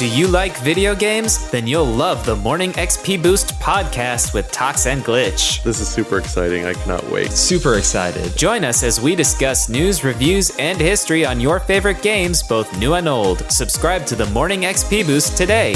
Do you like video games? Then you'll love the Morning XP Boost podcast with Tox and Glitch. This is super exciting. I cannot wait. Super excited. Join us as we discuss news, reviews, and history on your favorite games, both new and old. Subscribe to the Morning XP Boost today.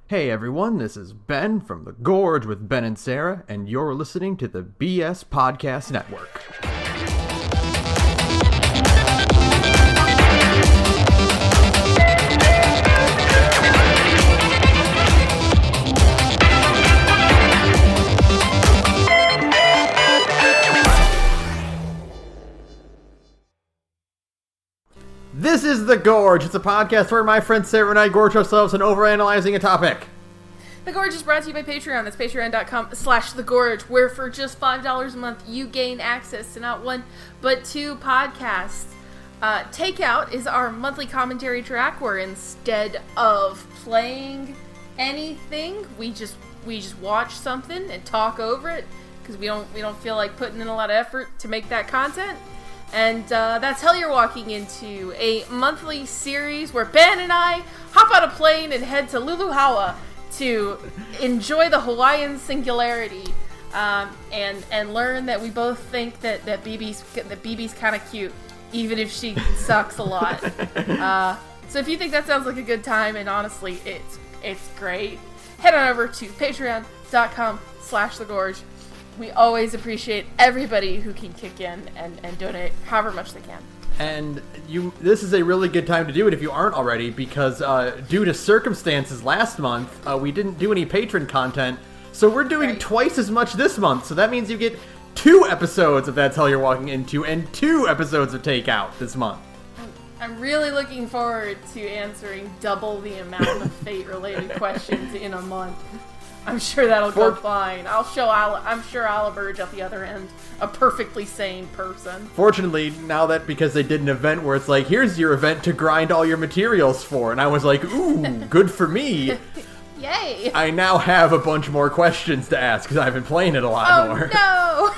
Hey everyone, this is Ben from the Gorge with Ben and Sara, and you're listening to the BS Podcast Network. This is The Gorge. It's a podcast where my friend Sara and I gorge ourselves in overanalyzing a topic. The Gorge is brought to you by Patreon. That's patreon.com/thegorge, where for just $5 a month, you gain access to not one, but two podcasts. Takeout is our monthly commentary track, where instead of playing anything, we just watch something and talk over it, because we don't feel like putting in a lot of effort to make that content. And that's Hell You're Walking Into, a monthly series where Ben and I hop on a plane and head to Luluhawa to enjoy the Hawaiian singularity, and learn that we both think that BB's kind of cute, even if she sucks a lot. So if you think that sounds like a good time, and honestly, it's great, head on over to patreon.com/thegorge. We always appreciate everybody who can kick in and donate however much they can. And this is a really good time to do it if you aren't already, because due to circumstances last month, we didn't do any patron content, so we're doing twice as much this month. So that means you get 2 episodes of That's Hell You're Walking Into and 2 episodes of Takeout this month. I'm really looking forward to answering double the amount of Fate-related questions in a month. I'm sure that'll go fine. I'm sure I'll emerge at the other end a perfectly sane person. Fortunately, now that because they did an event where it's like, here's your event to grind all your materials for, and I was like, ooh, good for me. Yay! I now have a bunch more questions to ask because I've been playing it a lot more. Oh no!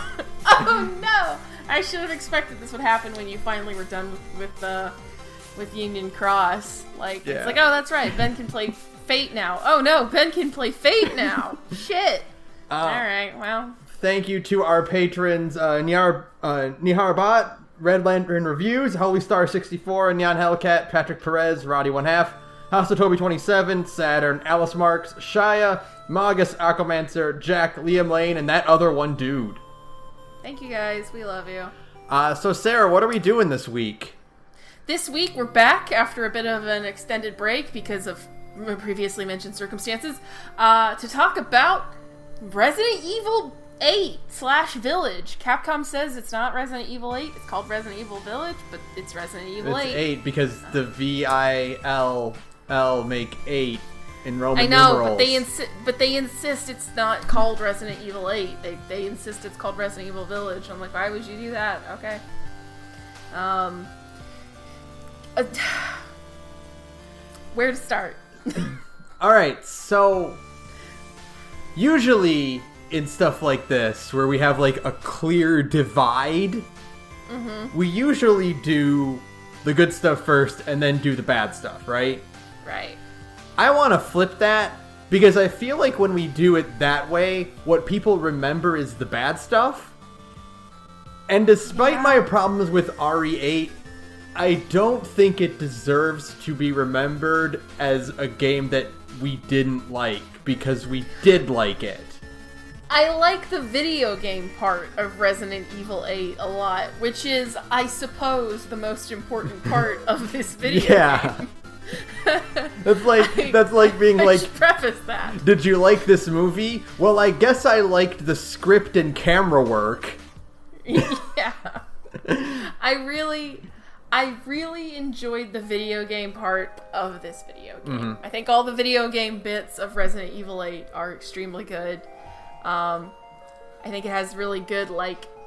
Oh no! I should have expected this would happen when you finally were done with Union Cross. It's like, oh, that's right, Ben can play Fate now. Oh no, Ben can play Fate now. Shit. Alright, well. Thank you to our patrons, Nihar Red Lantern Reviews, Holy Star 64, Nyan Hellcat, Patrick Perez, Roddy 1/2, House of Toby 27, Saturn, Alice Marks, Shia, Magus, Aquamancer, Jack, Liam Lane, and that other one dude. Thank you guys, we love you. So Sara, what are we doing this week? This week we're back after a bit of an extended break because of previously mentioned circumstances, to talk about Resident Evil 8/Village. Capcom says it's not Resident Evil 8, it's called Resident Evil Village, but it's Resident Evil 8. It's 8 because the VILL make 8 in Roman I know, numerals. but they insist it's not called Resident Evil 8. They insist it's called Resident Evil Village. I'm like, why would you do that? Okay. Where to start? Alright, so usually in stuff like this, where we have like a clear divide, we usually do the good stuff first and then do the bad stuff, right? Right. I want to flip that, because I feel like when we do it that way, what people remember is the bad stuff. And despite my problems with RE8, I don't think it deserves to be remembered as a game that we didn't like, because we did like it. I like the video game part of Resident Evil 8 a lot, which is, I suppose, the most important part of this video game. That's like being like, preface that. Did you like this movie? Well, I guess I liked the script and camera work. Yeah. I really enjoyed the video game part of this video game. I think all the video game bits of Resident Evil 8 are extremely good. I think it has really good,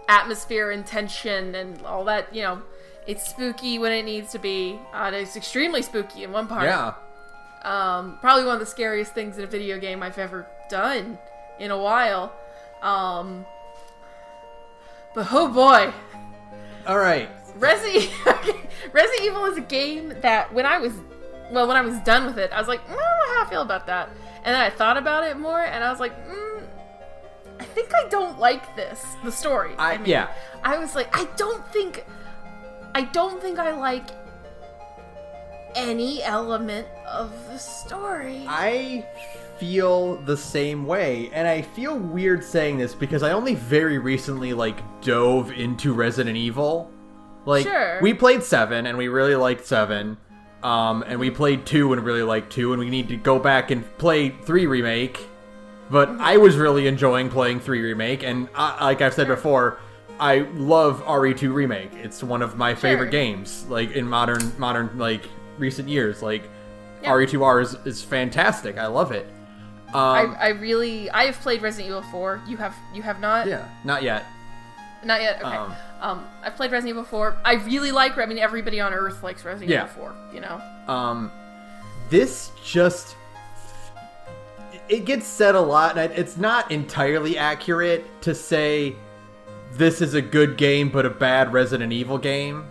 atmosphere and tension and all that, It's spooky when it needs to be. It's extremely spooky in one part. Yeah. Probably one of the scariest things in a video game I've ever done in a while. But oh boy. Alright. Resident Evil is a game that when I was done with it, I was like, I don't know how I feel about that. And then I thought about it more, and I was like, I think I don't like this. The story. Yeah. I was like, I don't think I like any element of the story. I feel the same way, and I feel weird saying this because I only very recently, dove into Resident Evil. Sure. We played 7, and we really liked 7. And we played 2 and really liked 2, and we need to go back and play 3 Remake. But I was really enjoying playing 3 Remake, and like I've said before, I love RE2 Remake. It's one of my favorite games, in modern recent years. RE2R is fantastic. I love it. I have played Resident Evil 4. You have not? Yeah, not yet. Not yet. Okay. I've played Resident Evil 4. I really like. I mean, everybody on Earth likes Resident Evil 4. You know. This just it gets said a lot, and it's not entirely accurate to say this is a good game but a bad Resident Evil game.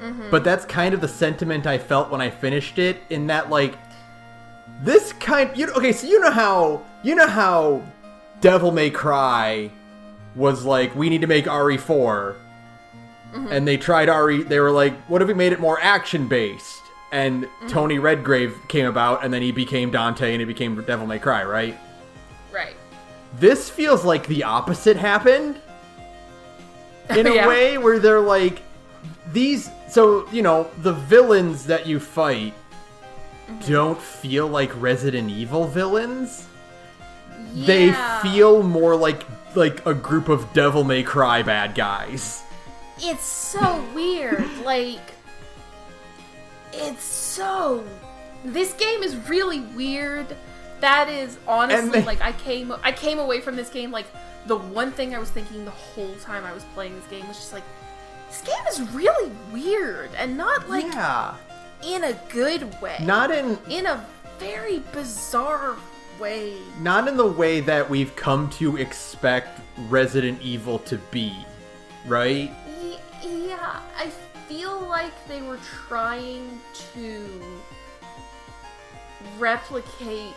Mm-hmm. But that's kind of the sentiment I felt when I finished it. In that, this kind. So you know how Devil May Cry was we need to make RE4. Mm-hmm. And they tried they were like, what if we made it more action-based? And Tony Redgrave came about, and then he became Dante, and it became Devil May Cry, right? Right. This feels like the opposite happened. In a way where they're the villains that you fight don't feel like Resident Evil villains. Yeah. They feel more like a group of Devil May Cry bad guys. It's so weird. This game is really weird. That is honestly I came away from this game the one thing I was thinking the whole time I was playing this game was just this game is really weird and not in a good way. Not in a very bizarre way. Not in the way that we've come to expect Resident Evil to be, right? Yeah, I feel like they were trying to replicate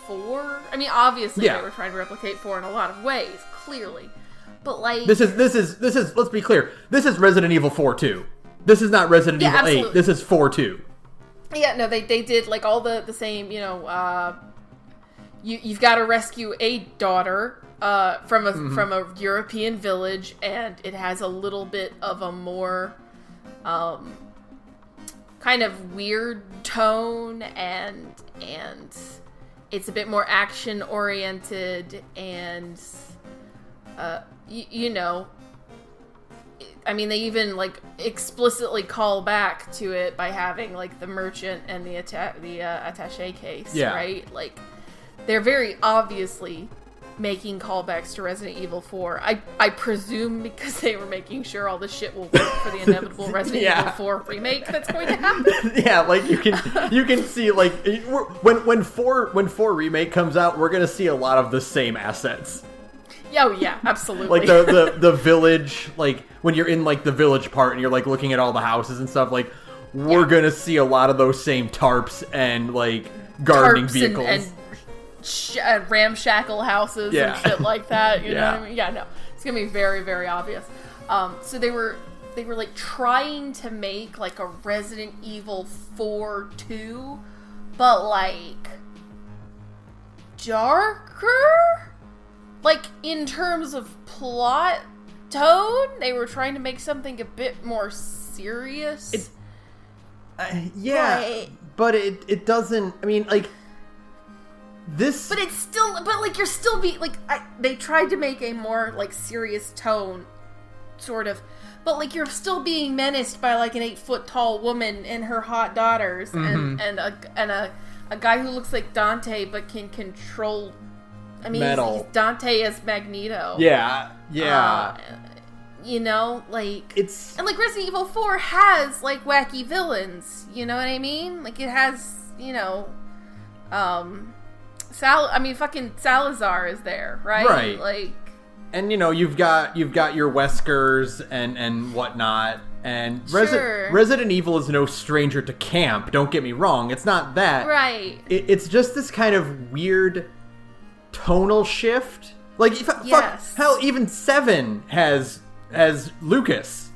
4. I mean, obviously they were trying to replicate 4 in a lot of ways, clearly. But this is let's be clear. This is Resident Evil 4-2. This is not Resident Evil 8. This is 4-2. Yeah, no, they did all the same, you've got to rescue a daughter from a European village, and it has a little bit of a more kind of weird tone, and it's a bit more action oriented, and I mean, they even explicitly call back to it by having the merchant and the attaché case, right? They're very obviously making callbacks to Resident Evil 4. I presume because they were making sure all the shit will work for the inevitable Resident Evil 4 remake that's going to happen. Yeah, you can see when 4 remake comes out, we're gonna see a lot of the same assets. Oh yeah, absolutely. The village, when you're in the village part and you're looking at all the houses and stuff, we're gonna see a lot of those same tarps and gardening vehicles and ramshackle houses and shit like that. You know what I mean? Yeah, no, it's gonna be very, very obvious. So they were trying to make a Resident Evil 4-2, but darker. In terms of plot tone, they were trying to make something a bit more serious. But it doesn't. I mean, this. But it's still. But you're still they tried to make a more serious tone, sort of. But you're still being menaced by an 8-foot tall woman and her hot daughters, and a guy who looks like Dante but can control. I mean, he's Dante as Magneto. Yeah. It's... And, Resident Evil 4 has, wacky villains, you know what I mean? It has, fucking Salazar is there, right? Right. Like, and you've got your Weskers and whatnot, and Sure. Resident Evil is no stranger to camp. Don't get me wrong; it's not that. right. It's just this kind of weird tonal shift. Like, Yes. hell, even 7 has Lucas.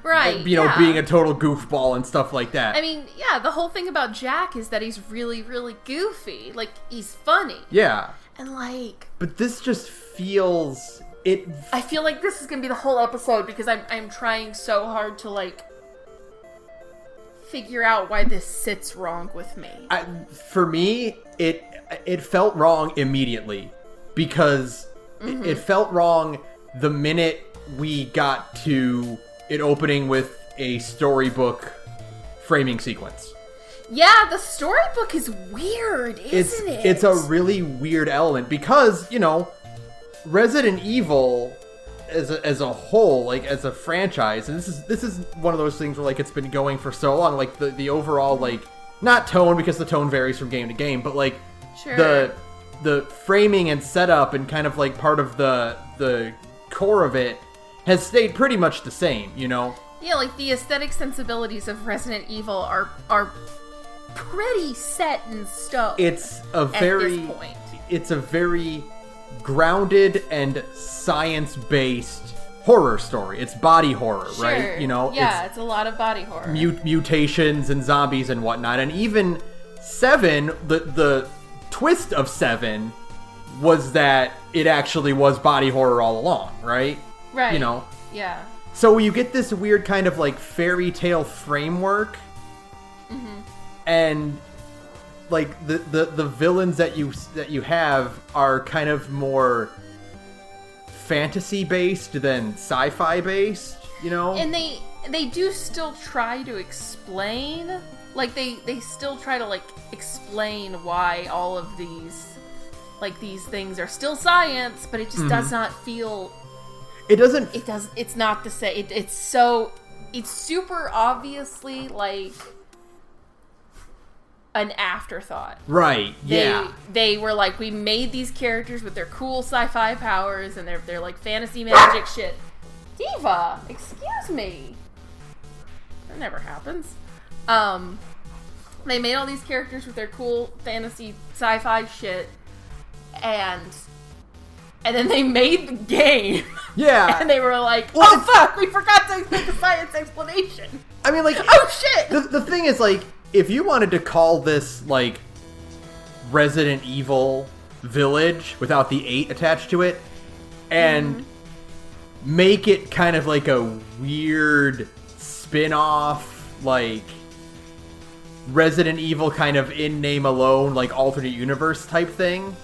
Right. Being a total goofball and stuff like that. I mean, yeah, the whole thing about Jack is that he's really, really goofy. Like, he's funny. Yeah. And, like... But this just feels... I feel like this is gonna be the whole episode because I'm trying so hard to, like, figure out why this sits wrong with me. For me, it felt wrong immediately because it felt wrong the minute we got to it opening with a storybook framing sequence. Yeah, the storybook is weird, isn't it? It's a really weird element because, Resident Evil as a whole, like as a franchise, and this is one of those things where like it's been going for so long, like the overall like not tone because the tone varies from game to game, but like Sure. the framing and setup and kind of like part of the core of it has stayed pretty much the same, Yeah, like the aesthetic sensibilities of Resident Evil are pretty set in stone. It's at this point. It's a very grounded and science-based horror story. It's body horror, Sure. right? Yeah, it's a lot of body horror. Mutations and zombies and whatnot. And even 7, the twist of 7 was that it actually was body horror all along, right? Right. Yeah. So you get this weird kind of like fairy tale framework, and like the villains that you have are kind of more fantasy based than sci-fi based, And they do still try to explain, like they still try to like explain why all of these things are still science, but it just does not feel. It's not the same. It's super obviously like an afterthought. Right. Yeah. They were like, we made these characters with their cool sci-fi powers and they're like fantasy magic shit. Diva, excuse me. That never happens. They made all these characters with their cool fantasy sci-fi shit, and then they made the game. Yeah. And they were like, Well, oh fuck, we forgot to make a science explanation. I mean, like, Oh shit! the thing is, like, if you wanted to call this, like, Resident Evil Village without the 8 attached to it, and make it kind of like a weird spin-off, like, Resident Evil kind of in name alone, like, alternate universe type thing,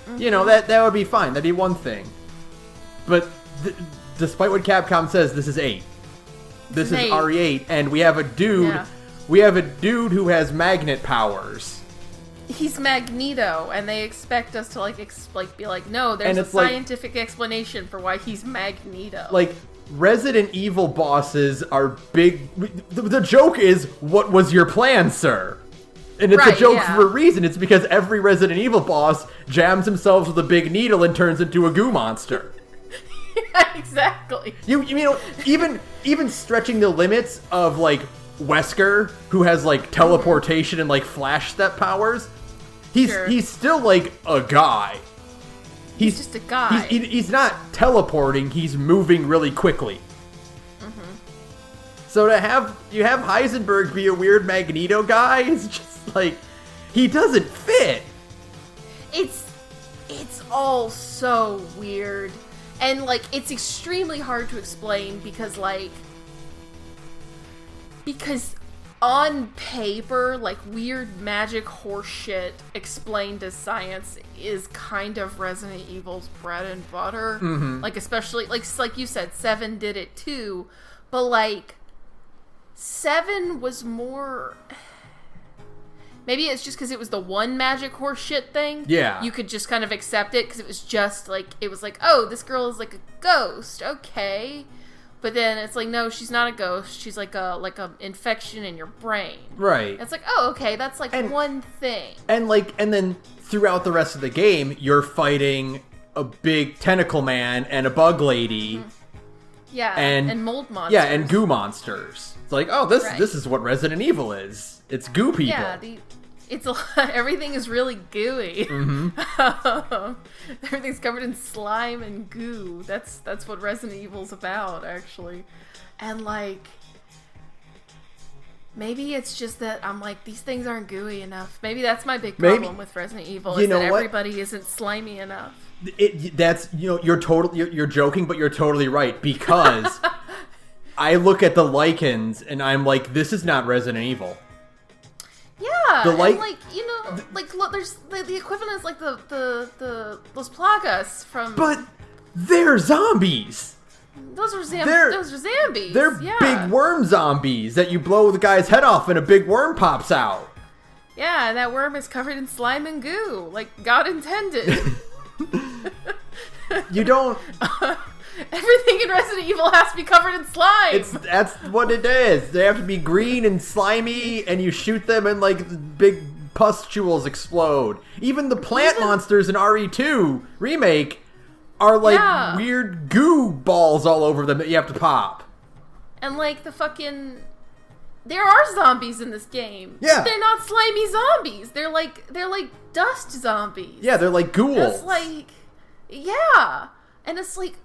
that would be fine. That'd be one thing. But despite what Capcom says, this is 8. This is 8. RE8, and we have a dude... Yeah. We have a dude who has magnet powers. He's Magneto, and they expect us to be like, no, there's And a it's like- scientific explanation for why he's Magneto. Like, Resident Evil bosses are big... The joke is, what was your plan, sir? And it's Right, a joke yeah. for a reason. It's because every Resident Evil boss jams himself with a big needle and turns into a goo monster. Yeah, exactly. Even stretching the limits of, like, Wesker, who has, like, teleportation and, like, flash step powers, he's still, like, a guy. He's just a guy. He's not teleporting, he's moving really quickly. So to have Heisenberg be a weird Magneto guy is just, like, he doesn't fit. It's all so weird. And, like, it's extremely hard to explain because on paper, like, weird magic horse shit explained as science is kind of Resident Evil's bread and butter. Like, especially, like you said, 7 did it too. But, like, 7 was more... Maybe it's just because it was the one magic horse shit thing. Yeah. You could just kind of accept it because it was just, like, oh, this girl is, like, a ghost. Okay. But then it's like, no, she's not a ghost. She's like a infection in your brain. Right. It's like, oh, okay, that's like one thing. And then throughout the rest of the game, you're fighting a big tentacle man and a bug lady. Mm-hmm. Yeah, and mold monsters. Yeah, and goo monsters. It's like, oh, this is what Resident Evil is. It's goo people. Yeah, everything is really gooey. Mm-hmm. Everything's covered in slime and goo. That's what Resident Evil's about, actually. And like, maybe it's just that I'm like, these things aren't gooey enough. Maybe that's my big problem with Resident Evil, is that everybody isn't slimy enough. You're joking, but you're totally right, because I look at the lichens and I'm like, this is not Resident Evil. Yeah, and like, look, there's the equivalent is like the Los Plagas from. But they're zombies. Those are zombies. They're big worm zombies that you blow the guy's head off and a big worm pops out. Yeah, and that worm is covered in slime and goo, like God intended. You don't. Everything in Resident Evil has to be covered in slime. That's what it is. They have to be green and slimy, and you shoot them and like big pustules explode. Even the plant monsters in RE2 remake are like weird goo balls all over them that you have to pop. And like there are zombies in this game. Yeah. But they're not slimy zombies. They're like dust zombies. Yeah, they're like ghouls. It's like, yeah. And it's like,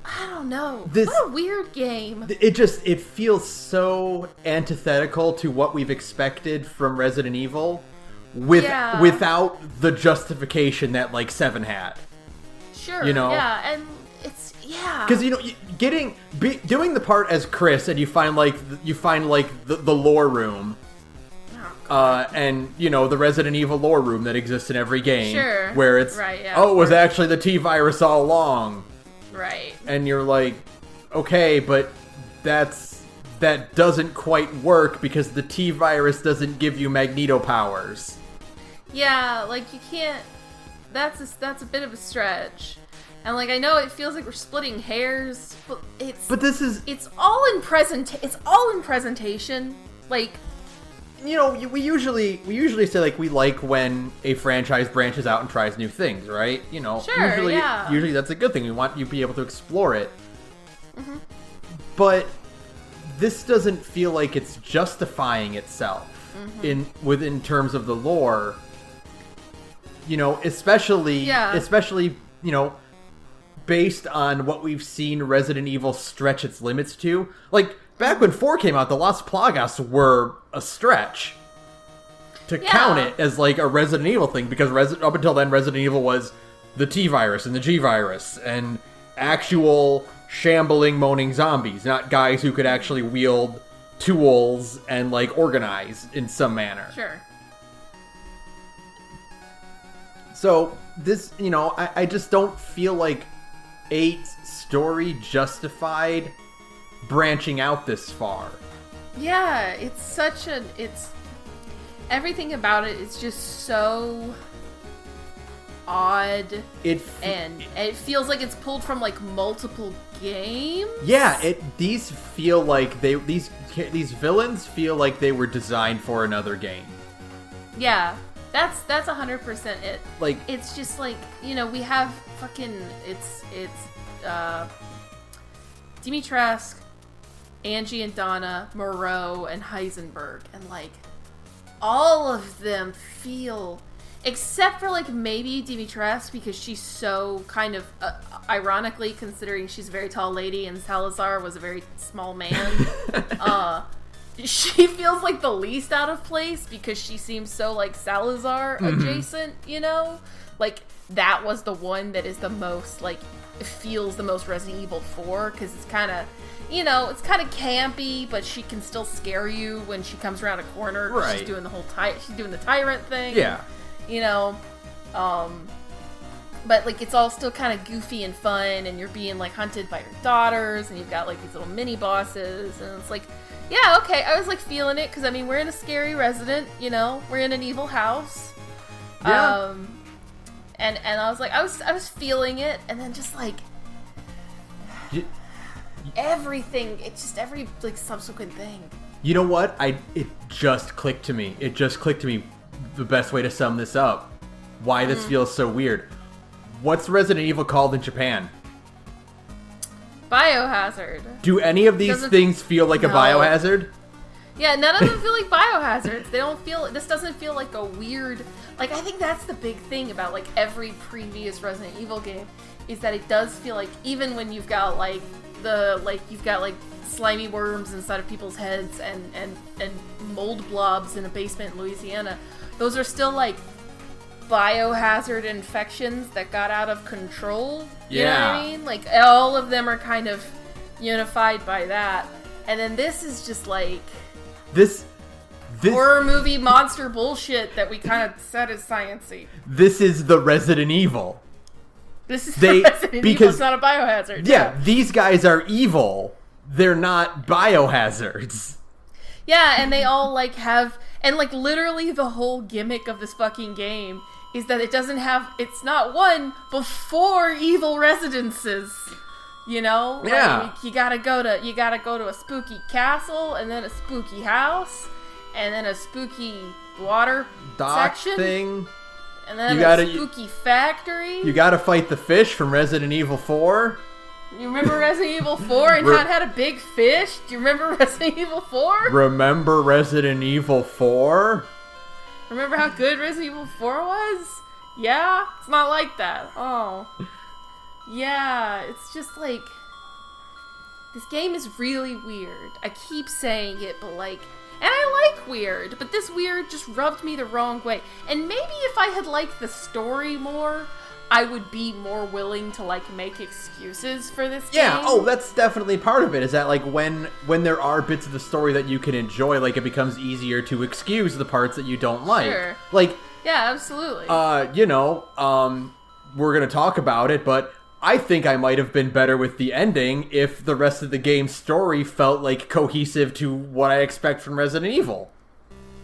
I don't know. What a weird game. It feels so antithetical to what we've expected from Resident Evil without the justification that like 7 had. Sure. Yeah, and it's because doing the part as Chris, and you find the lore room. And the Resident Evil lore room that exists in every game, where it's it was actually the T-virus all along. Right. And you're like, okay, but that doesn't quite work because the T-virus doesn't give you Magneto powers. Yeah, like you can't. That's a bit of a stretch. And like I know it feels like we're splitting hairs, but it's all in presentation. Like, we usually say like we like when a franchise branches out and tries new things, right? Usually that's a good thing. We want you to be able to explore it. Mm-hmm. But this doesn't feel like it's justifying itself in terms of the lore. Especially based on what we've seen Resident Evil stretch its limits to. Like, back when 4 came out, the Las Plagas were a stretch to count it as, like, a Resident Evil thing, because up until then, Resident Evil was the T-virus and the G-virus, and actual shambling, moaning zombies, not guys who could actually wield tools and, like, organize in some manner. Sure. So, this, I just don't feel like 8's story justified branching out this far. Yeah, everything about it is just so odd. And it feels like it's pulled from like multiple games. Yeah, these feel like these villains feel like they were designed for another game. Yeah. That's 100% it. Like, it's just like, we have fucking it's Dimitrescu, Angie and Donna, Moreau, and Heisenberg, and like all of them feel, except for like maybe Dimitrescu, because she's so kind of ironically, considering she's a very tall lady and Salazar was a very small man, she feels like the least out of place because she seems so like Salazar adjacent, like that was the one that is the most like feels the most Resident Evil 4, because it's kind of it's kind of campy, but she can still scare you when she comes around a corner. Right. She's doing the whole she's doing the tyrant thing. Yeah. But like it's all still kind of goofy and fun, and you're being like hunted by your daughters, and you've got like these little mini bosses, and it's like, yeah, okay, I was like feeling it, because I mean we're in a scary resident, we're in an evil house. Yeah. And I was like, I was feeling it, and then just like everything. It's just every like subsequent thing. You know what? It just clicked to me. It just clicked to me the best way to sum this up. Why this feels so weird. What's Resident Evil called in Japan? Biohazard. Do any of these things feel like a biohazard? Yeah, none of them feel like biohazards. They don't feel. This doesn't feel like a weird. Like, I think that's the big thing about like every previous Resident Evil game is that it does feel like, even when you've got like slimy worms inside of people's heads and mold blobs in a basement in Louisiana, those are still like biohazard infections that got out of control. You know what I mean? Like, all of them are kind of unified by that. And then this is just like this horror movie monster bullshit that we kind of said is science-y. This is the Resident Evil. This is the Resident Evil. It's not a biohazard. Yeah, these guys are evil. They're not biohazards. Yeah, and they all like have, and like literally the whole gimmick of this fucking game is that it's not one, but 4 evil residences. You know? Yeah. Like, you gotta go to a spooky castle, and then a spooky house, and then a spooky water dock section thing. And then a spooky factory. You gotta fight the fish from Resident Evil 4. You remember Resident Evil 4 and how it had a big fish? Do you remember Resident Evil 4? Remember Resident Evil 4? Remember how good Resident Evil 4 was? Yeah? It's not like that. Oh. Yeah, it's just like... This game is really weird. I keep saying it, but like... And I like weird, but this weird just rubbed me the wrong way. And maybe if I had liked the story more, I would be more willing to like make excuses for this game. Yeah, oh, that's definitely part of it, is that like when there are bits of the story that you can enjoy, like it becomes easier to excuse the parts that you don't like. Sure. Like, yeah, absolutely. We're gonna talk about it, but I think I might have been better with the ending if the rest of the game's story felt like cohesive to what I expect from Resident Evil.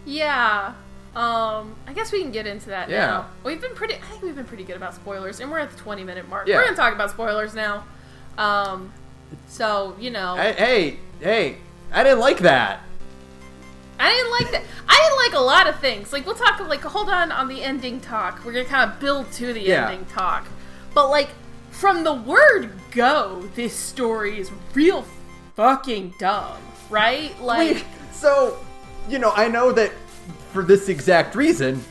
Yeah. I guess we can get into that now. I think we've been pretty good about spoilers, and we're at the 20-minute mark. Yeah. We're gonna talk about spoilers now. So, you know. Hey, I didn't like that. I didn't like that. I didn't like a lot of things. Like, we'll talk, like, hold on the ending talk. We're gonna kind of build to the ending talk. But, like, from the word go, this story is real fucking dumb, right? Like, I know that for this exact reason,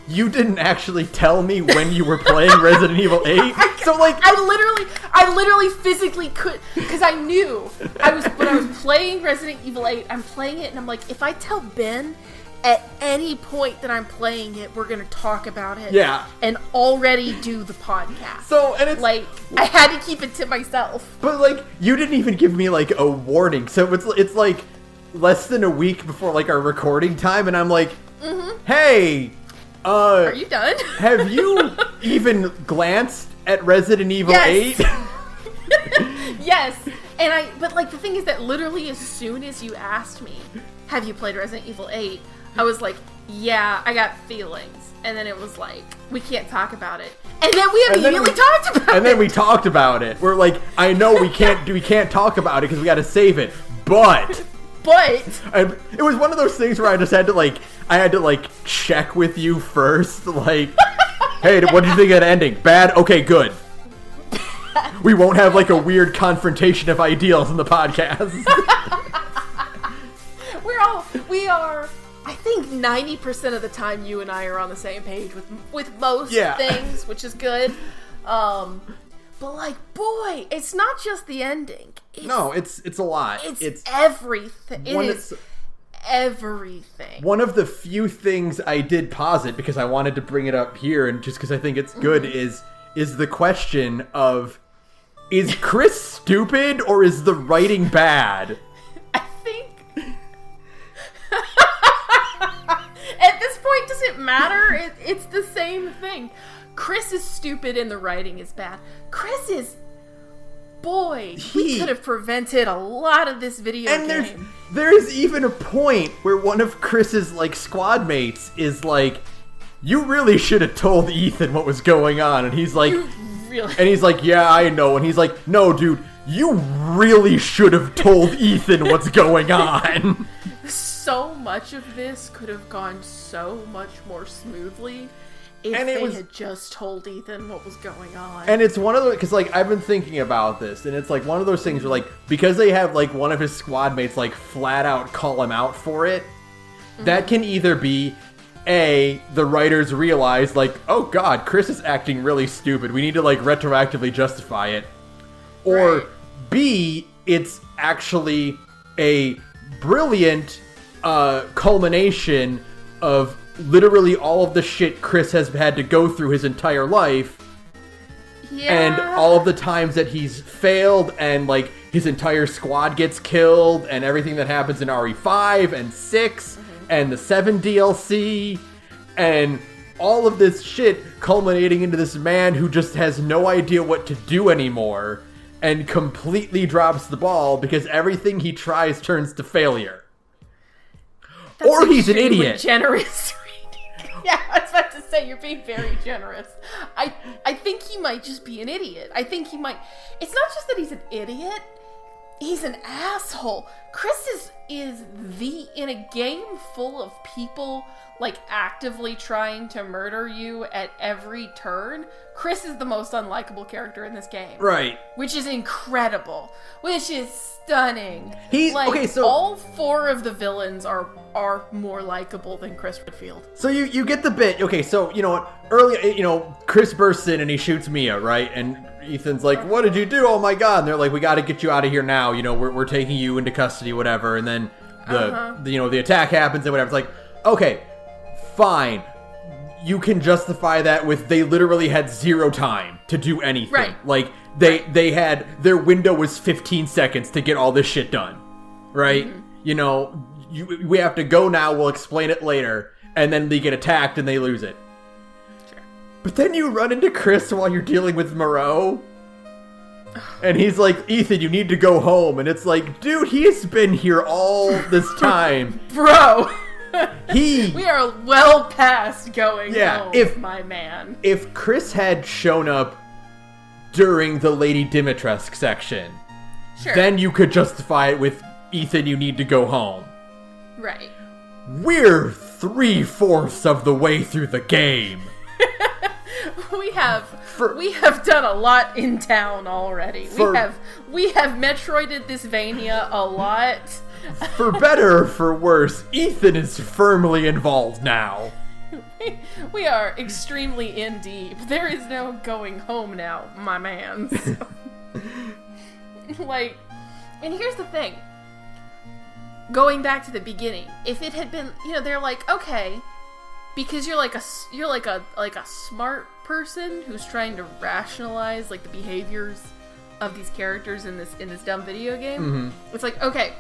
you didn't actually tell me when you were playing Resident Evil 8. So, like, I literally physically could, because I knew when I was playing Resident Evil 8, I'm playing it, and I'm like, if I tell Ben at any point that I'm playing it, we're gonna talk about it. Yeah. And already do the podcast. So, and it's like, I had to keep it to myself. But like, you didn't even give me like a warning. So it's like less than a week before like our recording time, and I'm like, hey, are you done? Have you even glanced at Resident Evil 8? Yes. But like the thing is that literally as soon as you asked me, have you played Resident Evil 8? I was like, yeah, I got feelings. And then it was like, we can't talk about it. And then we immediately talked about it. And then we talked about it. We're like, I know we can't talk about it because we got to save it. But it was one of those things where I just had to check with you first. Like, hey, what do you think of that ending? Bad? Okay, good. We won't have like a weird confrontation of ideals in the podcast. We are, I think 90% of the time you and I are on the same page with most things, which is good. But like, boy, it's not just the ending. It's a lot. It's everything. It is everything. One of the few things I did posit, because I wanted to bring it up here, and just because I think it's good, is the question of, is Chris stupid or is the writing bad? I think at this point, does it matter? It's the same thing. Chris is stupid and the writing is bad. Chris is... Boy, we could have prevented a lot of this video game. There's even a point where one of Chris's, like, squad mates is like, you really should have told Ethan what was going on. And he's like... And he's like, yeah, I know. And he's like, no, dude, you really should have told Ethan what's going on. So much of this could have gone so much more smoothly if and they had just told Ethan what was going on. And it's one of those, because, like, I've been thinking about this, and it's, like, one of those things where, like, because they have, like, one of his squad mates, like, flat out call him out for it, that can either be, A, the writers realize, like, oh god, Chris is acting really stupid, we need to, like, retroactively justify it, or B, it's actually a brilliant culmination of literally all of the shit Chris has had to go through his entire life. Yeah. And all of the times that he's failed and, like, his entire squad gets killed and everything that happens in RE5 and 6 and the 7 DLC and all of this shit culminating into this man who just has no idea what to do anymore and completely drops the ball because everything he tries turns to failure. That's or he's an idiot. Generous. Yeah, I was about to say, you're being very generous. I think he might just be an idiot. I think he might... It's not just that he's an idiot. He's an asshole. Chris is in a game full of people, like, actively trying to murder you at every turn. Chris is the most unlikable character in this game. Right. Which is incredible. Which is stunning. So all 4 of the villains are more likable than Chris Redfield. So you get the bit. Okay, so, you know what? Early, you know, Chris bursts in and he shoots Mia, right? And Ethan's like, what did you do? Oh my god. And they're like, we got to get you out of here now. You know, we're taking you into custody, whatever. And then the attack happens and whatever. It's like, okay, fine. You can justify that with they literally had 0 time to do anything. Right. Like, they had, their window was 15 seconds to get all this shit done. Right? Mm-hmm. You know, we have to go now, we'll explain it later. And then they get attacked and they lose it. Sure. But then you run into Chris while you're dealing with Moreau. And he's like, Ethan, you need to go home. And it's like, dude, he's been here all this time. Bro! We are well past going home, my man. If Chris had shown up during the Lady Dimitrescu section, then you could justify it with, Ethan, you need to go home. Right. We're 3/4 of the way through the game. We have done a lot in town already. We have Metroided this Vania a lot. For better or for worse, Ethan is firmly involved now. We are extremely in deep. There is no going home now, my man. Like, and here's the thing. Going back to the beginning, if it had been, you know, they're like, okay, because you're like a smart person who's trying to rationalize, like, the behaviors of these characters in this dumb video game. Mm-hmm. It's like, okay,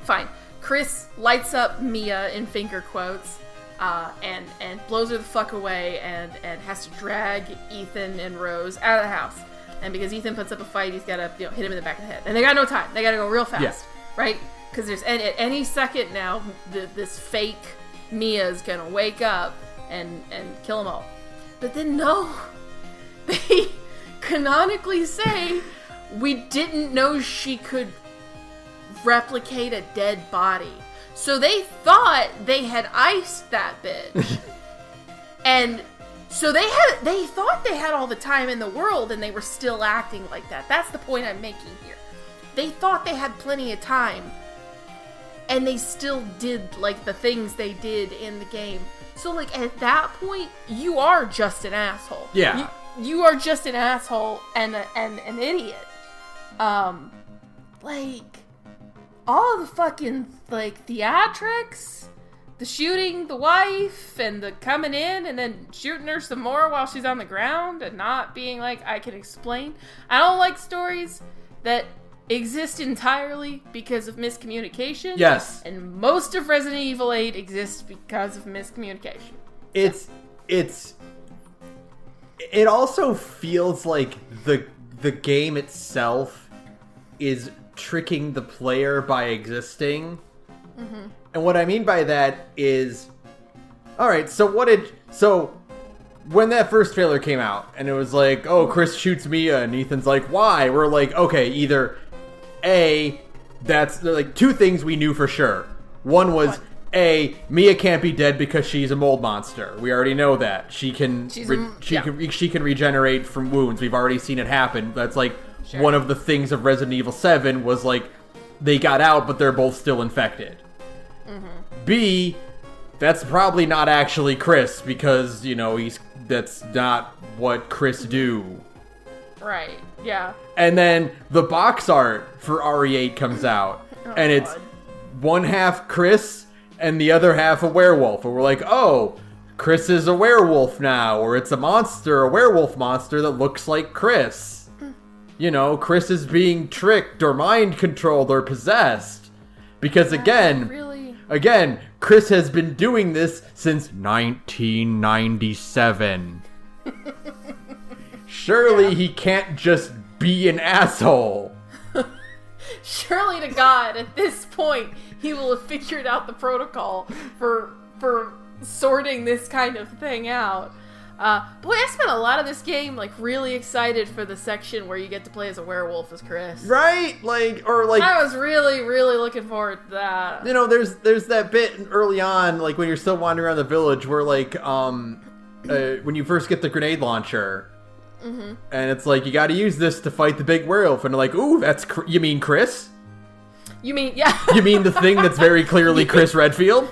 fine. Chris lights up Mia in finger quotes, and blows her the fuck away, and has to drag Ethan and Rose out of the house. And because Ethan puts up a fight, he's got to, you know, hit him in the back of the head. And they got no time. They got to go real fast, right? Because there's at any second now, this fake Mia's gonna wake up and kill them all. But then no, they canonically say we didn't know she could replicate a dead body. So they thought they had iced that bitch. And so they thought they had all the time in the world, and they were still acting like that. That's the point I'm making here. They thought they had plenty of time, and they still did, like, the things they did in the game. So, like, at that point, you are just an asshole. Yeah. You are just an asshole and an idiot. Like, all the fucking, like, theatrics, the shooting the wife, and the coming in and then shooting her some more while she's on the ground and not being like, I can explain. I don't like stories that exist entirely because of miscommunication. Yes. And most of Resident Evil 8 exists because of miscommunication. It also feels like the game itself is tricking the player by existing. Mm-hmm. And what I mean by that is, alright, so when that first trailer came out, and it was like, oh, Chris shoots Mia, and Ethan's like, why? We're like, okay, either A, that's like two things we knew for sure. One was, A, Mia can't be dead because she's a mold monster. We already know that. She can she can regenerate from wounds. We've already seen it happen. That's like one of the things of Resident Evil 7 was like, they got out, but they're both still infected. Mm-hmm. B, that's probably not actually Chris, because, you know, that's not what Chris do. Right, yeah. And then the box art for RE8 comes out, and it's one half Chris and the other half a werewolf. And we're like, oh, Chris is a werewolf now, or it's a werewolf monster that looks like Chris. You know, Chris is being tricked or mind controlled or possessed. Because again, Chris has been doing this since 1997. Surely he can't just be an asshole. Surely to God, at this point, he will have figured out the protocol for sorting this kind of thing out. Boy, I spent a lot of this game, like, really excited for the section where you get to play as a werewolf as Chris. Right? I was really, really looking forward to that. You know, there's that bit early on, like, when you're still wandering around the village where, like, when you first get the grenade launcher, mm-hmm. and it's like, you gotta use this to fight the big werewolf, and they're like, ooh, you mean Chris? You mean, yeah. You mean the thing that's very clearly Chris Redfield?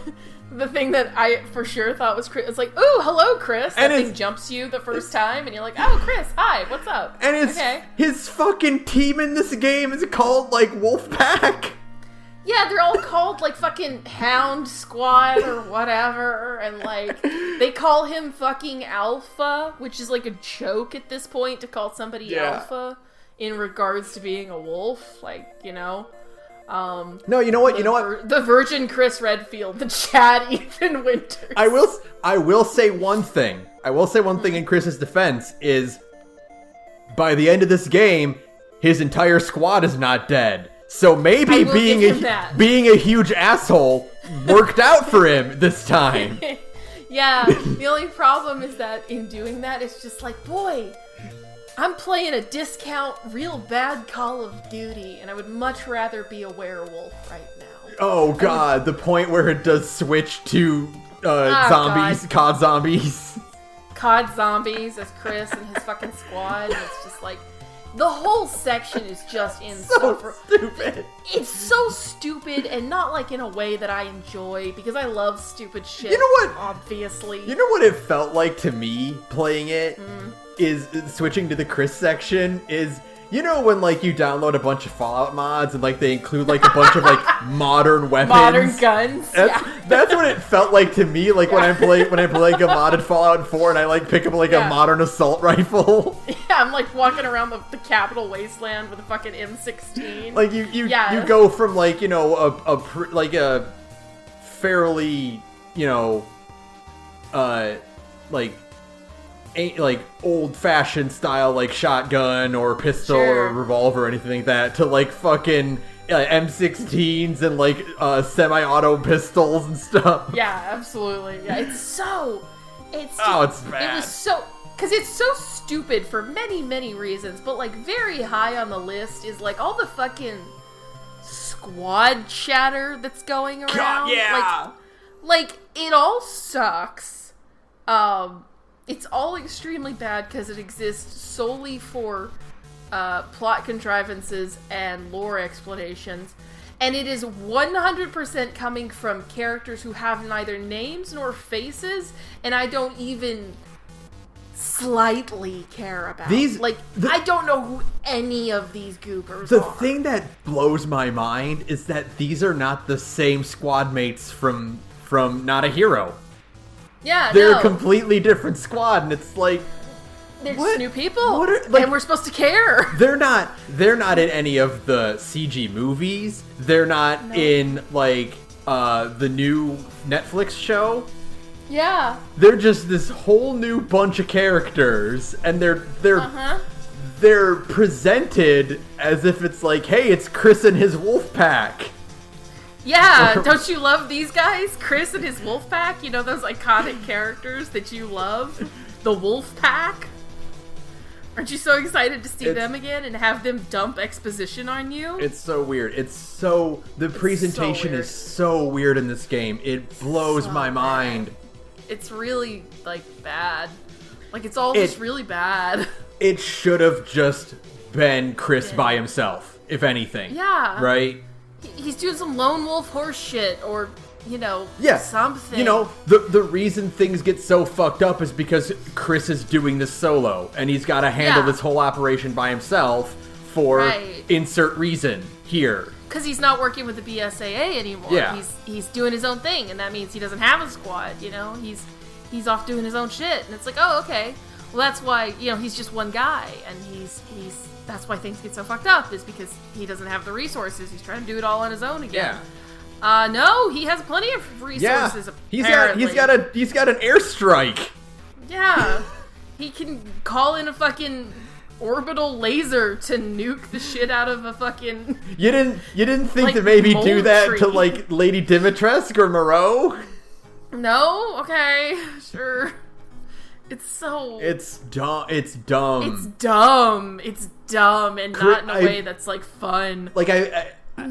The thing that I for sure thought was Chris. It's like, ooh, hello, Chris. And that thing jumps you the first time, and you're like, oh, Chris, hi, what's up? And his fucking team in this game is called, like, Wolfpack. Yeah, they're all called, like, fucking Hound Squad or whatever, and, like, they call him fucking Alpha, which is, like, a joke at this point to call somebody Alpha in regards to being a wolf, like, you know. No, you know what? The Virgin Chris Redfield, the Chad Ethan Winters. I will say one thing. In Chris's defense is, by the end of this game, his entire squad is not dead. So maybe being a huge asshole worked out for him this time. Yeah, the only problem is that in doing that, it's just like, boy, I'm playing a discount, real bad Call of Duty, and I would much rather be a werewolf right now. Oh god, the point where it does switch to zombies, COD zombies. COD zombies as Chris and his fucking squad, and it's just like, the whole section is just insufferable. So stupid. It's so stupid, and not like in a way that I enjoy, because I love stupid shit. You know what? Obviously. You know what it felt like to me playing it? Is switching to the Chris section is, you know, when, like, you download a bunch of Fallout mods and, like, they include, like, a bunch of, like, modern weapons. Modern guns. That's what it felt like to me, like, when I play like, a modded Fallout 4 and I, like, pick up, like, a modern assault rifle. Yeah, I'm, like, walking around the Capital Wasteland with a fucking M16. Like, you go from, like, you know, a fairly, you know, like old-fashioned style, like, shotgun or pistol or revolver or anything like that, to, like, fucking M16s and, like, semi-auto pistols and stuff. Yeah, absolutely. Yeah, it's bad. It was so, because it's so stupid for many, many reasons, but, like, very high on the list is, like, all the fucking squad chatter that's going around. God, yeah! Like, it all sucks. It's all extremely bad because it exists solely for plot contrivances and lore explanations. And it is 100% coming from characters who have neither names nor faces, and I don't even slightly care about. I don't know who any of these goobers are. The thing that blows my mind is that these are not the same squad mates from Not a Hero. Yeah, they're a completely different squad, and it's like, they're just new people, and we're supposed to care. They're not in any of the CG movies. They're not in, like, the new Netflix show. Yeah. They're just this whole new bunch of characters, and they're presented as if it's like, hey, it's Chris and his wolf pack. Yeah, don't you love these guys? Chris and his wolf pack? You know, those iconic characters that you love? the Wolf Pack. Aren't you so excited to see them again and have them dump exposition on you? It's so weird. The presentation is so weird in this game. It blows my mind. It's really, bad. It's all just really bad. It should have just been Chris by himself, if anything. Yeah. Right? He's doing some lone wolf horse shit, or, something. The reason things get so fucked up is because Chris is doing this solo, and he's got to handle this whole operation by himself for insert reason here. Because he's not working with the BSAA anymore. Yeah. He's doing his own thing, and that means he doesn't have a squad, He's off doing his own shit, and it's like, oh, okay. Well, that's why, he's just one guy, and that's why things get so fucked up, is because he doesn't have the resources. He's trying to do it all on his own again. Yeah. No, he has plenty of resources, apparently. He's got an airstrike. Yeah. He can call in a fucking orbital laser to nuke the shit out of a fucking... You didn't think to maybe do that to, Lady Dimitrescu or Moreau? No? Okay. Sure. It's dumb. It's dumb. It's dumb. It's dumb, and not in a way that's, fun.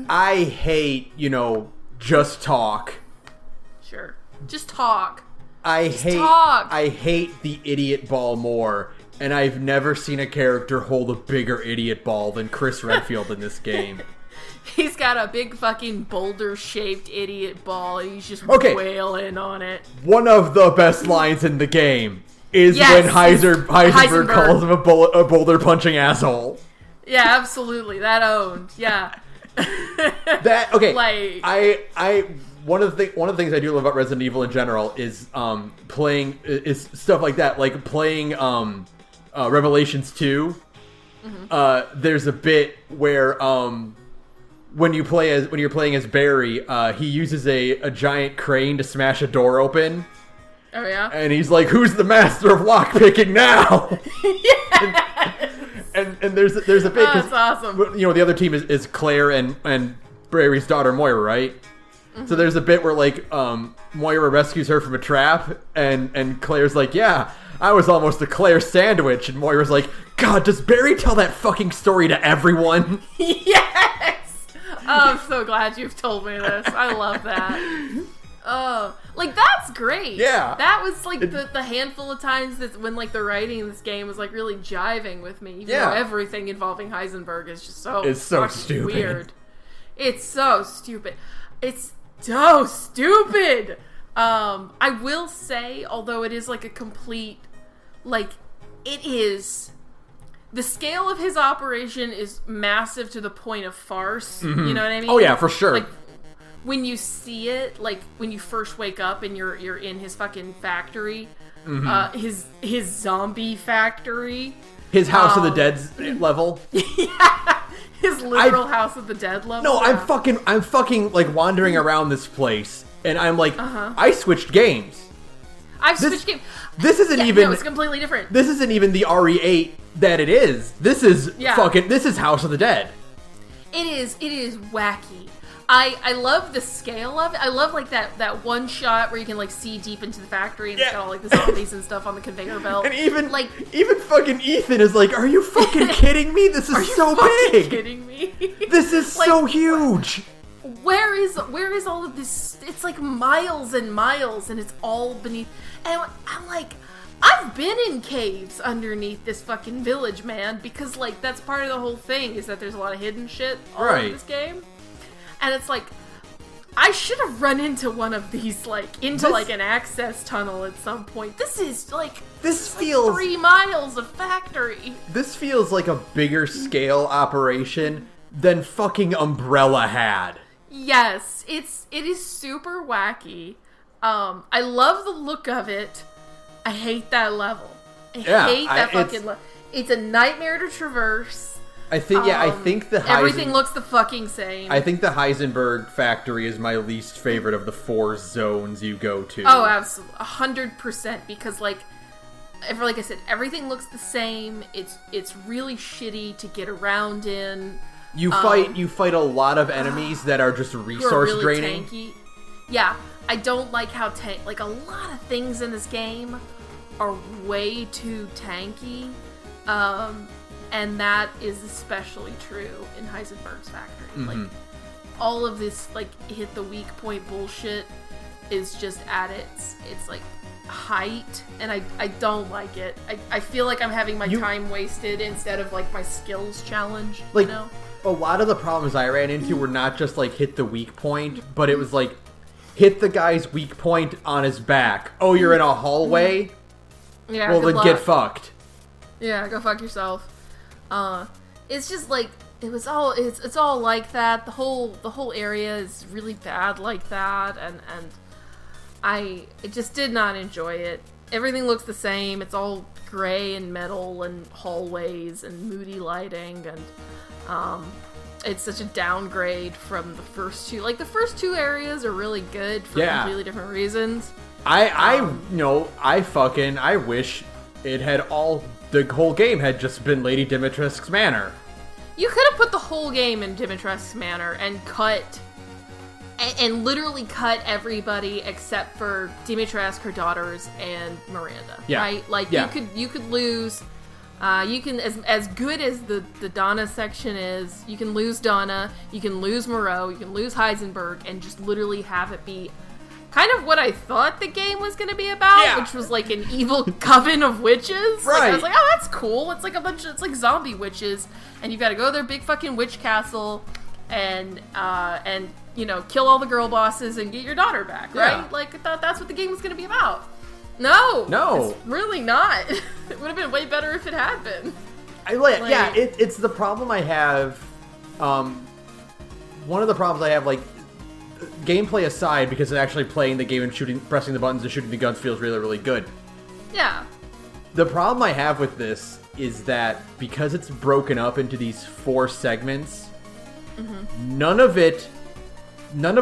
I hate, just talk. Sure. Just talk. I hate the idiot ball more, and I've never seen a character hold a bigger idiot ball than Chris Redfield in this game. He's got a big fucking boulder-shaped idiot ball, and he's just wailing on it. One of the best lines in the game is when Heisenberg calls him a boulder-punching asshole. Yeah, absolutely. That owned. Yeah. One of the things I do love about Resident Evil in general is playing stuff like that, playing Revelations 2. Mm-hmm. There's a bit where when you're playing as Barry, he uses a giant crane to smash a door open. Oh yeah. And he's like, "Who's the master of lockpicking now?" Yes! and there's a bit. That's awesome. The other team is Claire and Barry's daughter Moira, right? Mm-hmm. So there's a bit where Moira rescues her from a trap, and Claire's like, "Yeah, I was almost a Claire sandwich," and Moira's like, "God, does Barry tell that fucking story to everyone?" Yes. Oh, I'm so glad you've told me this. I love that. Oh, that's great. Yeah. That was the handful of times that when the writing in this game was really jiving with me. Even though everything involving Heisenberg is just so stupid. Weird. It's so stupid. It's so stupid. I will say, although it is a complete, it is, the scale of his operation is massive to the point of farce. Mm-hmm. You know what I mean? Oh yeah, for sure. When you see it, when you first wake up and you're in his fucking factory, mm-hmm. His zombie factory, his House of the Dead level. Yeah, his literal House of the Dead level. No, yeah. I'm fucking wandering around this place, and I'm I switched games. I've switched games. This isn't even. No, it's completely different. This isn't even the RE8 that it is. This is This is House of the Dead. It is wacky. I love the scale of it. I love that one shot where you can see deep into the factory and it's got all the zombies and stuff on the conveyor belt. And even fucking Ethan is like, "Are you fucking kidding me? This is so big. Are you kidding me? This is so huge. Where is all of this? It's miles and miles, and it's all beneath. And I'm like, I've been in caves underneath this fucking village, man, because that's part of the whole thing is that there's a lot of hidden shit all over this game. And it's I should have run into one of these, an access tunnel at some point. This is, this feels 3 miles of factory. This feels like a bigger scale operation than fucking Umbrella had. Yes, it is super wacky. I love the look of it. I hate that level. I hate that fucking level. It's a nightmare to traverse. I think the everything looks the fucking same. I think the Heisenberg factory is my least favorite of the 4 zones you go to. Oh, absolutely, 100%. Because like I said, everything looks the same. It's really shitty to get around in. You fight a lot of enemies that are just resource really draining. Tanky. Yeah, I don't like how a lot of things in this game are way too tanky. And that is especially true in Heisenberg's Factory. Mm-hmm. Like, all of this, like, hit the weak point bullshit is just at its like, height, and I don't like it. I feel like I'm having my time wasted instead of, like, my skills challenged, like, you know? A lot of the problems I ran into were not just, like, hit the weak point, but it was, like, hit the guy's weak point on his back. Oh, you're in a hallway? Yeah, well, good then luck. get fucked. Yeah, go fuck yourself. It's just like it's all like that. The whole area is really bad like that, and I just did not enjoy it. Everything looks the same. It's all gray and metal and hallways and moody lighting, and it's such a downgrade from the first two. Like, the first two areas are really good for completely different reasons. I wish it had the whole game had just been Lady Dimitrescu's Manor. You could have put the whole game in Dimitrescu's Manor and literally cut everybody except for Dimitrescu, her daughters, and Miranda. Yeah. Right? Like, yeah. you could lose. You can, as good as the Donna section is, you can lose Donna, you can lose Moreau, you can lose Heisenberg, and just literally have it be kind of what I thought the game was going to be about, which was like an evil coven of witches. Right. Like, I was like, oh, that's cool. It's like it's like zombie witches, and you've got to go to their big fucking witch castle, and you know, kill all the girl bosses and get your daughter back, right? Yeah. Like, I thought that's what the game was going to be about. No, it's really not. It would have been way better if it had been. It's the problem I have. One of the problems I have, like, gameplay aside, because actually playing the game and pressing the buttons and shooting the guns feels really, really good. Yeah. The problem I have with this is that because it's broken up into these 4 segments, none of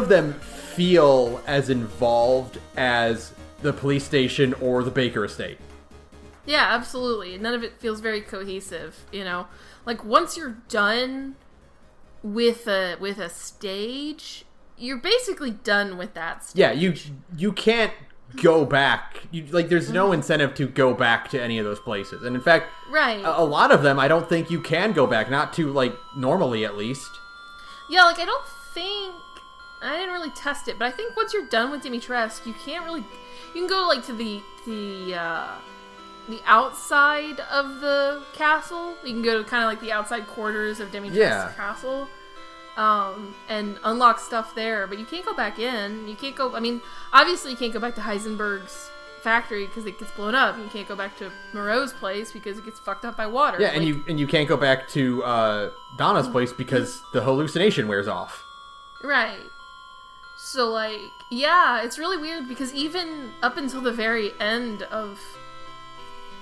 them feel as involved as the police station or the Baker estate. Yeah, absolutely. None of it feels very cohesive, you know? Like, once you're done with a stage, you're basically done with that stage. Yeah, you can't go back. There's no incentive to go back to any of those places. And in fact, right. a lot of them I don't think you can go back, not to, like, normally at least. Yeah, like, I didn't really test it, but I think once you're done with Dimitrescu, you can go, like, to the outside of the castle. You can go to kind of, like, the outside quarters of Dimitrescu's castle, and unlock stuff there, but you can't go back in. You can't go, I mean, obviously you can't go back to Heisenberg's factory because it gets blown up. You can't go back to Moreau's place because it gets fucked up by water. Yeah, and you can't go back to Donna's place because the hallucination wears off. Right. So, like, yeah, it's really weird because even up until the very end of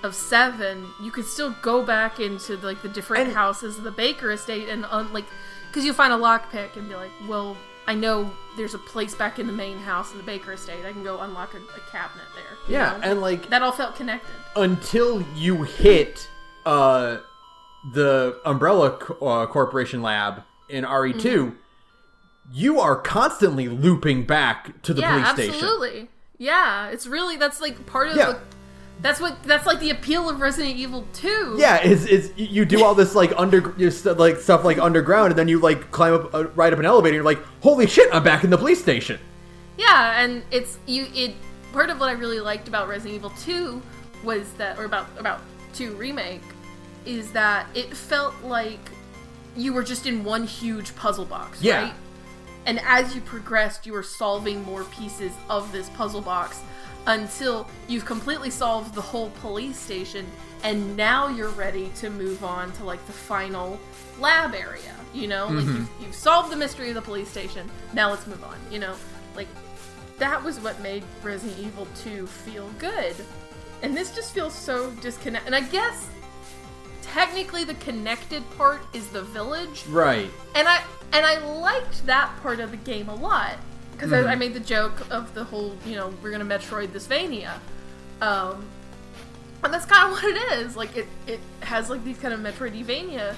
7, you could still go back into, like, the different houses of the Baker estate and, like, because you find a lockpick and be like, well, I know there's a place back in the main house of the Baker estate. I can go unlock a cabinet there. Yeah, know? and, like, that all felt connected. Until you hit the Umbrella Corporation lab in RE2, you are constantly looping back to the police station. Yeah, absolutely. Yeah, it's really, that's like part of the, that's like the appeal of Resident Evil 2. Yeah, is you do all this like stuff like underground, and then you like climb up, ride up an elevator, and you're like, holy shit, I'm back in the police station. Yeah, and part of what I really liked about Resident Evil 2 was that, or about 2 Remake, is that it felt like you were just in one huge puzzle box, right? And as you progressed, you were solving more pieces of this puzzle box until you've completely solved the whole police station, and now you're ready to move on to, like, the final lab area, you know? Like, you've solved the mystery of the police station, now let's move on, you know? Like, that was what made Resident Evil 2 feel good. And this just feels so disconnected. And I guess, technically, the connected part is the village. Right. And I liked that part of the game a lot. Because I made the joke of the whole, you know, we're going to Metroid this Vania. And that's kind of what it is. Like, it has, like, these kind of Metroidvania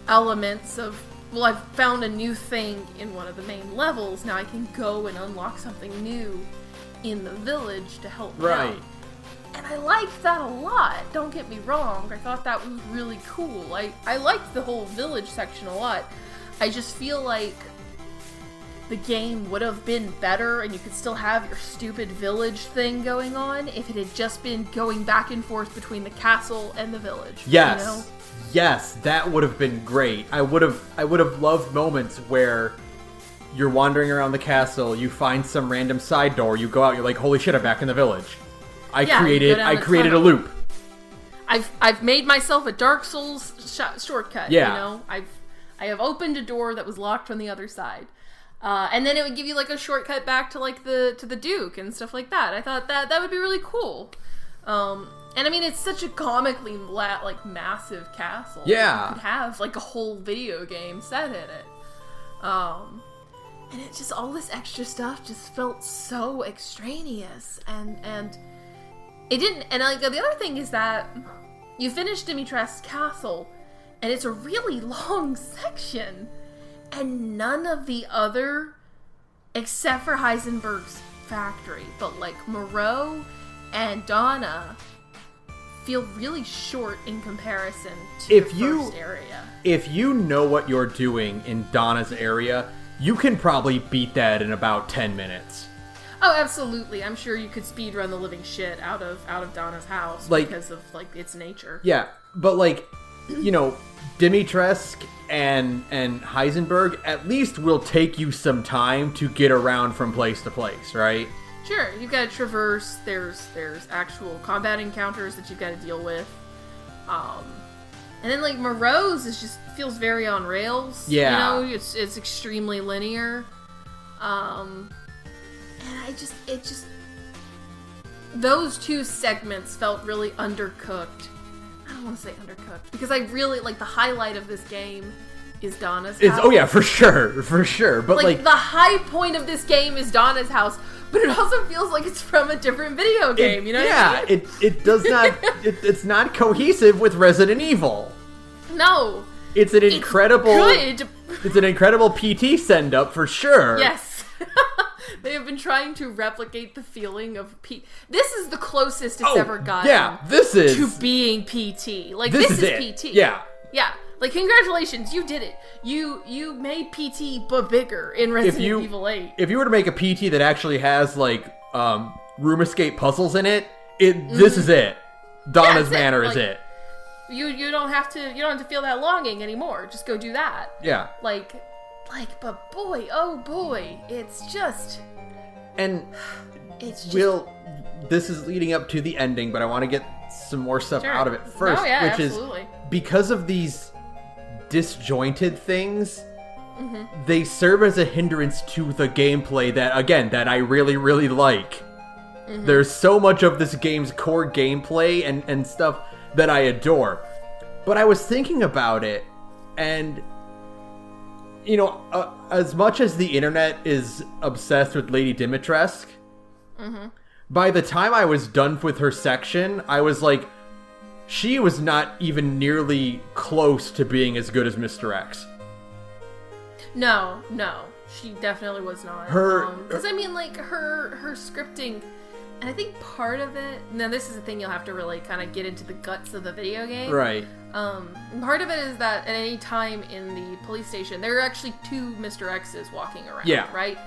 elements of, well, I've found a new thing in one of the main levels. Now I can go and unlock something new in the village to help me out. And I liked that a lot, don't get me wrong. I thought that was really cool. I liked the whole village section a lot. I just feel like the game would have been better and you could still have your stupid village thing going on if it had just been going back and forth between the castle and the village. Yes. You know? Yes, that would have been great. I would have loved moments where you're wandering around the castle, you find some random side door, you go out, you're like, holy shit, I'm back in the village. I created a loop. I've made myself a Dark Souls shortcut. Yeah. You know, I have opened a door that was locked on the other side. And then it would give you like a shortcut back to like the Duke and stuff like that. I thought that would be really cool. And I mean, it's such a comically massive castle. Yeah. You could have like a whole video game set in it. And it just, all this extra stuff just felt so extraneous. And it didn't, and like the other thing is that you finish Dimitrescu's castle and it's a really long section. And none of the other, except for Heisenberg's factory, but like Moreau and Donna feel really short in comparison to the first area. If you know what you're doing in Donna's area, you can probably beat that in about 10 minutes. Oh, absolutely. I'm sure you could speedrun the living shit out of Donna's house because of like its nature. Yeah, but like, you know, Dimitrescu and Heisenberg at least will take you some time to get around from place to place, right? Sure, you've got to traverse, there's actual combat encounters that you've got to deal with. And then like Moreau's feels very on rails. Yeah. You know, it's extremely linear. And those two segments felt really undercooked. I don't want to say undercooked because I really like the highlight of this game is Donna's house. Oh yeah, for sure. But like the high point of this game is Donna's house, but it also feels like it's from a different video game. You know? Yeah, what I mean? it does not. It's not cohesive with Resident Evil. No, it's an incredible. Good. It's an incredible PT send up for sure. Yes. They have been trying to replicate the feeling of PT. This is the closest it's ever gotten. Yeah, this is to being PT. Like this is PT. Yeah. Yeah. Like congratulations, you did it. You made PT but bigger in Resident Evil 8. If you were to make a PT that actually has like room escape puzzles in it, this is it. Donna's Manor is it. You don't have to feel that longing anymore. Just go do that. Yeah. But boy, oh boy, it's just... This is leading up to the ending, but I want to get some more stuff out of it first. Oh, yeah, which absolutely. is, because of these disjointed things, they serve as a hindrance to the gameplay that I really, really like. There's so much of this game's core gameplay and stuff that I adore. But I was thinking about it, and... You know, as much as the internet is obsessed with Lady Dimitrescu, by the time I was done with her section, I was like, she was not even nearly close to being as good as Mr. X. No, she definitely was not. Because I mean, like her scripting, and I think part of it. Now, this is the thing you'll have to really kind of get into the guts of the video game, right? Part of it is that at any time in the police station, there are actually two Mr. X's walking around. Yeah. Right?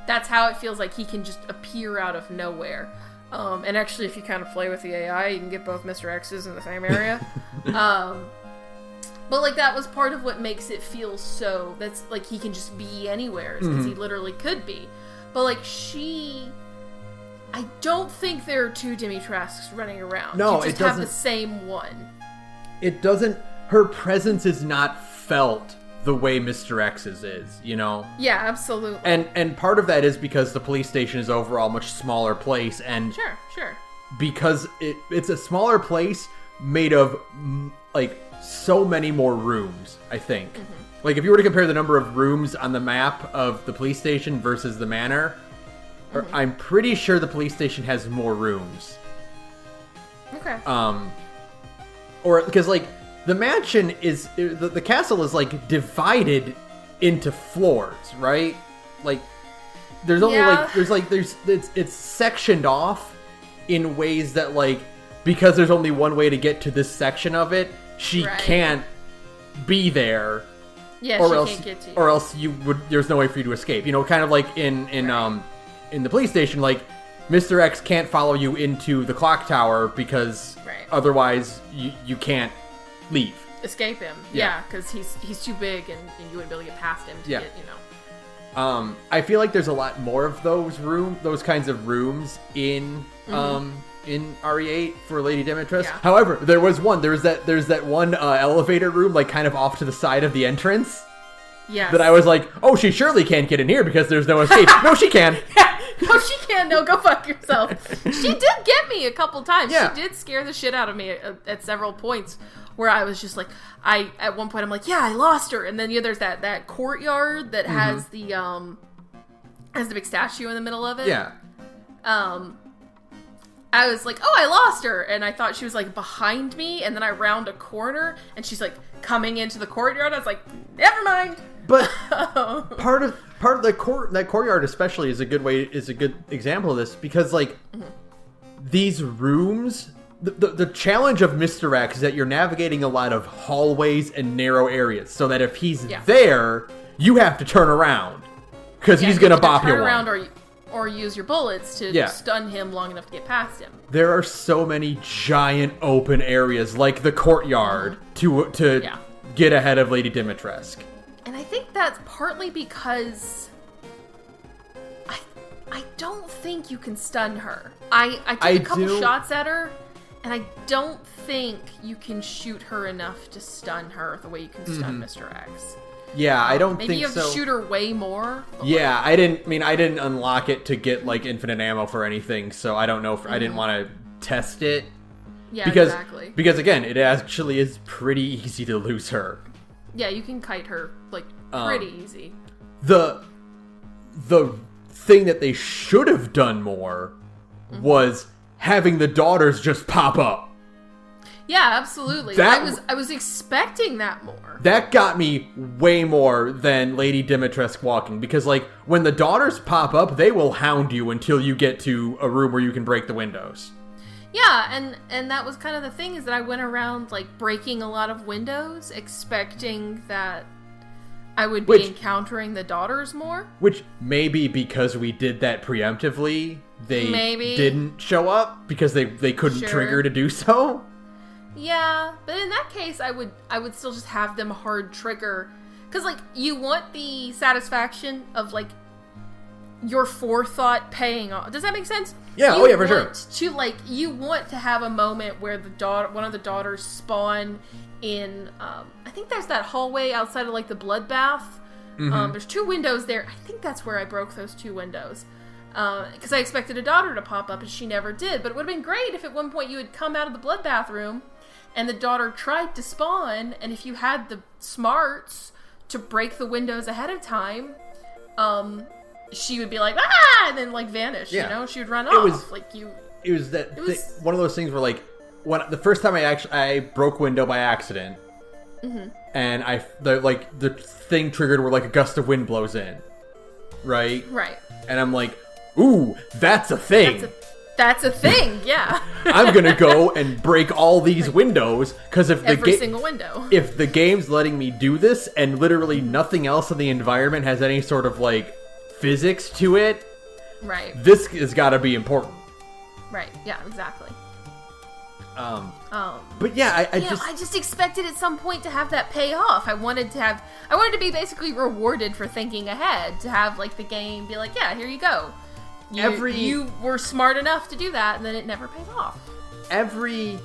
That's how it feels like he can just appear out of nowhere. And actually, if you kind of play with the AI, you can get both Mr. X's in the same area. But, like, that was part of what makes it feel so... That's, like, he can just be anywhere, because he literally could be. But, like, I don't think there are two Dimitrescus running around. No, you just have the same one. It doesn't... Her presence is not felt the way Mr. X's is, you know? Yeah, absolutely. And part of that is because the police station is overall a much smaller place, and... Sure. Because it's a smaller place made of, like, so many more rooms, I think. Like, if you were to compare the number of rooms on the map of the police station versus the manor, I'm pretty sure the police station has more rooms. Okay. Or, because, like, the mansion is, the castle is, like, divided into floors, right? Like, there's only, it's sectioned off in ways that, like, because there's only one way to get to this section of it, she can't be there. Yeah, or she else, can't get to you. Or else there's no way for you to escape. You know, kind of like in the police station, like Mr. X can't follow you into the clock tower because otherwise you can't leave. Escape him. Yeah, because he's too big and you wouldn't be able to get past him to get, you know. I feel like there's a lot more of those kinds of rooms in RE8 for Lady Dimitrescu. Yeah. However, there's that one elevator room, like kind of off to the side of the entrance. Yes. That I was like, oh, she surely can't get in here because there's no escape. No, she can. No, she can. No, go fuck yourself. She did get me a couple times. Yeah. She did scare the shit out of me at several points where I was just like, at one point I'm like, yeah, I lost her. And then there's that courtyard that has the big statue in the middle of it. Yeah. I was like, oh, I lost her. And I thought she was like behind me. And then I round a corner and she's like coming into the courtyard. I was like, never mind. But part of that courtyard especially is a good example of this because like these rooms, the challenge of Mr. X is that you're navigating a lot of hallways and narrow areas, so that if he's there, you have to turn around because he's gonna bop you around or use your bullets to stun him long enough to get past him. There are so many giant open areas like the courtyard to get ahead of Lady Dimitrescu. And I think that's partly because I don't think you can stun her. I took a couple shots at her, and I don't think you can shoot her enough to stun her the way you can stun Mr. X. Yeah, I don't think so. Maybe you have to shoot her way more. Yeah, I didn't unlock it to get like infinite ammo for anything, so I don't know if I didn't want to test it. Yeah, exactly. Because again, it actually is pretty easy to lose her. Yeah, you can kite her like pretty easy. The thing that they should have done more was having the daughters just pop up. Yeah, absolutely. I was expecting that more. That got me way more than Lady Dimitrescu walking, because like when the daughters pop up, they will hound you until you get to a room where you can break the windows. Yeah, and that was kind of the thing, is that I went around like breaking a lot of windows, expecting that I would be encountering the daughters more. Which maybe because we did that preemptively, they didn't show up because they couldn't trigger to do so. Yeah, but in that case, I would still just have them hard trigger, because like you want the satisfaction of like your forethought paying off. Does that make sense? Yeah. For sure. You want to have a moment where one of the daughters spawn in. I think there's that hallway outside of like the bloodbath. There's 2 windows there. I think that's where I broke those 2 windows. Because I expected a daughter to pop up and she never did. But it would have been great if at one point you had come out of the bloodbath room and the daughter tried to spawn, and if you had the smarts to break the windows ahead of time, she would be like, ah, and then like vanish. You know, she would run off. It was one of those things where like the first time I broke window by accident, and the thing triggered where like a gust of wind blows in, right, and I'm like, ooh, that's a thing. That's a thing, yeah. I'm gonna go and break all these windows, because every single window. If the game's letting me do this and literally nothing else in the environment has any sort of like physics to it, this has got to be important. Right. Yeah. Exactly. But yeah, I just expected at some point to have that pay off. I wanted to be basically rewarded for thinking ahead, to have like the game be like, yeah, here you go. You were smart enough to do that, and then it never paid off. Every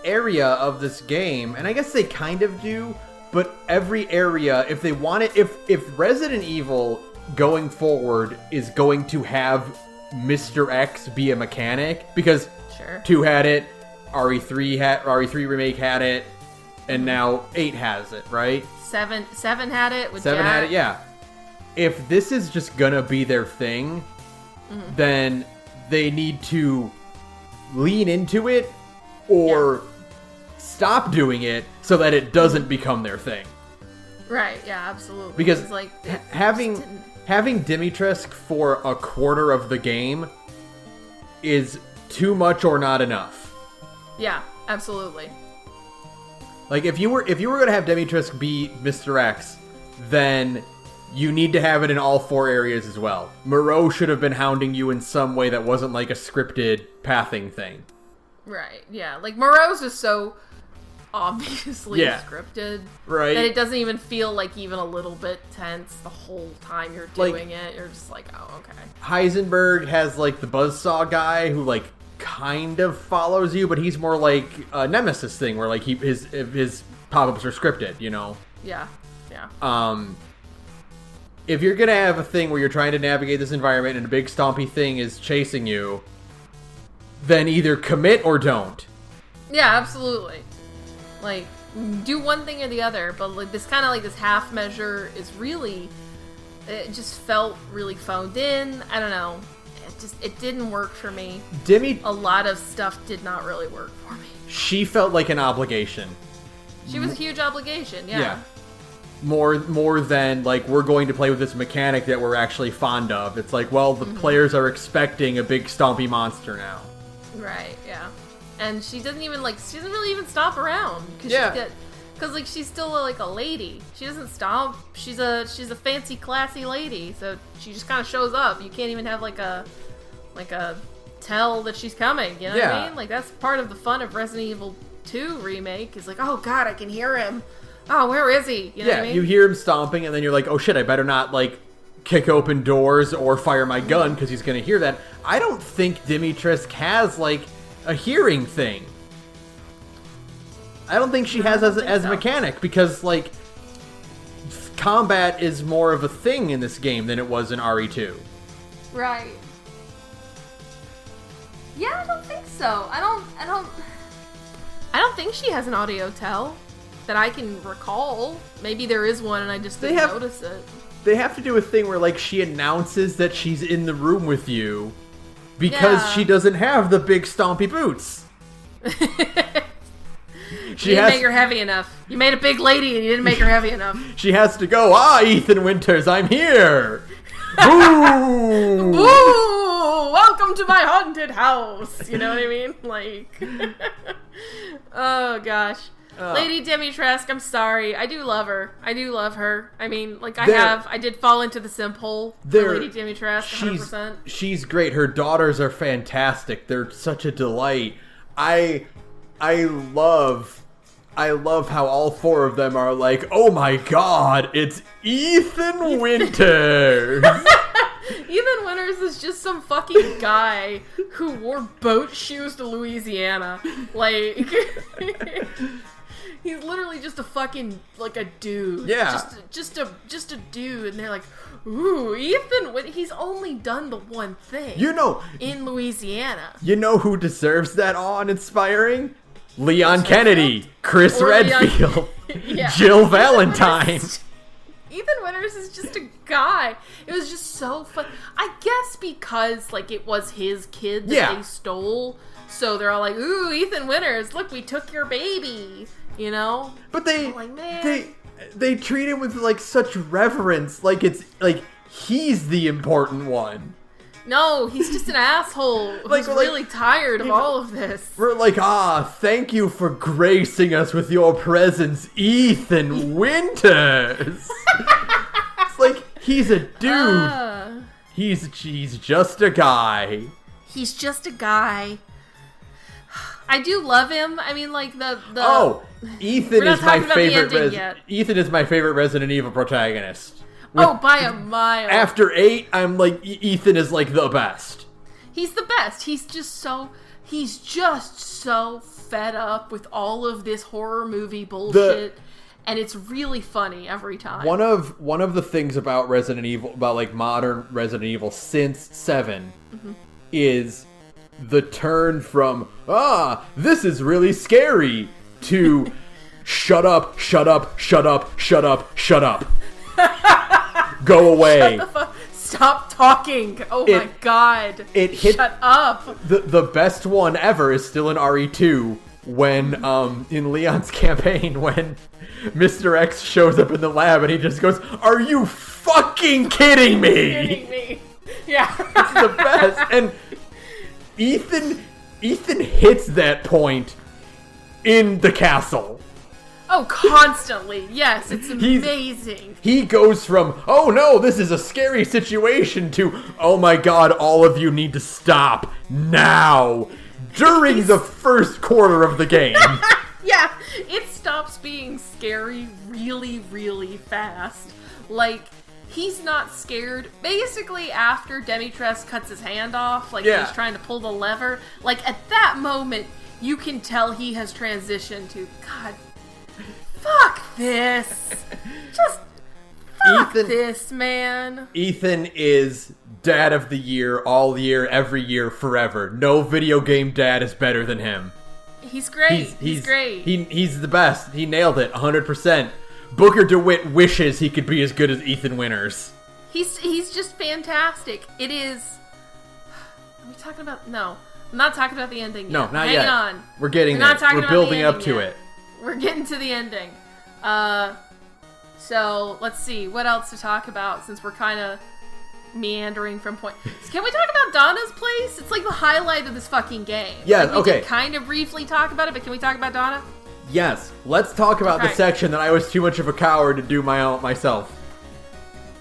area of this game, and I guess they kind of do, but every area, if they want it, if Resident Evil going forward is going to have Mr. X be a mechanic, because 2 had it, RE3 remake had it, and now 8 has it, right? 7 had it with 7 had it, yeah. If this is just gonna be their thing, then they need to lean into it or stop doing it so that it doesn't become their thing. Right, yeah, absolutely. Because like having Dimitrescu for a quarter of the game is too much or not enough. Yeah, absolutely. Like, if you were going to have Dimitrescu be Mr. X, then you need to have it in all 4 areas as well. Moreau should have been hounding you in some way that wasn't like a scripted pathing thing. Right, yeah. Like, Moreau's is so obviously scripted. Right. That it doesn't even feel like even a little bit tense the whole time you're doing it. You're just like, oh, okay. Heisenberg has, like, the buzzsaw guy who, like, kind of follows you, but he's more like a Nemesis thing where, like, his pop-ups are scripted, you know? Yeah, yeah. If you're gonna have a thing where you're trying to navigate this environment and a big stompy thing is chasing you, then either commit or don't. Yeah, absolutely. Like, do one thing or the other, but like this kind of like this half measure is really, it just felt really phoned in. I don't know. It didn't work for me. A lot of stuff did not really work for me. She felt like an obligation. She was a huge obligation, yeah. More than, like, we're going to play with this mechanic that we're actually fond of. It's like, well, the players are expecting a big stompy monster now. Right, yeah. And she doesn't really even stomp around. Because, like, she's still, like, a lady. She doesn't stomp. She's a fancy, classy lady. So she just kind of shows up. You can't even have, like a tell that she's coming. You know what I mean? Like, that's part of the fun of Resident Evil 2 remake. Is like, oh, God, I can hear him. Oh, where is he? You know what I mean? You hear him stomping, and then you're like, oh, shit, I better not, like, kick open doors or fire my gun, because he's going to hear that. I don't think Dimitrescu has, like, a hearing thing. I don't think she has as a mechanic, because, like, combat is more of a thing in this game than it was in RE2. Right. Yeah, I don't think so. I don't think she has an audio tell that I can recall. Maybe there is one and I just didn't notice it. They have to do a thing where, like, she announces that she's in the room with you because she doesn't have the big stompy boots. You didn't make her heavy enough. You made a big lady and you didn't make her heavy enough. She has to go, Ethan Winters, I'm here! Boo! Boo! Welcome to my haunted house! You know what I mean? Like... oh, gosh. Lady Dimitrescu, I'm sorry. I do love her. I mean, like, I did fall into the simp hole for Lady Dimitrescu, 100%. She's great. Her daughters are fantastic. They're such a delight. I love how all 4 of them are like, oh my god, it's Ethan Winters! Ethan Winters is just some fucking guy who wore boat shoes to Louisiana. Like... He's literally just a fucking, like, a dude. Yeah. Just a dude. And they're like, ooh, Ethan, he's only done the one thing. You know. In Louisiana. You know who deserves that awe and inspiring? Leon Kennedy. Chris Redfield. Jill Valentine. Ethan Winters is just a guy. It was just so fun. I guess because, like, it was his kid that they stole. So they're all like, ooh, Ethan Winters, look, we took your baby. You know? But they treat him with, like, such reverence. Like, it's, like, he's the important one. No, he's just an asshole who's really tired of all of this. We're like, thank you for gracing us with your presence, Ethan Winters. It's like, he's a dude. He's just a guy. He's just a guy. I do love him. I mean, like, Ethan is my favorite. Ethan is my favorite Resident Evil protagonist. By a mile. After 8, I'm like, Ethan is, like, the best. He's the best. He's just so fed up with all of this horror movie bullshit. And it's really funny every time. One of the things about Resident Evil, about, like, modern Resident Evil since 7, is the turn from, this is really scary, to shut up, shut up, shut up, shut up, shut up. Go away. Shut the fuck. Stop talking. Oh my god. Shut up. The best one ever is still in RE2 when, in Leon's campaign, when Mr. X shows up in the lab and he just goes, are you fucking kidding me? Yeah. It's the best. And Ethan hits that point in the castle. Oh, constantly. Yes, it's amazing. He goes from, oh no, this is a scary situation, to, oh my god, all of you need to stop now. During the first quarter of the game. Yeah, it stops being scary really, really fast. Like, he's not scared. Basically, after Demetres cuts his hand off, like he's trying to pull the lever, like at that moment, you can tell he has transitioned to, God, fuck this. Just fuck this, man. Ethan is dad of the year, all year, every year, forever. No video game dad is better than him. He's great. He's great. He's the best. He nailed it, 100%. Booker DeWitt wishes he could be as good as Ethan Winters. He's just fantastic. It is... Are we talking about... No. I'm not talking about the ending yet. No, not yet. yet. Hang on. We're getting there. We're building up to it. We're getting to the ending. So, let's see. What else to talk about since we're kind of meandering from point... Can we talk about Donna's place? It's like the highlight of this fucking game. Yeah, like, we did kind of briefly talk about it, but can we talk about Donna? Yes. Let's talk about the section that I was too much of a coward to do myself.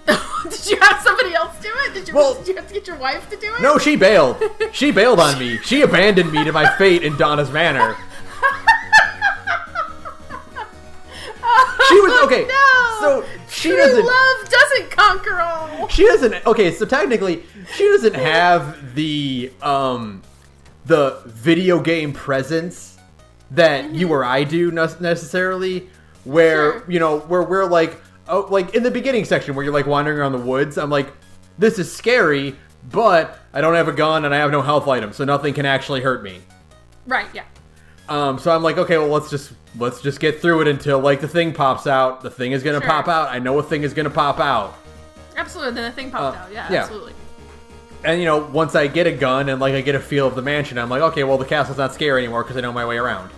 Did you have somebody else do it? Did you have to get your wife to do it? No, she bailed. She bailed on me. She abandoned me to my fate in Donna's Manor. She was okay. No, so she true doesn't. Love doesn't conquer all. She doesn't. Okay, so technically, she doesn't have the video game presence that you or I do necessarily. Where where we're like, oh, like in the beginning section where you're like wandering around the woods. I'm like, this is scary, but I don't have a gun and I have no health items, so nothing can actually hurt me. Right. Yeah. So I'm like, okay, well, let's just get through it until, like, the thing pops out. The thing is gonna pop out. I know a thing is gonna pop out. Absolutely, then the thing popped out. Yeah, absolutely. And, once I get a gun and, like, I get a feel of the mansion, I'm like, okay, well, the castle's not scary anymore because I know my way around.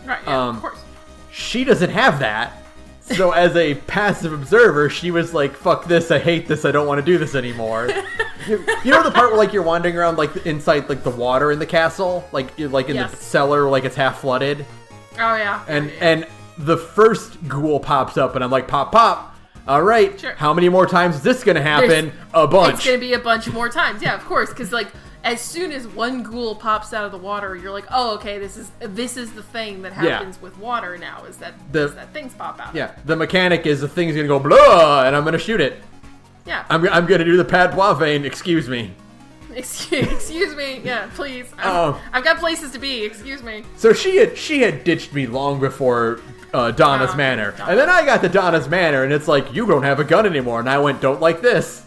Right, yeah, of course. She doesn't have that. So as a passive observer, she was like, fuck this, I hate this, I don't want to do this anymore. You know the part where, like, you're wandering around, like, inside, like, the water in the castle? Like in the cellar, like, it's half flooded? Oh, yeah. And the first ghoul pops up, and I'm like, pop, pop. All right, sure. How many more times is this going to happen? A bunch. It's going to be a bunch more times, yeah, of course, because, like, as soon as one ghoul pops out of the water, you're like, oh, okay, this is the thing that happens with water now, is that things pop out. Yeah, the mechanic is the thing's going to go blah, and I'm going to shoot it. Yeah. I'm going to do the Pad Poivin, excuse me. Excuse me, yeah, please. I've got places to be, excuse me. So she had ditched me long before Donna's Manor. And then I got to Donna's Manor, and it's like, you don't have a gun anymore. And I went, don't like this.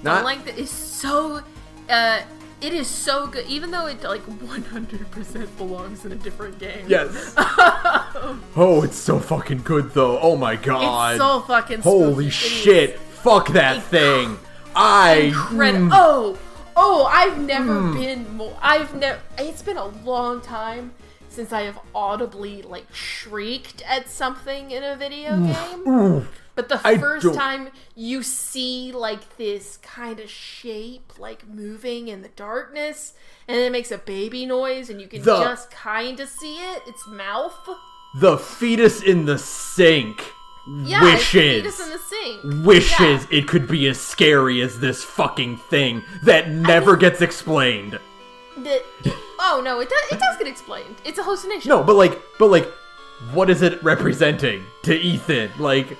Don't like that. It's so... it is so good, even though it, like, 100% belongs in a different game. Yes. Oh, it's so fucking good, though. Oh, my God. It's so fucking holy shit. Fuck that thing. Incredible. I've never been more... It's been a long time since I have audibly, like, shrieked at something in a video game. But the first time you see, like, this kind of shape, like, moving in the darkness, and then it makes a baby noise, and you can just kind of see it, its mouth. The fetus in the sink wishes. It's the fetus in the sink. Wishes it could be as scary as this fucking thing that never gets explained. Oh, no, it does get explained. It's a hallucination. No, but like, what is it representing to Ethan? Like...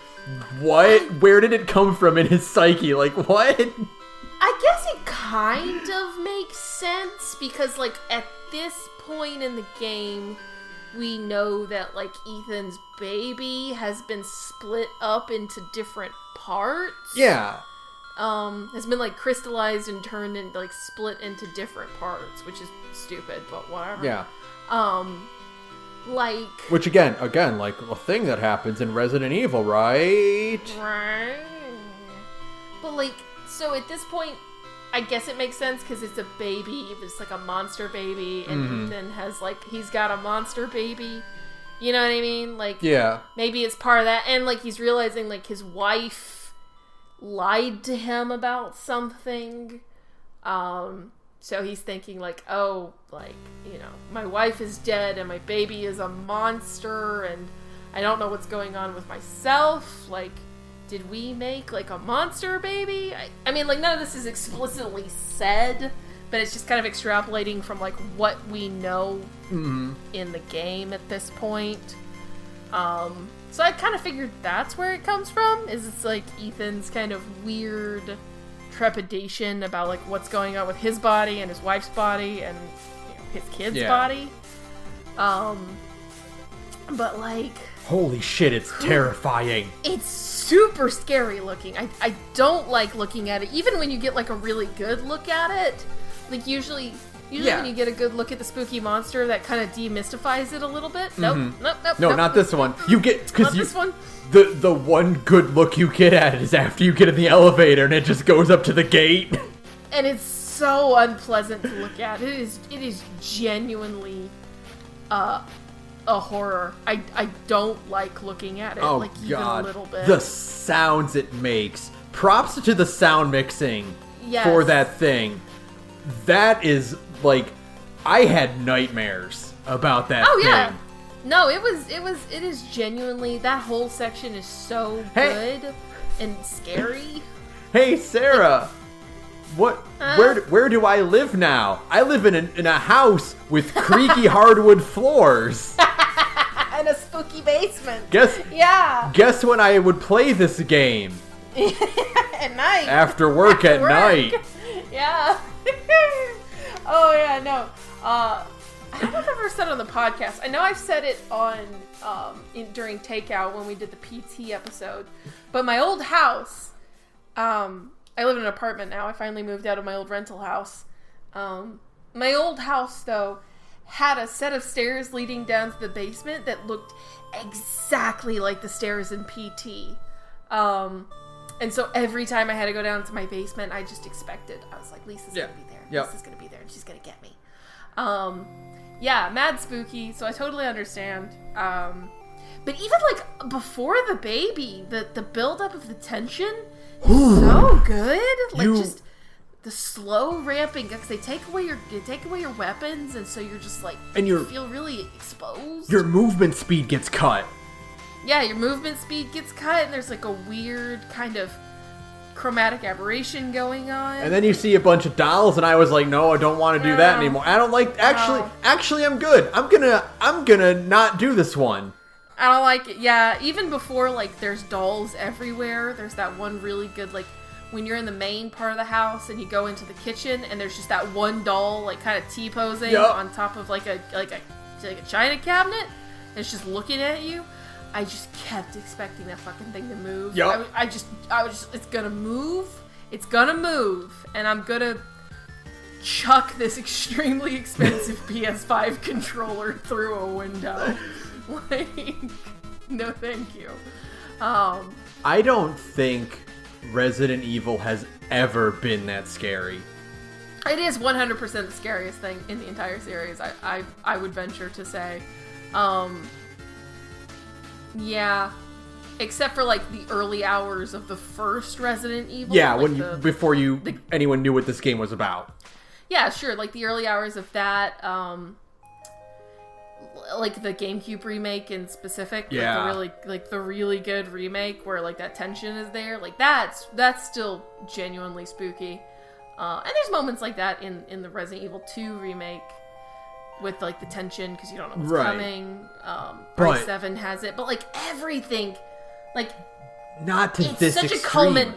What? Where did it come from in his psyche? Like, what? I guess it kind of makes sense because, like, at this point in the game, we know that, like, Ethan's baby has been split up into different parts. Yeah. Has been, like, crystallized and turned into, like, split into different parts, which is stupid, but whatever. Yeah. Like... Which, again, like, a thing that happens in Resident Evil, right? Right. But, like, so at this point, I guess it makes sense because it's a baby. It's, like, a monster baby, and Ethan has, like, he's got a monster baby. You know what I mean? Like, yeah. Maybe it's part of that. And, like, he's realizing, like, his wife lied to him about something. So he's thinking like, oh, like, you know, my wife is dead and my baby is a monster and I don't know what's going on with myself. Like, did we make like a monster baby? I mean, like, none of this is explicitly said, but it's just kind of extrapolating from like what we know in the game at this point. So I kind of figured that's where it comes from, is it's like Ethan's kind of weird trepidation about like what's going on with his body and his wife's body and, you know, his kid's body. But like, holy shit, it's terrifying. It's super scary looking. I don't like looking at it, even when you get like a really good look at it. Like usually when you get a good look at the spooky monster, that kind of demystifies it a little bit. Nope. No, not this one. You get, because this one. The one good look you get at it is after you get in the elevator and it just goes up to the gate. And it's so unpleasant to look at. It is genuinely a horror. I don't like looking at it, like, even a little bit. The sounds it makes. Props to the sound mixing for that thing. That is, like, I had nightmares about that thing. Yeah. No, it is genuinely, that whole section is so good and scary. Hey, Sarah. Where do I live now? I live in a house with creaky hardwood floors. And a spooky basement. Guess when I would play this game? At night. After work at night. Yeah. Oh yeah, no. I don't know if I've ever said it on the podcast. I know I've said it on during Takeout when we did the PT episode. But my old house, I live in an apartment now. I finally moved out of my old rental house. My old house, though, had a set of stairs leading down to the basement that looked exactly like the stairs in PT. And so every time I had to go down to my basement, I just expected. I was like, Lisa's going to be there. Lisa's going to be there, and she's going to get me. Yeah, mad spooky, so I totally understand. But even, like, before the baby, the buildup of the tension is so good. Like, just the slow ramping, because they take away your weapons, and so you're just, like, and you feel really exposed. Your movement speed gets cut. Yeah, your movement speed gets cut, and there's, like, a weird kind of chromatic aberration going on. And then you see a bunch of dolls, and I was like, no, I don't want to do that anymore. I don't like, actually, I'm good. I'm gonna not do this one. I don't like it. Yeah, even before, like, there's dolls everywhere. There's that one really good, like, when you're in the main part of the house, and you go into the kitchen, and there's just that one doll, like, kind of T-posing on top of, like a china cabinet, and it's just looking at you. I just kept expecting that fucking thing to move. Yep. I was just, it's gonna move. It's gonna move. And I'm gonna chuck this extremely expensive PS5 controller through a window. Like, no thank you. I don't think Resident Evil has ever been that scary. It is 100% the scariest thing in the entire series, I would venture to say. Yeah, except for like the early hours of the first Resident Evil. Yeah, like before anyone knew what this game was about. Yeah, sure, like the early hours of that, like the GameCube remake in specific. Yeah, the really good remake where like that tension is there. Like that's still genuinely spooky. And there's moments like that in the Resident Evil 2 remake. With, like, the tension, because you don't know what's coming. But 7 has it. But, like, everything, like... Not to this extreme.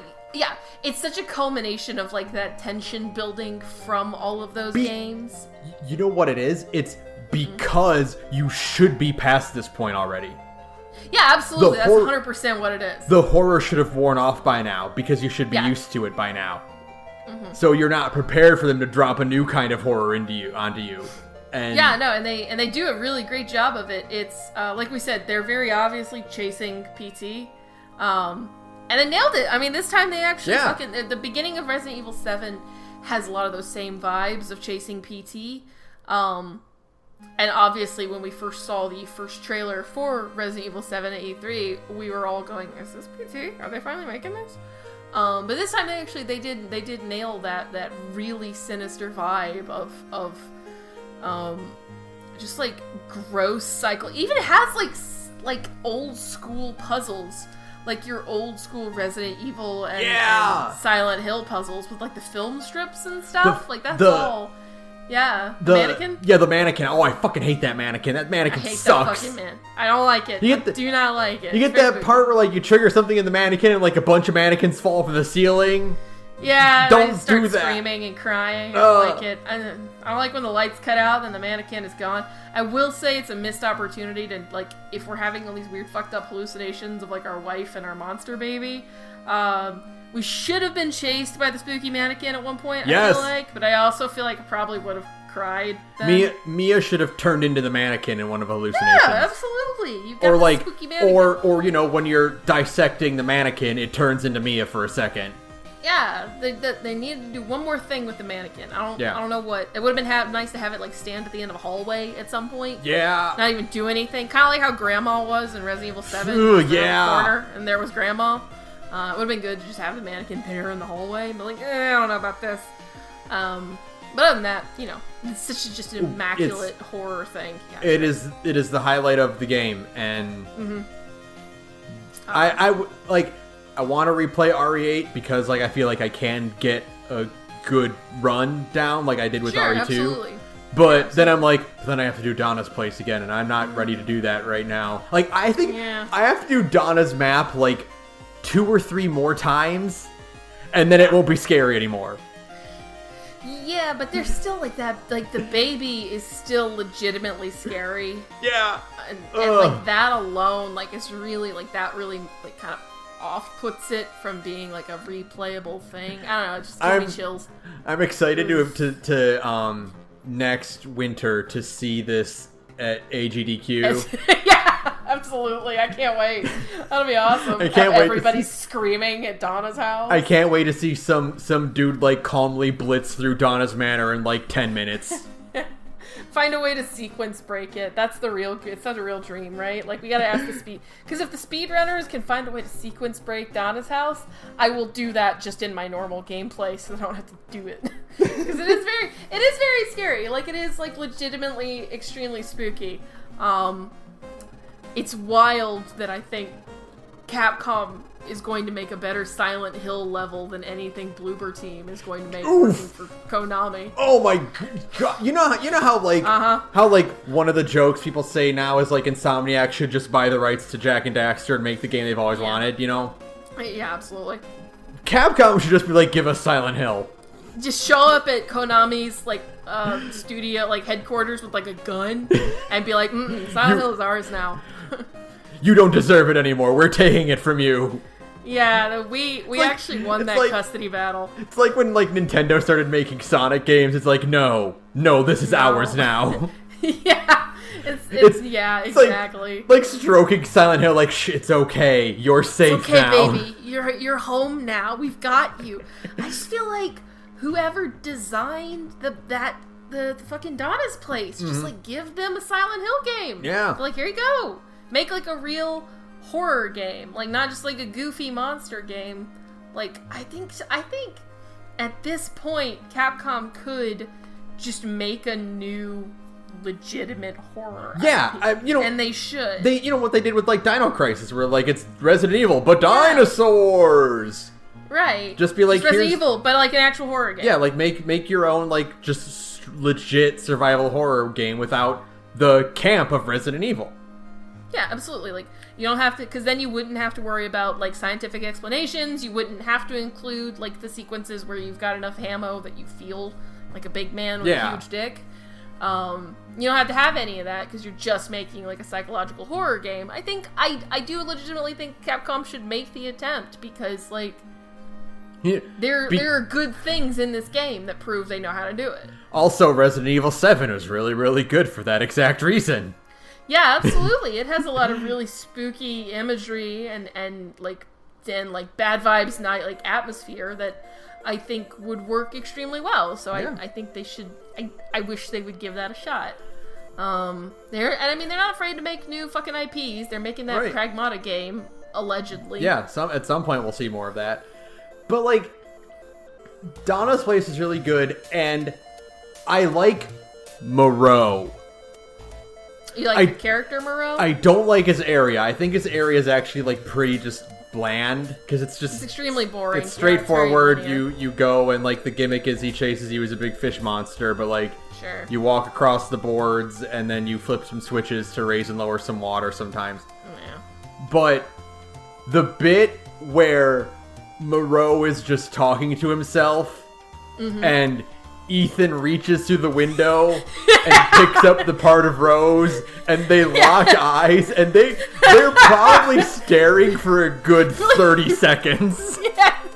It's such a culmination of, like, that tension building from all of those games. You know what it is? It's because you should be past this point already. Yeah, absolutely. That's 100% what it is. The horror should have worn off by now, because you should be used to it by now. Mm-hmm. So you're not prepared for them to drop a new kind of horror onto you. And and they do a really great job of it. It's like we said, they're very obviously chasing PT, and they nailed it. I mean, this time they actually fucking the beginning of Resident Evil 7 has a lot of those same vibes of chasing PT, and obviously when we first saw the first trailer for Resident Evil 7 at E3, we were all going, "Is this PT? Are they finally making this?" But this time they did nail that really sinister vibe of just like gross cycle. Even has like old school puzzles, like your old school Resident Evil and Silent Hill puzzles with like the film strips and stuff. Yeah, the mannequin? Yeah, the mannequin. Oh, I fucking hate that mannequin. That mannequin sucks. That fucking man. I don't like it. Do not like it. You get that part where like you trigger something in the mannequin and like a bunch of mannequins fall from the ceiling. Yeah, don't I start do that. Screaming and crying. I don't like it. I don't like when the lights cut out and the mannequin is gone. I will say it's a missed opportunity to, like, if we're having all these weird fucked up hallucinations of like our wife and our monster baby. We should have been chased by the spooky mannequin at one point, yes. I feel like, but I also feel like I probably would have cried then. Mia should have turned into the mannequin in one of hallucinations. Yeah, absolutely. You've got the spooky mannequin. Or you know, when you're dissecting the mannequin, it turns into Mia for a second. Yeah, they needed to do one more thing with the mannequin. I don't know what. It would have been nice to have it like stand at the end of a hallway at some point. Yeah. Not even do anything. Kind of like how Grandma was in Resident Evil 7. Ooh, yeah. Yeah. Corner, and there was Grandma. It would have been good to just have the mannequin there in the hallway. But like, I don't know about this. But other than that, you know, it's such just an immaculate horror thing. Yeah, it is the highlight of the game, and I want to replay RE8 because like I feel like I can get a good run down like I did with RE2. Absolutely. But then I'm like, then I have to do Donna's place again, and I'm not ready to do that right now. Like I think I have to do Donna's map like 2 or 3 more times, and then it won't be scary anymore. Yeah, but there's still like that, like the baby is still legitimately scary. Yeah. And like that alone, like it's really like that really like kind of off-puts it from being like a replayable thing. I don't know, it just gives me chills. I'm excited to next winter to see this at AGDQ. Yeah, absolutely. I can't wait. That'll be awesome. I can't wait. Everybody's screaming at Donna's house. I can't wait to see some dude like calmly blitz through Donna's manor in like 10 minutes. Find a way to sequence break it. That's the real. It's not a real dream, right? Like we gotta ask the speed. Because if the speedrunners can find a way to sequence break Donna's house, I will do that just in my normal gameplay, so I don't have to do it. Because it is very scary. Like it is like legitimately extremely spooky. It's wild that I think Capcom is going to make a better Silent Hill level than anything Bloober Team is going to make for Konami. Oh my god! You know how like how like one of the jokes people say now is like Insomniac should just buy the rights to Jak and Daxter and make the game they've always wanted. You know? Yeah, absolutely. Capcom should just be like, give us Silent Hill. Just show up at Konami's like studio, like headquarters with like a gun, and be like, Silent Hill is ours now. You don't deserve it anymore. We're taking it from you. Yeah, we actually won that custody battle. It's like when like Nintendo started making Sonic games. It's like, no, this is ours now. Yeah, it's yeah, exactly. Like stroking Silent Hill, like it's okay, you're safe now. It's okay, baby, you're home now. We've got you. I just feel like whoever designed the fucking Donna's place, just like give them a Silent Hill game. Yeah, like here you go. Make like a real horror game, like not just like a goofy monster game. Like I think at this point Capcom could just make a new legitimate horror IP, and they should. You know what they did with like Dino Crisis, where like it's Resident Evil but dinosaurs. Right. Just be like Resident Evil, but like an actual horror game. Yeah, like make your own like just legit survival horror game without the camp of Resident Evil. Yeah, absolutely. Like, you don't have to, because then you wouldn't have to worry about, like, scientific explanations. You wouldn't have to include, like, the sequences where you've got enough ammo that you feel like a big man with a huge dick. You don't have to have any of that, because you're just making, like, a psychological horror game. I think, I do legitimately think Capcom should make the attempt, because, like, there are good things in this game that prove they know how to do it. Also, Resident Evil 7 was really, really good for that exact reason. Yeah, absolutely. It has a lot of really spooky imagery and bad vibes night like atmosphere that I think would work extremely well. So I think they should. I wish they would give that a shot. They're not afraid to make new fucking IPs. They're making that Pragmata game allegedly. Yeah, at some point we'll see more of that. But, like, Donna's place is really good, and I like Moreau. You like the character Moreau? I don't like his area. I think his area is actually, like, pretty just bland, because it's extremely boring. It's straightforward. You go, and, like, the gimmick is he chases you as a big fish monster, but, like, sure. You walk across the boards, and then you flip some switches to raise and lower some water sometimes. Yeah. But the bit where Moreau is just talking to himself, and Ethan reaches through the window and picks up the part of Rose, and they lock eyes, and they're probably staring for a good 30 seconds. Yes!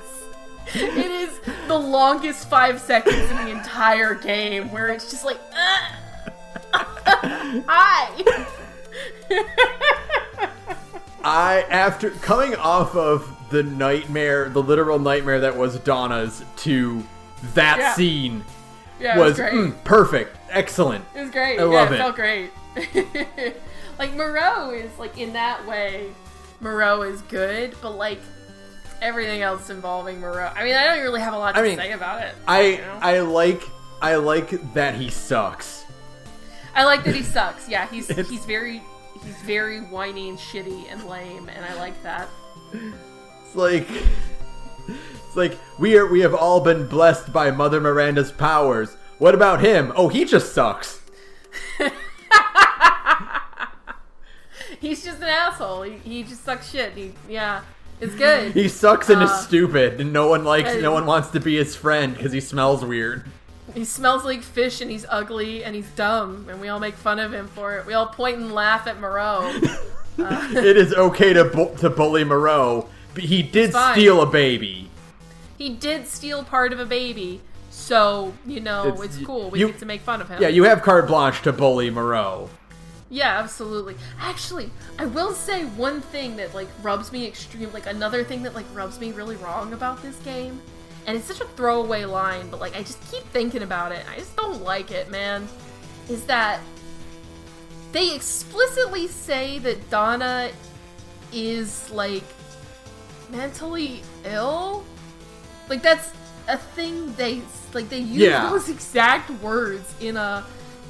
It is the longest 5 seconds in the entire game, where it's just like, hi! After coming off of the nightmare, the literal nightmare that was Donna's, to that scene was great. Perfect, excellent. It was great. I love it. It felt great. Like, Moreau is, like, in that way, Moreau is good, but, like, everything else involving Moreau, I mean, I don't really have a lot to say about it. I like that he sucks. I like that he sucks. Yeah, he's very whiny and shitty and lame, and I like that. It's like we have all been blessed by Mother Miranda's powers. What about him? Oh, he just sucks. He's just an asshole. He just sucks shit. It's good. He sucks and is stupid, and no one wants to be his friend because he smells weird. He smells like fish, and he's ugly, and he's dumb, and we all make fun of him for it. We all point and laugh at Moreau. It is okay to bully Moreau, but he did steal a baby. He did steal part of a baby, so, it's cool. We get to make fun of him. Yeah, you have carte blanche to bully Moreau. Yeah, absolutely. Actually, I will say one thing that, like, rubs me another thing that, like, rubs me really wrong about this game, and it's such a throwaway line, but, like, I just keep thinking about it, and I just don't like it, man, is that they explicitly say that Donna is, like, mentally ill? Like, that's a thing they use those exact words in a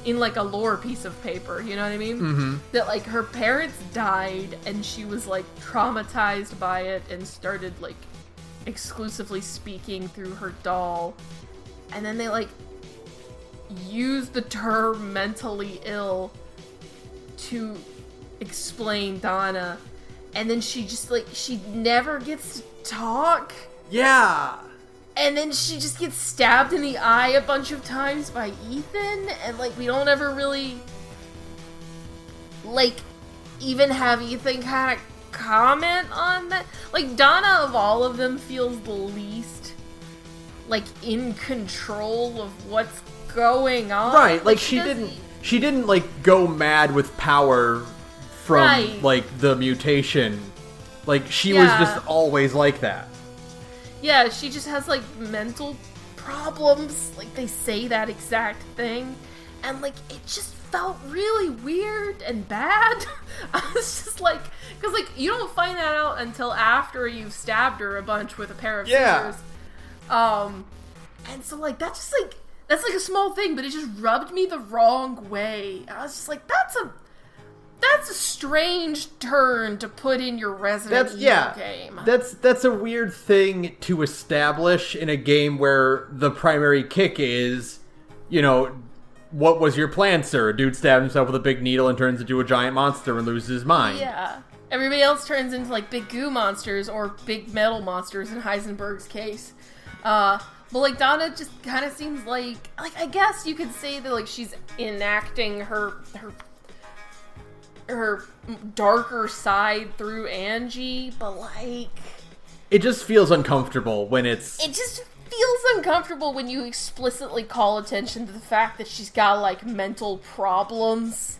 lore piece of paper, you know what I mean? Mm-hmm. That, like, her parents died, and she was, like, traumatized by it, and started, like, exclusively speaking through her doll. And then they, like, use the term mentally ill to explain Donna. And then she just, like, she never gets to talk. Yeah. And then she just gets stabbed in the eye a bunch of times by Ethan, and, like, we don't ever really, like, even have Ethan kind of comment on that. Like, Donna, of all of them, feels the least, like, in control of what's going on. Right, like, she didn't, like, go mad with power from, like, the mutation. Like, she was just always like that. Yeah, she just has, like, mental problems. Like, they say that exact thing. And, like, it just felt really weird and bad. I was just like, because, like, you don't find that out until after you've stabbed her a bunch with a pair of scissors. And so, like, that's like a small thing, but it just rubbed me the wrong way. I was just like, that's a strange turn to put in your Resident Evil game. That's a weird thing to establish in a game where the primary kick is, what was your plan, sir? A dude stabs himself with a big needle and turns into a giant monster and loses his mind. Yeah. Everybody else turns into, like, big goo monsters or big metal monsters in Heisenberg's case. But, like, Donna just kind of seems like, I guess you could say that, like, she's enacting her darker side through Angie, but, like, it just feels uncomfortable when it just feels uncomfortable when you explicitly call attention to the fact that she's got, like, mental problems,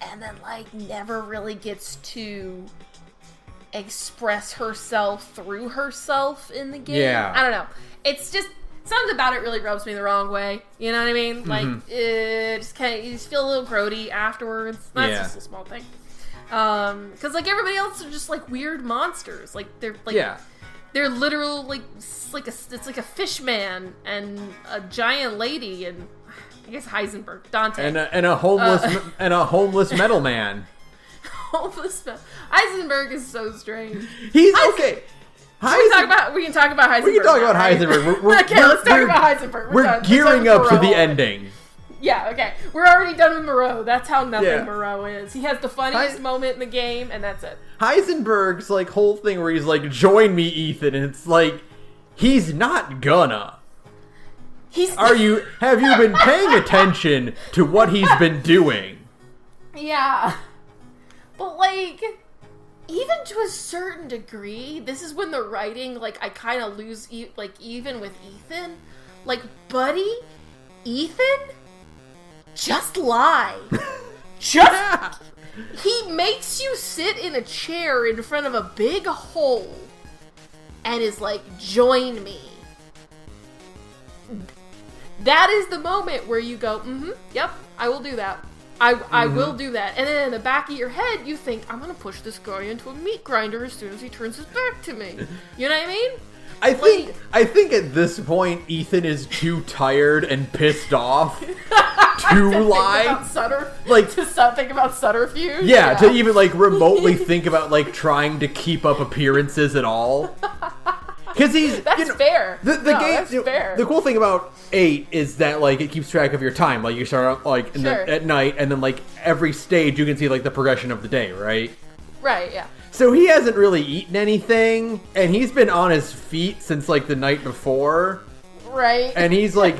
and then, like, never really gets to express herself through herself in the game. Yeah. I don't know. It's just, something about it really rubs me the wrong way. You know what I mean? Like, you just feel a little grody afterwards. That's just a small thing. Because, like, everybody else are just, like, weird monsters. Like, they're, like, They're literal, like, it's like a fish man and a giant lady and I guess Heisenberg, Dante. And a homeless metal man. Homeless metal. Heisenberg is so strange. He's okay. We can talk about Heisenberg. We can talk about Heisenberg. Let's talk about Heisenberg. We're gearing up to the ending. Yeah, okay. We're already done with Moreau. That's how nothing Moreau is. He has the funniest moment in the game, and that's it. Heisenberg's, like, whole thing where he's like, join me, Ethan, and it's like, he's not gonna. Have you been paying attention to what he's been doing? Yeah. But, like, even to a certain degree, this is when the writing, like, I kind of lose, even with Ethan. Like, buddy, Ethan, just lie. He makes you sit in a chair in front of a big hole and is like, join me. That is the moment where you go, yep, I will do that. I will do that. And then in the back of your head, you think, I'm going to push this guy into a meat grinder as soon as he turns his back to me. You know what I mean? I think at this point, Ethan is too tired and pissed off to lie. To think about subterfuge? Yeah, to even, like, remotely think about, like, trying to keep up appearances at all. Because That's fair. The game, that's fair. The cool thing about 8 is that, like, it keeps track of your time. Like, you start out, like, at night, and then, like, every stage you can see, like, the progression of the day, right? Right, yeah. So he hasn't really eaten anything, and he's been on his feet since, like, the night before. Right. And he's, like,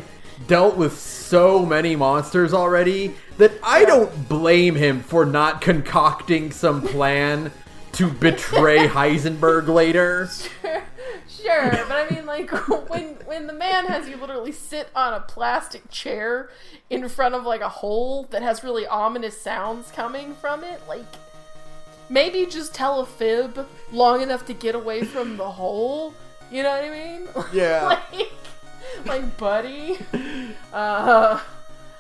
dealt with so many monsters already that I don't blame him for not concocting some plan to betray Heisenberg later. Sure, but I mean, like, when the man has you literally sit on a plastic chair in front of, like, a hole that has really ominous sounds coming from it, like, maybe just tell a fib long enough to get away from the hole. You know what I mean? Yeah. like, buddy.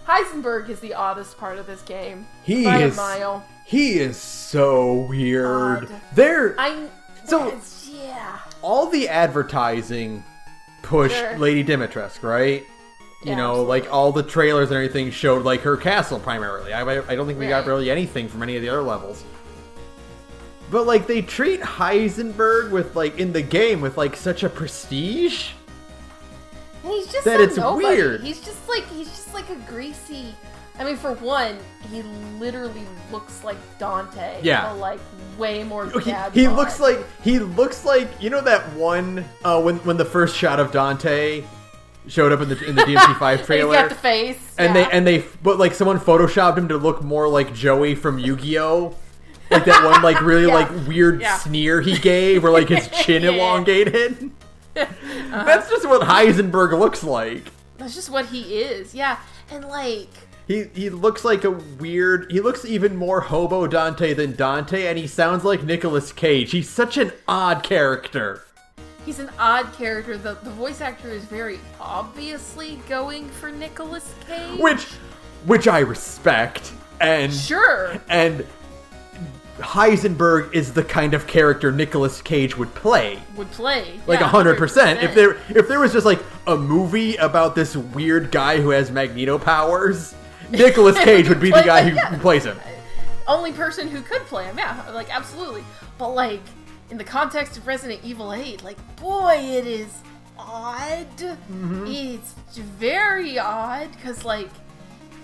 Heisenberg is the oddest part of this game. By a mile. He is so weird. Yeah. All the advertising pushed Lady Dimitrescu, right? You know, absolutely. Like, all the trailers and everything showed, like, her castle primarily. I don't think we got really anything from any of the other levels. But, like, they treat Heisenberg with, like, in the game with, like, such a prestige. And he's just that it's nobody. Weird. He's just like a greasy. I mean, for one, he literally looks like Dante. Yeah. But, like, way more dad. He looks like you know that one when the first shot of Dante showed up in the DMC5 trailer. He's got the face. And they but like someone photoshopped him to look more like Joey from Yu-Gi-Oh. Like that one like really like weird sneer he gave where like his chin elongated. That's just what Heisenberg looks like. That's just what he is. Yeah. And like He looks like he looks even more hobo Dante than Dante, and he sounds like Nicolas Cage. He's such an odd character. He's an odd character. The voice actor is very obviously going for Nicolas Cage. Which I respect. And sure. And Heisenberg is the kind of character Nicolas Cage would play. Like 100%. If there was just like a movie about this weird guy who has Magneto powers, Nicolas Cage would be the guy who plays him. Only person who could play him, like absolutely. But like in the context of Resident Evil 8, like boy, it is odd. Mm-hmm. It's very odd because like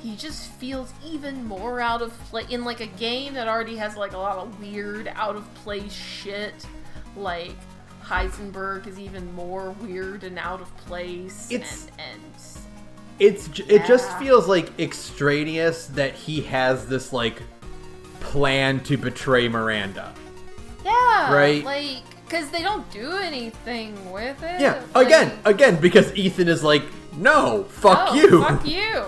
he just feels even more out of place in like a game that already has like a lot of weird out of place shit. Like Heisenberg is even more weird and out of place. It just feels like extraneous that he has this like plan to betray Miranda. Yeah, right. Like because they don't do anything with it. Yeah, like, again, because Ethan is like, no, fuck you. Fuck you.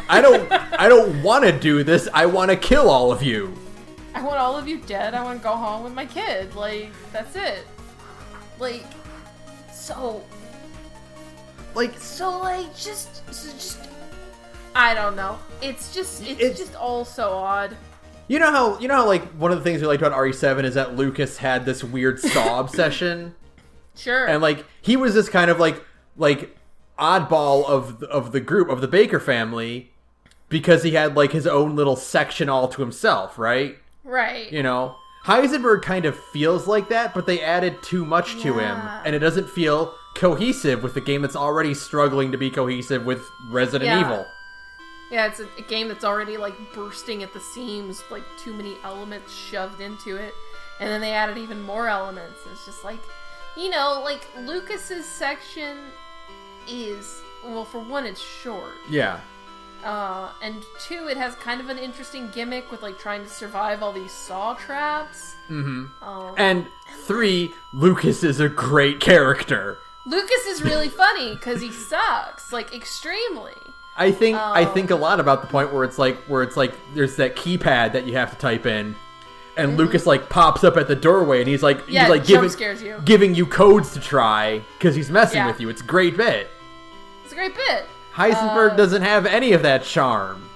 I don't want to do this. I want to kill all of you. I want all of you dead. I want to go home with my kid. Like, that's it. Like, just I don't know. It's just all so odd. You know how like one of the things we liked about RE7 is that Lucas had this weird Saw obsession. Sure. And like he was this kind of like oddball of the group of the Baker family because he had like his own little section all to himself, right? Right. You know, Heisenberg kind of feels like that, but they added too much to him, and it doesn't feel cohesive with the game that's already struggling to be cohesive with Resident Evil. Yeah, it's a game that's already like bursting at the seams, like too many elements shoved into it, and then they added even more elements. It's just like, you know, like Lucas's section is, well, for one, it's short. Yeah. And two, it has kind of an interesting gimmick with like trying to survive all these saw traps. And three, Lucas is a great character. Lucas is really funny because he sucks, like extremely. I think a lot about the point where it's like there's that keypad that you have to type in, and Lucas like pops up at the doorway and he's like giving you codes to try because he's messing with you. It's a great bit. It's a great bit. Heisenberg doesn't have any of that charm.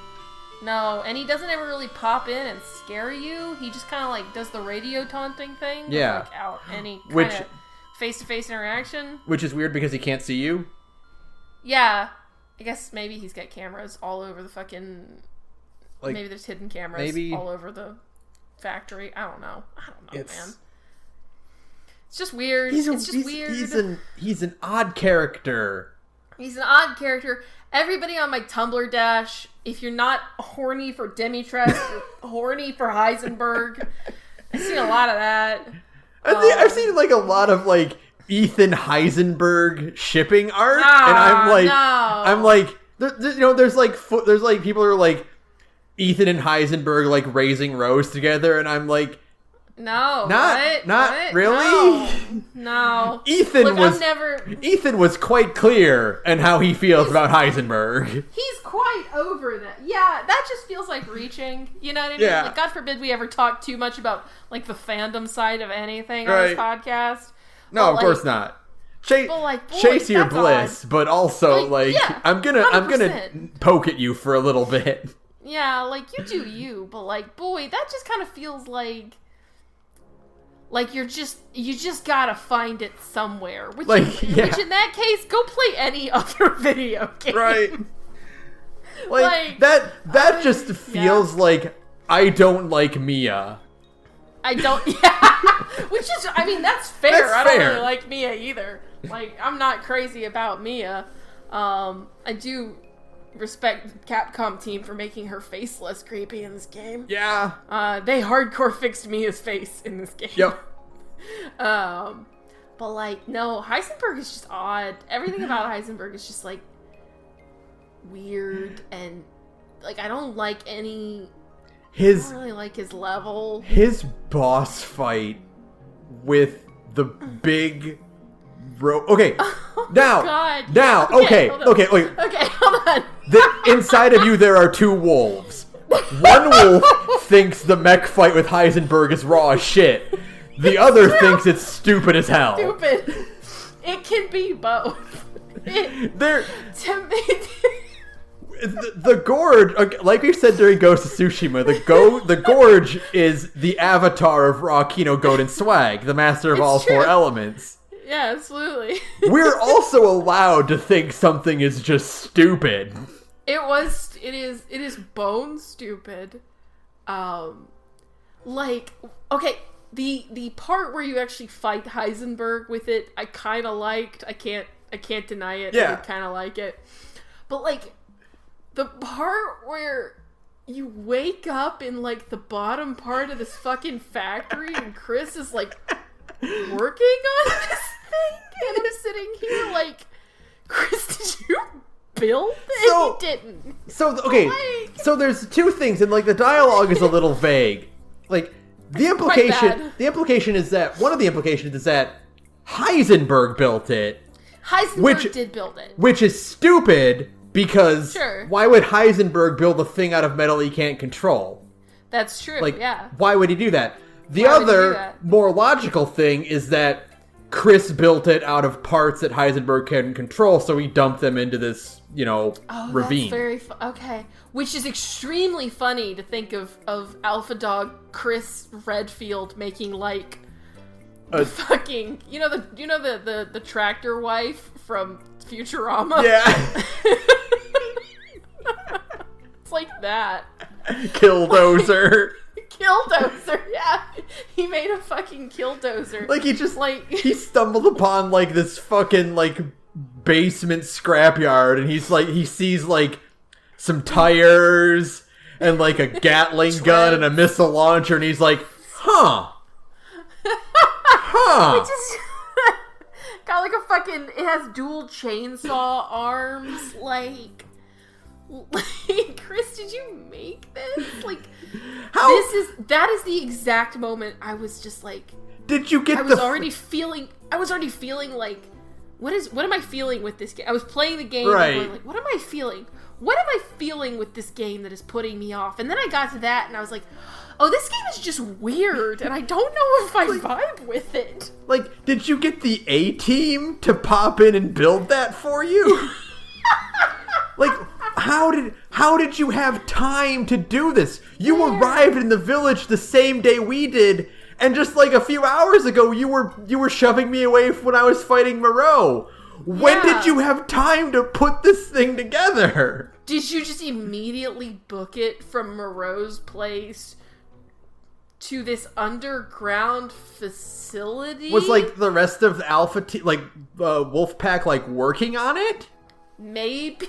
No, and he doesn't ever really pop in and scare you. He just kind of like does the radio taunting thing. Yeah. Like out any kind of face-to-face interaction. Which is weird because he can't see you. Yeah. I guess maybe he's got cameras all over the fucking... Like, maybe there's hidden cameras all over the factory. I don't know, man. It's just weird. It's just weird. He's an odd character. He's an odd character. Everybody on my Tumblr dash, if you're not horny for Demitrex, you're horny for Heisenberg. I've seen a lot of that. I've seen like a lot of like Ethan Heisenberg shipping art, and I'm like, there's like people who are like Ethan and Heisenberg like raising Rose together, and I'm like, not really. No. Ethan was quite clear in how he feels about Heisenberg. He's quite over that. Yeah, that just feels like reaching. You know what I mean? Yeah. Like, God forbid we ever talk too much about like the fandom side of anything on this podcast. No, of course not. Chase your bliss, but also I'm gonna poke at you for a little bit. Yeah, like you do you, but like boy, that just kind of feels like you just gotta find it somewhere. Which in that case, go play any other video game. Right. That just feels like I don't like Mia. I don't. Yeah. Which is, I mean, that's fair. I don't really like Mia either. Like, I'm not crazy about Mia. I do respect Capcom team for making her face less creepy in this game. Yeah. They hardcore fixed Mia's face in this game. Yep. But like, no, Heisenberg is just odd. Everything about Heisenberg is just like weird, and like I don't really like his level. His boss fight with the big okay. Okay, wait. Okay, hold on. Inside of you there are two wolves. One wolf thinks the mech fight with Heisenberg is raw as shit. The other thinks it's stupid as hell. Stupid. It can be both. The Gorge, like we said during Ghost of Tsushima, the Gorge is the avatar of raw Kino Goten swag, the master of all four elements. Yeah, absolutely. We're also allowed to think something is just stupid. It is bone stupid. Like, okay, the part where you actually fight Heisenberg with it, I kind of liked. I can't deny it. Yeah. I kind of like it. But like, the part where you wake up in like the bottom part of this fucking factory and Chris is like working on this thing, and I'm sitting here like, Chris, did you build it? You didn't. So there's two things, and like the dialogue is a little vague. Like the implication is that one of the implications is that Heisenberg built it. Heisenberg did build it, which is stupid because why would Heisenberg build a thing out of metal he can't control? That's true. Like, yeah. Why would he do that? The other more logical thing is that Chris built it out of parts that Heisenberg couldn't control, so he dumped them into this, ravine. That's very okay. Which is extremely funny to think of Alpha Dog Chris Redfield making like fucking, the tractor wife from Futurama? Yeah. It's like that. Killdozer. Killdozer, yeah. He made a fucking killdozer. Like, he stumbled upon, like, this fucking, like, basement scrapyard, and he sees, like, some tires, and, like, a Gatling gun and a missile launcher, and he's like, huh. It just got, like, a fucking, it has dual chainsaw arms, like, Chris, did you make this? Like, that is the exact moment I was just like, did you get I was already feeling like, what am I feeling with this game? I was playing the game right. and going like, what am I feeling? What am I feeling with this game that is putting me off? And then I got to that and I was like, oh, this game is just weird and I don't know if I vibe with it. Like, did you get the A-team to pop in and build that for you? Like, how did you have time to do this? You arrived in the village the same day we did, and just like a few hours ago, you were shoving me away when I was fighting Moreau. When did you have time to put this thing together? Did you just immediately book it from Moreau's place to this underground facility? Was like the rest of the Alpha team, like Wolfpack, like working on it? Maybe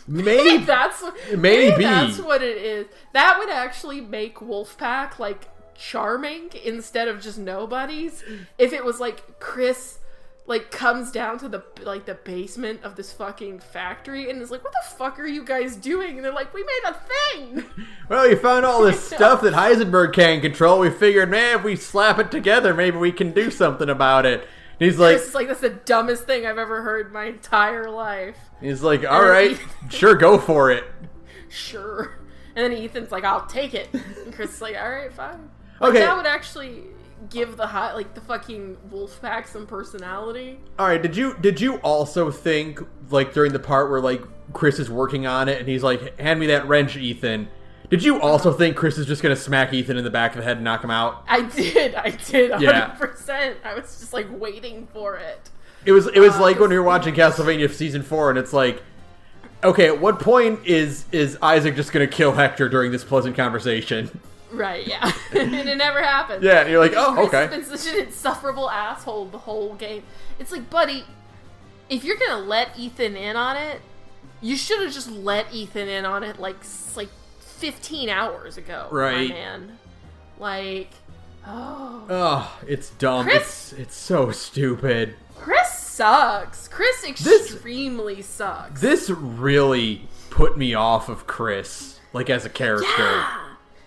maybe that's what it is. That would actually make Wolfpack like charming instead of just nobodies. If it was like Chris like comes down to the basement of this fucking factory and is like, what the fuck are you guys doing? And they're like, we made a thing. Well, you found all this stuff that Heisenberg can't control. We figured, man, if we slap it together, maybe we can do something about it. And he's like, Chris is like, that's the dumbest thing I've ever heard in my entire life. He's like, all right, sure, go for it. Sure. And then Ethan's like, I'll take it. And Chris is like, all right, fine. Okay. That would actually give the fucking Wolfpack some personality. All right, did you also think, like, during the part where, like, Chris is working on it and he's like, hand me that wrench, Ethan. Did you also think Chris is just going to smack Ethan in the back of the head and knock him out? I did, 100%. Yeah. I was just, like, waiting for it. It was like when we were watching Castlevania Season 4 and it's like, okay, at what point is Isaac just going to kill Hector during this pleasant conversation? Right, yeah. And it never happened. Yeah, and you're like, oh, Chris okay. has been such an insufferable asshole the whole game. It's like, buddy, if you're going to let Ethan in on it, you should have just let Ethan in on it, like 15 hours ago, right, my man. Like, it's dumb. Chris, it's so stupid. Chris sucks. Chris extremely sucks. This really put me off of Chris, like, as a character.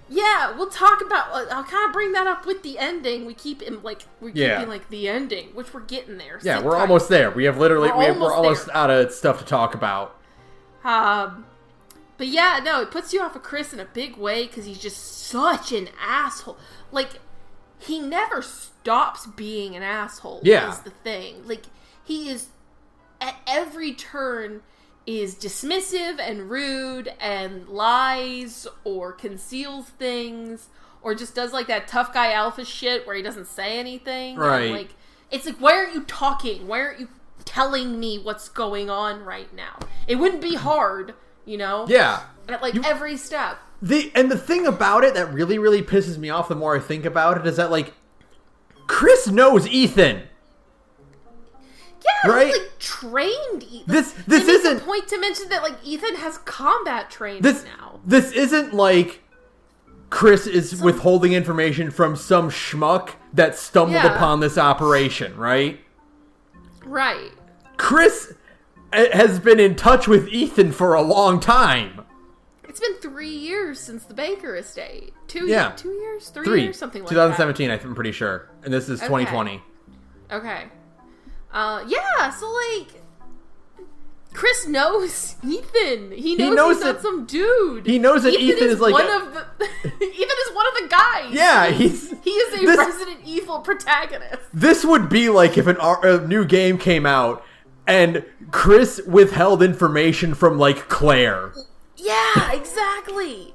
Yeah, we'll talk about. I'll kind of bring that up with the ending. We keep in keeping like the ending, which we're getting there. Yeah, we're almost there. We have we're almost out of stuff to talk about. But yeah, no, it puts you off of Chris in a big way because he's just such an asshole. Like, he never stops being an asshole. Yeah, is the thing. Like, he is at every turn is dismissive and rude and lies or conceals things or just does like that tough guy alpha shit where he doesn't say anything. Right. And, like, it's like, why aren't you talking? Why aren't you telling me what's going on right now? It wouldn't be hard, you know? Yeah. At like every step. The thing about it that really, really pisses me off the more I think about it is that, like, Chris knows Ethan. Yeah, right? He's, like, trained Ethan. This isn't isn't the point to mention that, like, Ethan has combat training now. This isn't like Chris is withholding information from some schmuck that stumbled upon this operation, right? Right. Chris has been in touch with Ethan for a long time. It's been 3 years since the Baker estate. 2 years? 3 years? Something like 2017, I'm pretty sure. And this is 2020. Okay. Yeah, so, like, Chris knows Ethan. He knows he's not some dude. He knows that Ethan is like Ethan is one of the guys. Yeah, he is a Resident Evil protagonist. This would be like if a new game came out and Chris withheld information from, like, Claire. Yeah, exactly.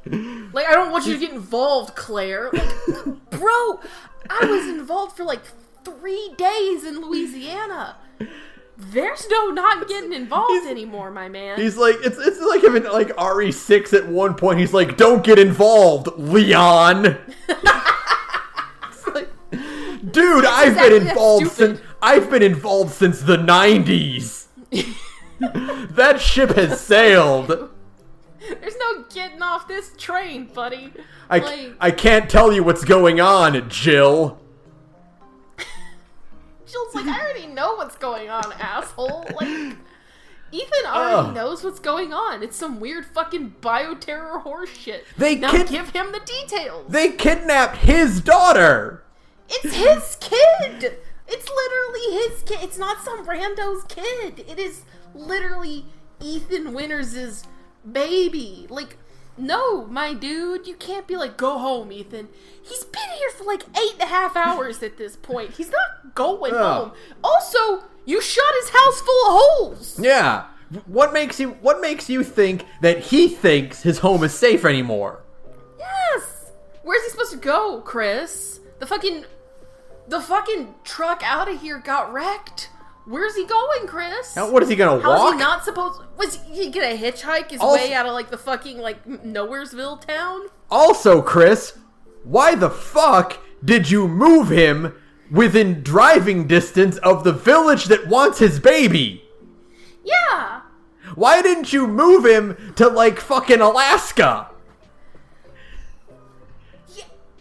Like, I don't want you to get involved, Claire. Like, bro, I was involved for like 3 days in Louisiana. There's no not getting involved anymore, my man. He's like, it's like him in like RE6 at one point. He's like, don't get involved, Leon. It's like, dude, I've been involved since the 90s. That ship has sailed. There's no getting off this train, buddy. I can't tell you what's going on, Jill. Jill's like, I already know what's going on, asshole. Like, Ethan already knows what's going on. It's some weird fucking bioterror horse shit. Give him the details. They kidnapped his daughter. It's his kid. It's literally his kid. It's not some rando's kid. It is literally Ethan Winters' baby. Like, no, my dude, you can't be like, go home, Ethan. He's been here for like 8.5 hours at this point. He's not going home. Also, you shot his house full of holes. Yeah. What makes you think that he thinks his home is safe anymore? Yes. Where's he supposed to go, Chris? The fucking truck out of here got wrecked. Where's he going, Chris? Now, what is he gonna walk? How is he not supposed? Was he gonna hitchhike his way out of like the fucking like Nowheresville town? Also, Chris, why the fuck did you move him within driving distance of the village that wants his baby? Yeah. Why didn't you move him to like fucking Alaska?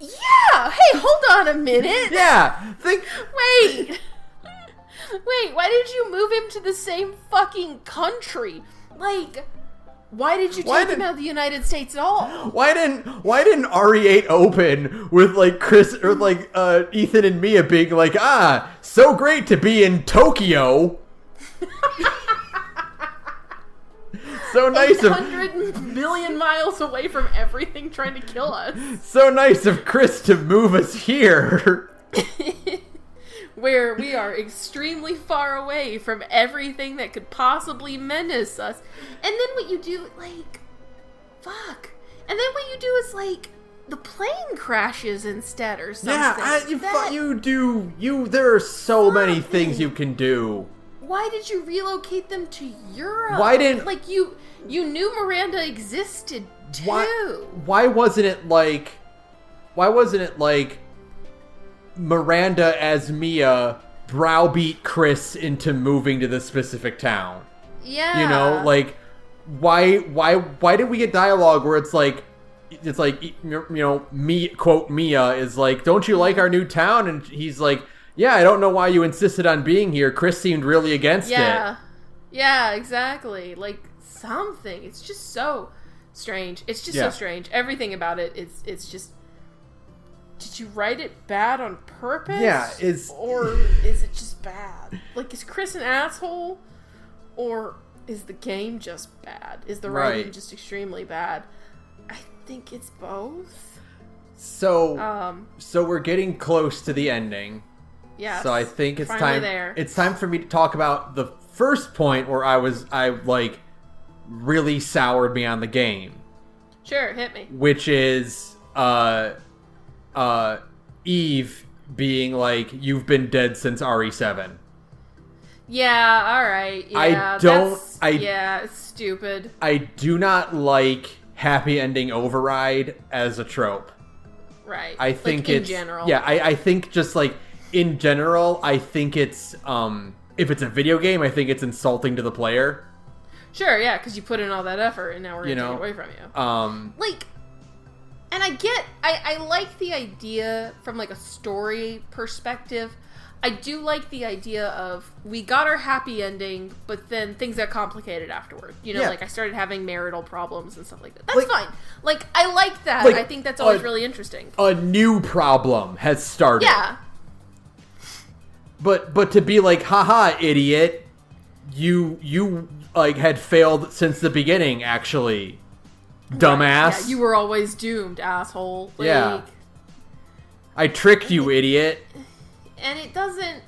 Yeah. Hey, hold on a minute. Yeah. Wait, why did you move him to the same fucking country? Like, why did you take him out of the United States at all? Why didn't RE8 open with like Chris or like Ethan and Mia being like, so great to be in Tokyo. So nice 100 million miles away from everything trying to kill us. So nice of Chris to move us here. Where we are extremely far away from everything that could possibly menace us. And then what you do, like, fuck. And then what you do is, like, the plane crashes instead or something. Yeah, there are so many things you can do. Why did you relocate them to Europe? Why didn't... Like, you knew Miranda existed, too. Why wasn't it like... Miranda as Mia browbeat Chris into moving to this specific town? Yeah. You know, like, why did we get dialogue where it's like, Mia is like, don't you like our new town? And he's like, yeah, I don't know why you insisted on being here. Chris seemed really against it. Yeah, exactly. Like, something. It's just so strange. It's just so strange. Everything about it, it's just... Did you write it bad on purpose? Yeah, or is it just bad? Like, is Chris an asshole? Or is the game just bad? Is the writing just extremely bad? I think it's both. So we're getting close to the ending. Yeah. So I think it's time. There. It's time for me to talk about the first point where I really soured me on the game. Sure, hit me. Which is Eve being like, you've been dead since RE7. Yeah, alright. Yeah, it's stupid. I do not like happy ending override as a trope. Right. I think in general. Yeah, I think just like in general, I think it's if it's a video game, I think it's insulting to the player. Sure, yeah, because you put in all that effort and now we're gonna take it away from you. And I like the idea from like a story perspective. I do like the idea of we got our happy ending, but then things got complicated afterward. You know, like I started having marital problems and stuff like that. That's fine. Like, I like that. I think that's always really interesting. A new problem has started. Yeah. But to be like, haha, idiot, you like had failed since the beginning, actually. Dumbass. Yeah, you were always doomed, asshole. Like, yeah. I tricked you, idiot. And it doesn't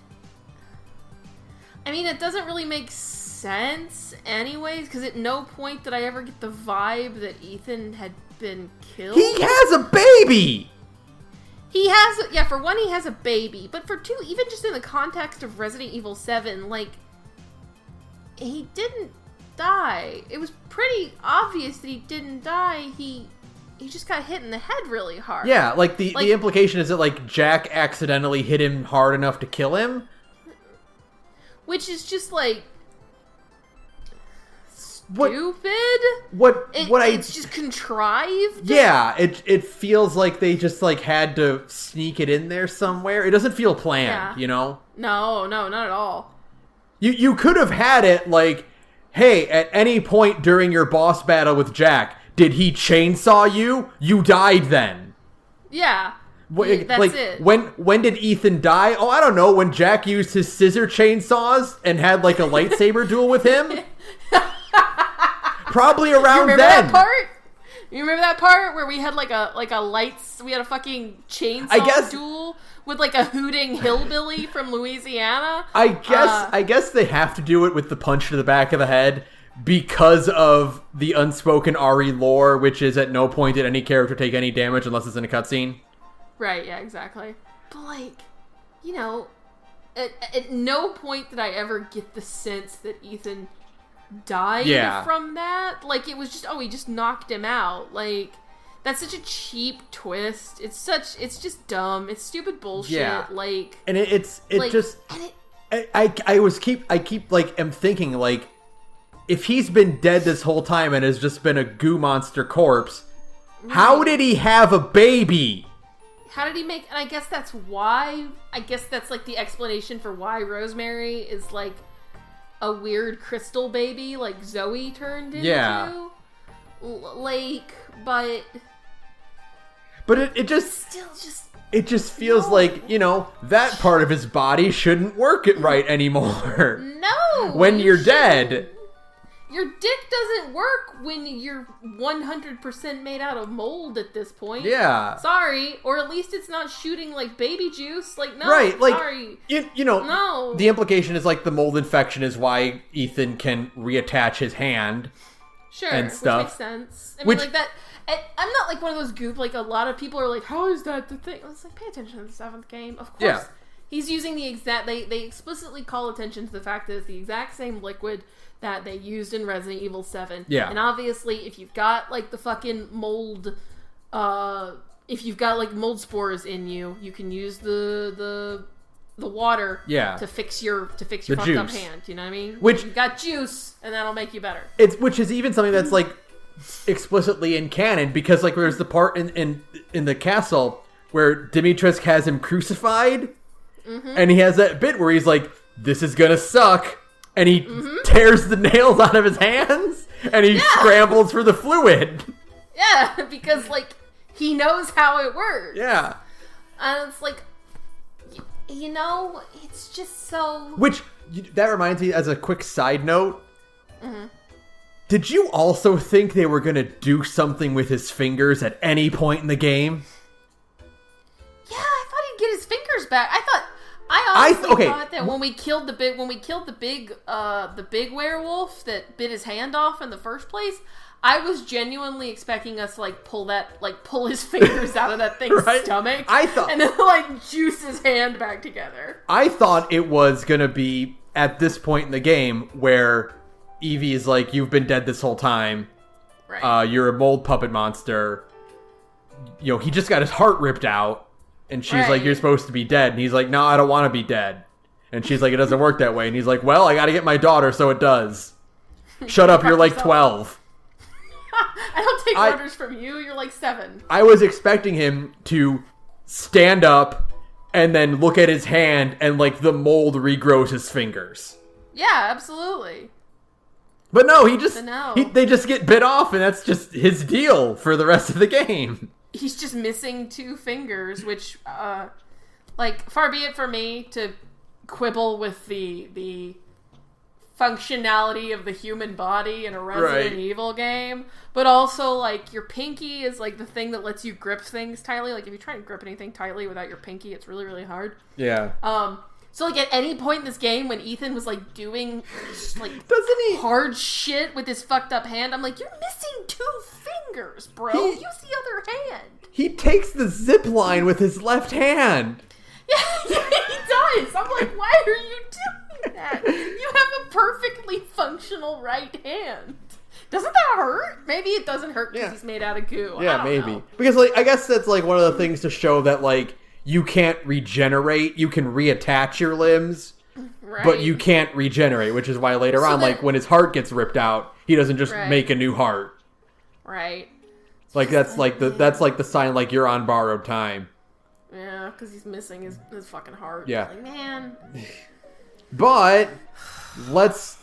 really make sense anyways, because at no point did I ever get the vibe that Ethan had been killed. He has a baby! He has, for one, he has a baby, but for two, even just in the context of Resident Evil 7, like, he didn't die. It was pretty obvious that he didn't die. He just got hit in the head really hard. Yeah, like, the implication is that, like, Jack accidentally hit him hard enough to kill him. Which is just, like, stupid. It's just contrived. Yeah, it feels like they just like had to sneak it in there somewhere. It doesn't feel planned, you know? No, not at all. You could have had it like, hey, at any point during your boss battle with Jack, did he chainsaw you? You died then. Yeah. That's like, it. When did Ethan die? Oh, I don't know. When Jack used his scissor chainsaws and had like a lightsaber duel with him. Probably around then. That part? You remember that part where we had we had a fucking chainsaw duel with like a hooting hillbilly from Louisiana? I guess they have to do it with the punch to the back of the head because of the unspoken RE lore, which is at no point did any character take any damage unless it's in a cutscene. Right, yeah, exactly. But like, you know, at no point did I ever get the sense that Ethan died from that. Like, it was just, he just knocked him out. Like, that's such a cheap twist. It's just dumb. It's stupid bullshit. Yeah. Like, and I keep am thinking, like, if he's been dead this whole time and has just been a goo monster corpse, how did he have a baby? How did he make, and I guess that's like the explanation for why Rosemary is like a weird crystal baby like Zoe turned into. Yeah. But it just feels like, you know, that part of his body shouldn't work it right anymore. No. When you're dead. Your dick doesn't work when you're 100% made out of mold at this point. Yeah. Sorry. Or at least it's not shooting like baby juice. Like, no, right. Like, sorry. You know, no. The implication is like the mold infection is why Ethan can reattach his hand. Sure. And stuff. Which makes sense. I mean, like that. I'm not like one of those goop, like a lot of people are like, how is that the thing? It's like, pay attention to the 7th game. Of course. Yeah. He's using the exact, they explicitly call attention to the fact that it's the exact same liquid that they used in Resident Evil 7. Yeah. And obviously, if you've got like the fucking mold, if you've got like mold spores in you, you can use the water to fix your fucked up hand. You know what I mean? Which, you've got juice, and that'll make you better. Which is even something that's like explicitly in canon, because like there's the part in the castle where Dimitrescu has him crucified, and he has that bit where he's like, "This is gonna suck." And he tears the nails out of his hands, and he scrambles for the fluid. Yeah, because, like, he knows how it works. Yeah. And it's like, you know, it's just so... Which, that reminds me, as a quick side note, did you also think they were going to do something with his fingers at any point in the game? Yeah, I thought he'd get his fingers back. I honestly thought that when we killed the big werewolf that bit his hand off in the first place, I was genuinely expecting us to like pull his fingers out of that thing's stomach. And then like juice his hand back together. I thought it was gonna be at this point in the game where Evie is like, "You've been dead this whole time. Right. You're a mold puppet monster. You know, he just got his heart ripped out." And she's like, "You're supposed to be dead." And he's like, "No, I don't want to be dead." And she's like, "It doesn't work that way." And he's like, "Well, I got to get my daughter, so it does." Shut up, you're like 12. I don't take orders from you, you're like 7. I was expecting him to stand up and then look at his hand and like the mold regrows his fingers. Yeah, absolutely. But no, they just get bit off, and that's just his deal for the rest of the game. He's just missing 2 fingers, which, like, far be it for me to quibble with the functionality of the human body in a Resident Evil game, but also, like, your pinky is, like, the thing that lets you grip things tightly. Like, if you try to grip anything tightly without your pinky, it's really, really hard. Yeah. So, like, at any point in this game when Ethan was, like, doing, like, Doesn't he? hard shit with his fucked up hand, I'm like, you're missing 2 fingers, bro. Use the other hand. He takes the zip line with his left hand. Yeah, he does. I'm like, why are you doing that? You have a perfectly functional right hand. Doesn't that hurt? Maybe it doesn't hurt because he's made out of goo. Yeah, I don't maybe. know. Because, like, I guess that's, like, one of the things to show that, like, you can't regenerate. You can reattach your limbs, Right. but you can't regenerate, which is why later on, like, when his heart gets ripped out, he doesn't just make a new heart. Right. Like, that's like the sign, like, you're on borrowed time. Yeah, because he's missing his fucking heart. Yeah. Like, man. But let's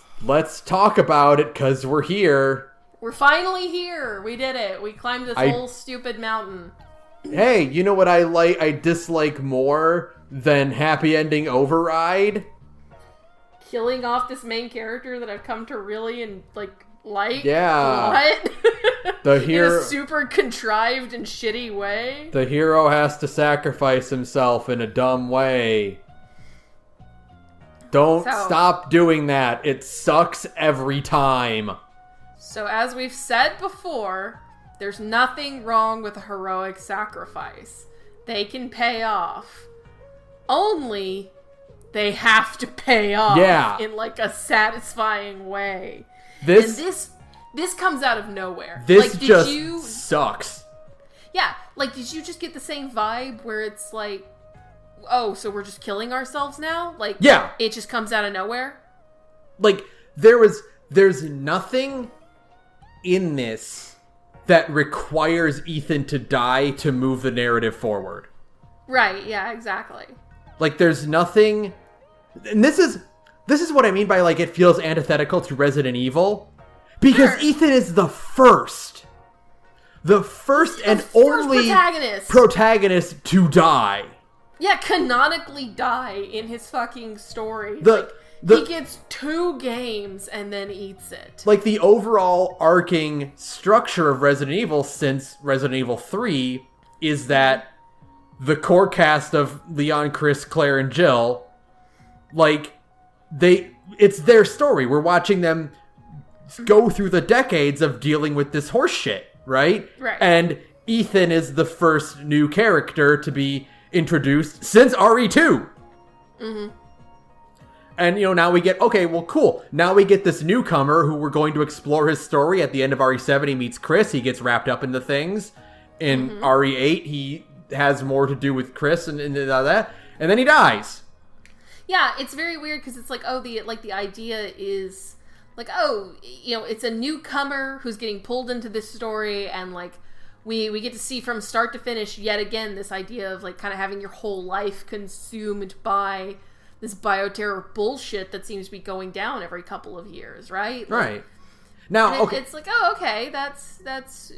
talk about it, because we're here. We're finally here. We did it. We climbed this whole stupid mountain. Hey, you know what I dislike more than Happy Ending Override? Killing off this main character that I've come to really like. Yeah. What? The hero, in a super contrived and shitty way. The hero has to sacrifice himself in a dumb way. Don't stop doing that. It sucks every time. So as we've said before, there's nothing wrong with a heroic sacrifice. They can pay off. Only they have to pay off in like a satisfying way. This comes out of nowhere. This sucks. Yeah, like did you just get the same vibe where it's like, oh, so we're just killing ourselves now? Like, yeah, it just comes out of nowhere? Like, there's nothing in this that requires Ethan to die to move the narrative forward. Right, yeah, exactly. Like, there's nothing... And this is what I mean by, like, it feels antithetical to Resident Evil. Because Ethan is the first and only protagonist to die. Yeah, canonically die in his fucking story. He gets 2 games and then eats it. Like, the overall arcing structure of Resident Evil since Resident Evil 3 is that the core cast of Leon, Chris, Claire, and Jill, like, it's their story. We're watching them go through the decades of dealing with this horse shit, right? Right. And Ethan is the first new character to be introduced since RE2. Mm-hmm. And, now we get, okay, well, cool. Now we get this newcomer who we're going to explore his story. At the end of RE7, he meets Chris. He gets wrapped up into things. In RE8, he has more to do with Chris and that. And then he dies. Yeah, it's very weird because it's like, oh, the idea is like, oh, it's a newcomer who's getting pulled into this story, and like we get to see from start to finish yet again this idea of like kind of having your whole life consumed by this bioterror bullshit that seems to be going down every couple of years, right? Like, right. Now, okay. It's like, oh, okay, that's that's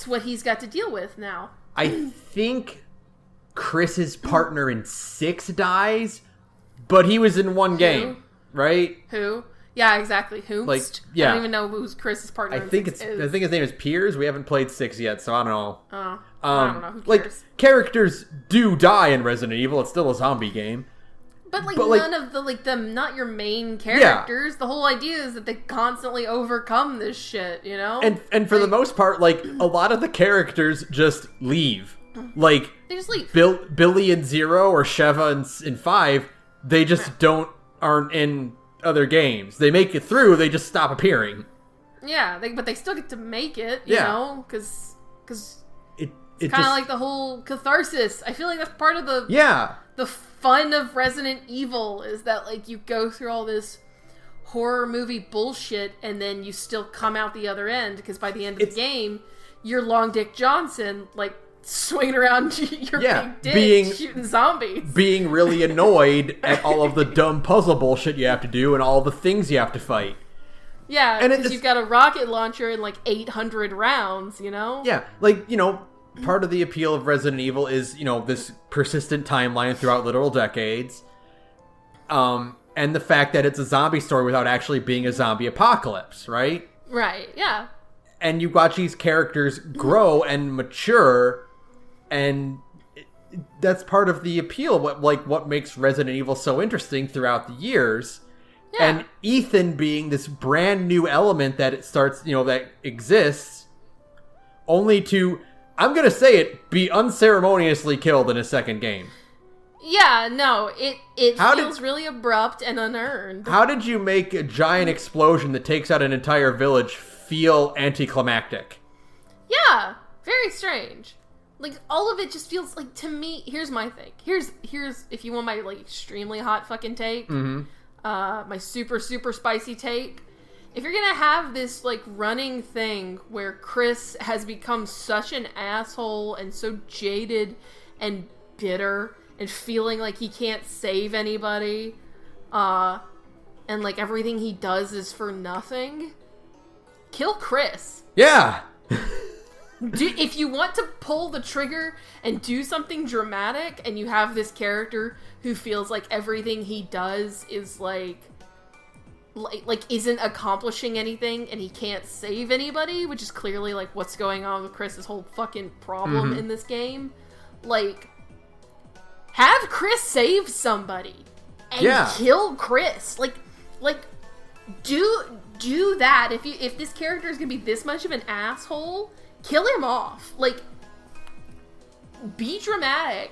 what he's got to deal with now. I think Chris's partner in 6 dies, but he was in 1 game, right? Who? Yeah, exactly. Who? Like, yeah. I don't even know who's Chris's partner. I think his name is Piers. We haven't played 6 yet, so I don't know. Oh, I don't know. Who cares? Like, characters do die in Resident Evil. It's still a zombie game. But none of the not your main characters. Yeah. The whole idea is that they constantly overcome this shit, And for the most part, like, a lot of the characters just leave. Like, they just leave. Billy in 0 or Sheva in 5, they just aren't in other games. They make it through, they just stop appearing. Yeah, but they still get to make it, you know, because it's kind of like the whole catharsis. I feel like that's part of the fun of Resident Evil is that like you go through all this horror movie bullshit and then you still come out the other end because by the end of the game, you're Long Dick Johnson, like swinging around your big dick, shooting zombies. Being really annoyed at all of the dumb puzzle bullshit you have to do and all the things you have to fight. Yeah, because you've got a rocket launcher and like 800 rounds, Yeah, like, part of the appeal of Resident Evil is, this persistent timeline throughout literal decades. And the fact that it's a zombie story without actually being a zombie apocalypse, right? Right, yeah. And you watch these characters grow and mature, and that's part of the appeal. What makes Resident Evil so interesting throughout the years. Yeah. And Ethan being this brand new element that it starts, that exists, only to, I'm going to say it, be unceremoniously killed in a second game. Yeah, no, it feels really abrupt and unearned. How did you make a giant explosion that takes out an entire village feel anticlimactic? Yeah, very strange. Like, all of it just feels like, to me, here's my thing. Here's if you want my, like, extremely hot fucking take, my super, super spicy take. If you're gonna have this, like, running thing where Chris has become such an asshole and so jaded and bitter and feeling like he can't save anybody, and, like, everything he does is for nothing, kill Chris. Yeah! If you want to pull the trigger and do something dramatic, and you have this character who feels like everything he does is like isn't accomplishing anything, and he can't save anybody, which is clearly like what's going on with Chris's whole fucking problem in this game. Like, have Chris save somebody and kill Chris. Like do that. If this character is gonna be this much of an asshole, kill him off. Like, be dramatic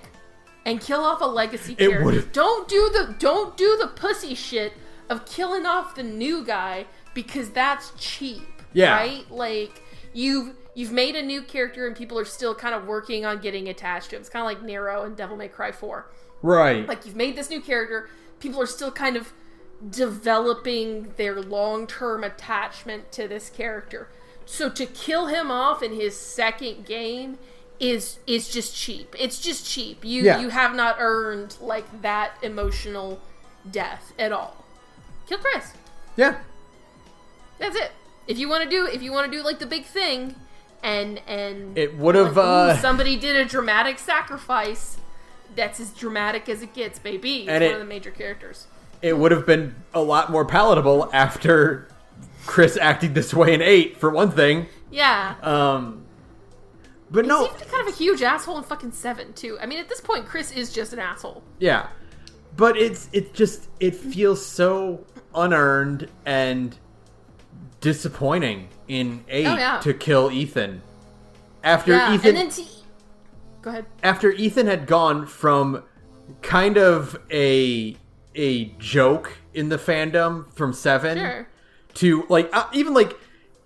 and kill off a legacy character. Don't do the pussy shit of killing off the new guy, because that's cheap. Yeah. Right? Like, you've made a new character and people are still kind of working on getting attached to him. It's kind of like Nero and Devil May Cry 4. Right. Like, you've made this new character, people are still kind of developing their long-term attachment to this character. So to kill him off in his second game is just cheap. It's just cheap. You have not earned, like, that emotional death at all. Kill Chris. Yeah. That's it. If you want to do like the big thing, and it would have like, somebody did a dramatic sacrifice. That's as dramatic as it gets, baby. It's one of the major characters. It would have been a lot more palatable after Chris acting this way in 8, for one thing. Yeah. But no. He's even kind of a huge asshole in fucking 7, too. I mean, at this point, Chris is just an asshole. Yeah. But it feels so unearned and disappointing in 8 to kill Ethan. After Ethan... And then go ahead. After Ethan had gone from kind of a joke in the fandom from 7 to, like,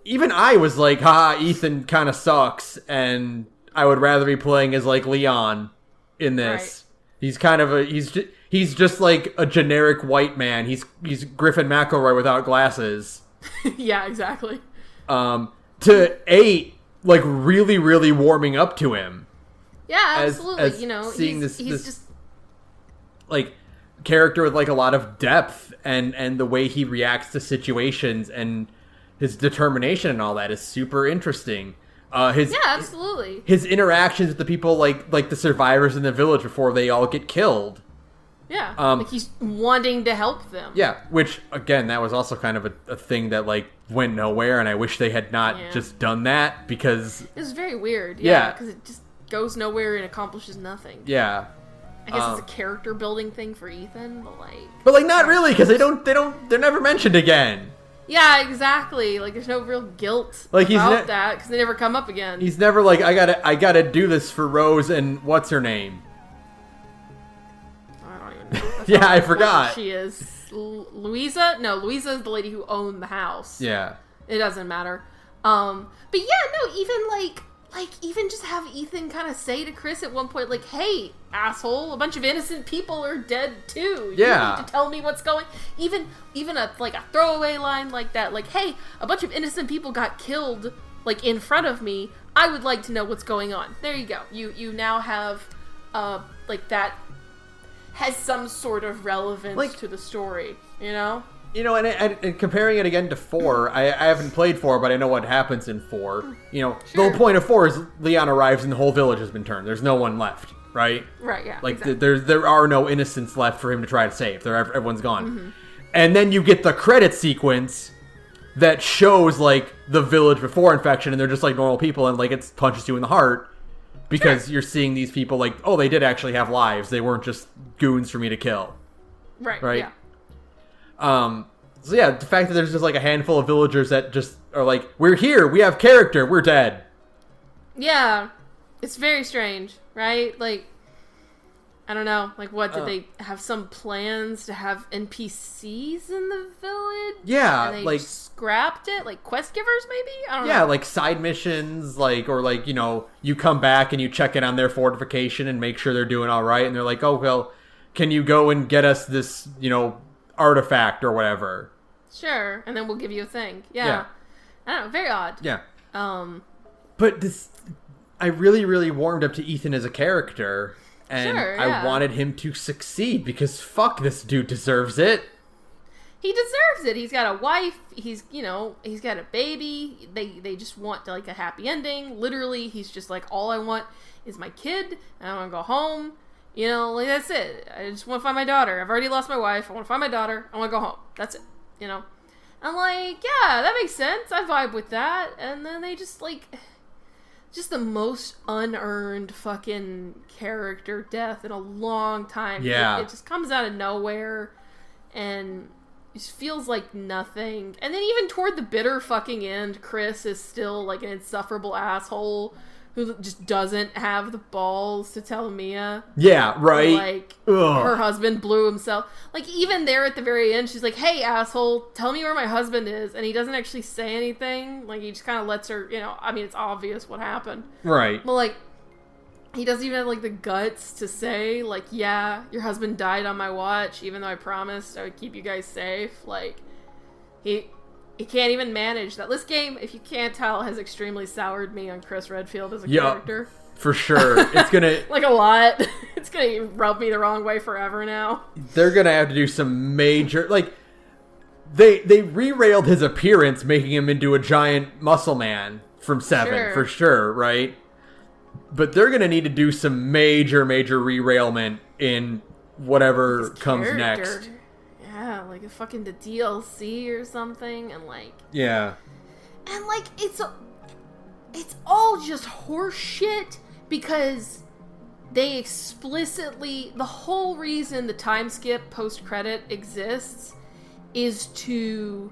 even I was like, haha, Ethan kind of sucks, and I would rather be playing as, like, Leon in this. Right. He's kind of he's just like a generic white man. He's Griffin McElroy without glasses. Yeah, exactly. To 8, like, really, really warming up to him. Yeah, absolutely. As seeing he's just like character with, like, a lot of depth, and the way he reacts to situations and his determination and all that is super interesting. Absolutely. His interactions with the people, like the survivors in the village before they all get killed. Yeah, like he's wanting to help them. Yeah, which, again, that was also kind of a thing that, like, went nowhere, and I wish they had not just done that, because... It was very weird, yeah, because it just goes nowhere and accomplishes nothing. Yeah. I guess it's a character building thing for Ethan, but not really, because they're never mentioned again. Yeah, exactly. Like, there's no real guilt about that, because they never come up again. He's never like, I gotta do this for Rose and what's her name? I don't even know. Yeah, I forgot. She is Louisa? No, Louisa is the lady who owned the house. Yeah. It doesn't matter. But yeah, no, even just have Ethan kind of say to Chris at one point, like, hey, asshole, a bunch of innocent people are dead too. You need to tell me what's going... Even a throwaway line like that, like, hey, a bunch of innocent people got killed, like, in front of me. I would like to know what's going on. There you go. You now have, like, that has some sort of relevance to the story, you know? You know, and comparing it again to 4, I haven't played 4, but I know what happens in 4. You know, the whole point of 4 is Leon arrives and the whole village has been turned. There's no one left, right? Right, yeah. Like, exactly. there are no innocents left for him to try to save. Everyone's gone. Mm-hmm. And then you get the credit sequence that shows, like, the village before infection, and they're just, like, normal people, and, like, it punches you in the heart. Because you're seeing these people like, oh, they did actually have lives. They weren't just goons for me to kill. Right? Yeah. So yeah, the fact that there's just like a handful of villagers that just are like, we're here, we have character, we're dead. Yeah. It's very strange, right? Like, I don't know. Like, what, did they have some plans to have NPCs in the village? Yeah, and they like... scrapped it? Like, quest givers, maybe? I don't know. Yeah, like side missions, like, or like, you know, you come back and you check in on their fortification and make sure they're doing all right, and they're like, oh, well, can you go and get us this, you know, artifact or whatever? Sure, and then we'll give you a thing. Yeah. I don't know, very odd. Yeah. But this... I really, really warmed up to Ethan as a character, and I wanted him to succeed, because fuck, this dude deserves it. He deserves it. He's got a wife, he's got a baby, they just want, like, a happy ending. Literally, he's just like, all I want is my kid, and I want to go home. You know, like, that's it. I just want to find my daughter. I've already lost my wife. I want to find my daughter. I want to go home. That's it. You know? I'm like, yeah, that makes sense. I vibe with that. And then they just, like... Just the most unearned fucking character death in a long time. Yeah. It just comes out of nowhere and it just feels like nothing. And then even toward the bitter fucking end, Chris is still like an insufferable asshole who just doesn't have the balls to tell Mia. Yeah, right. Like, her husband blew himself. Like, even there at the very end, she's like, hey, asshole, tell me where my husband is. And he doesn't actually say anything. Like, he just kind of lets her, you know, I mean, it's obvious what happened. Right. But, like, he doesn't even have, like, the guts to say, like, yeah, your husband died on my watch, even though I promised I would keep you guys safe. Like, he can't even manage that. This game, if you can't tell, has extremely soured me on Chris Redfield as a character. For sure. It's gonna... like, a lot. It's gonna rub me the wrong way forever now. They're gonna have to do some major... Like, they re-railed his appearance, making him into a giant muscle man from 7, for sure, right? But they're gonna need to do some major re-railment in whatever comes next. Yeah, like a fucking the DLC or something, and like... Yeah. And like, it's all just horse shit, because they explicitly... The whole reason the time skip post-credit exists is to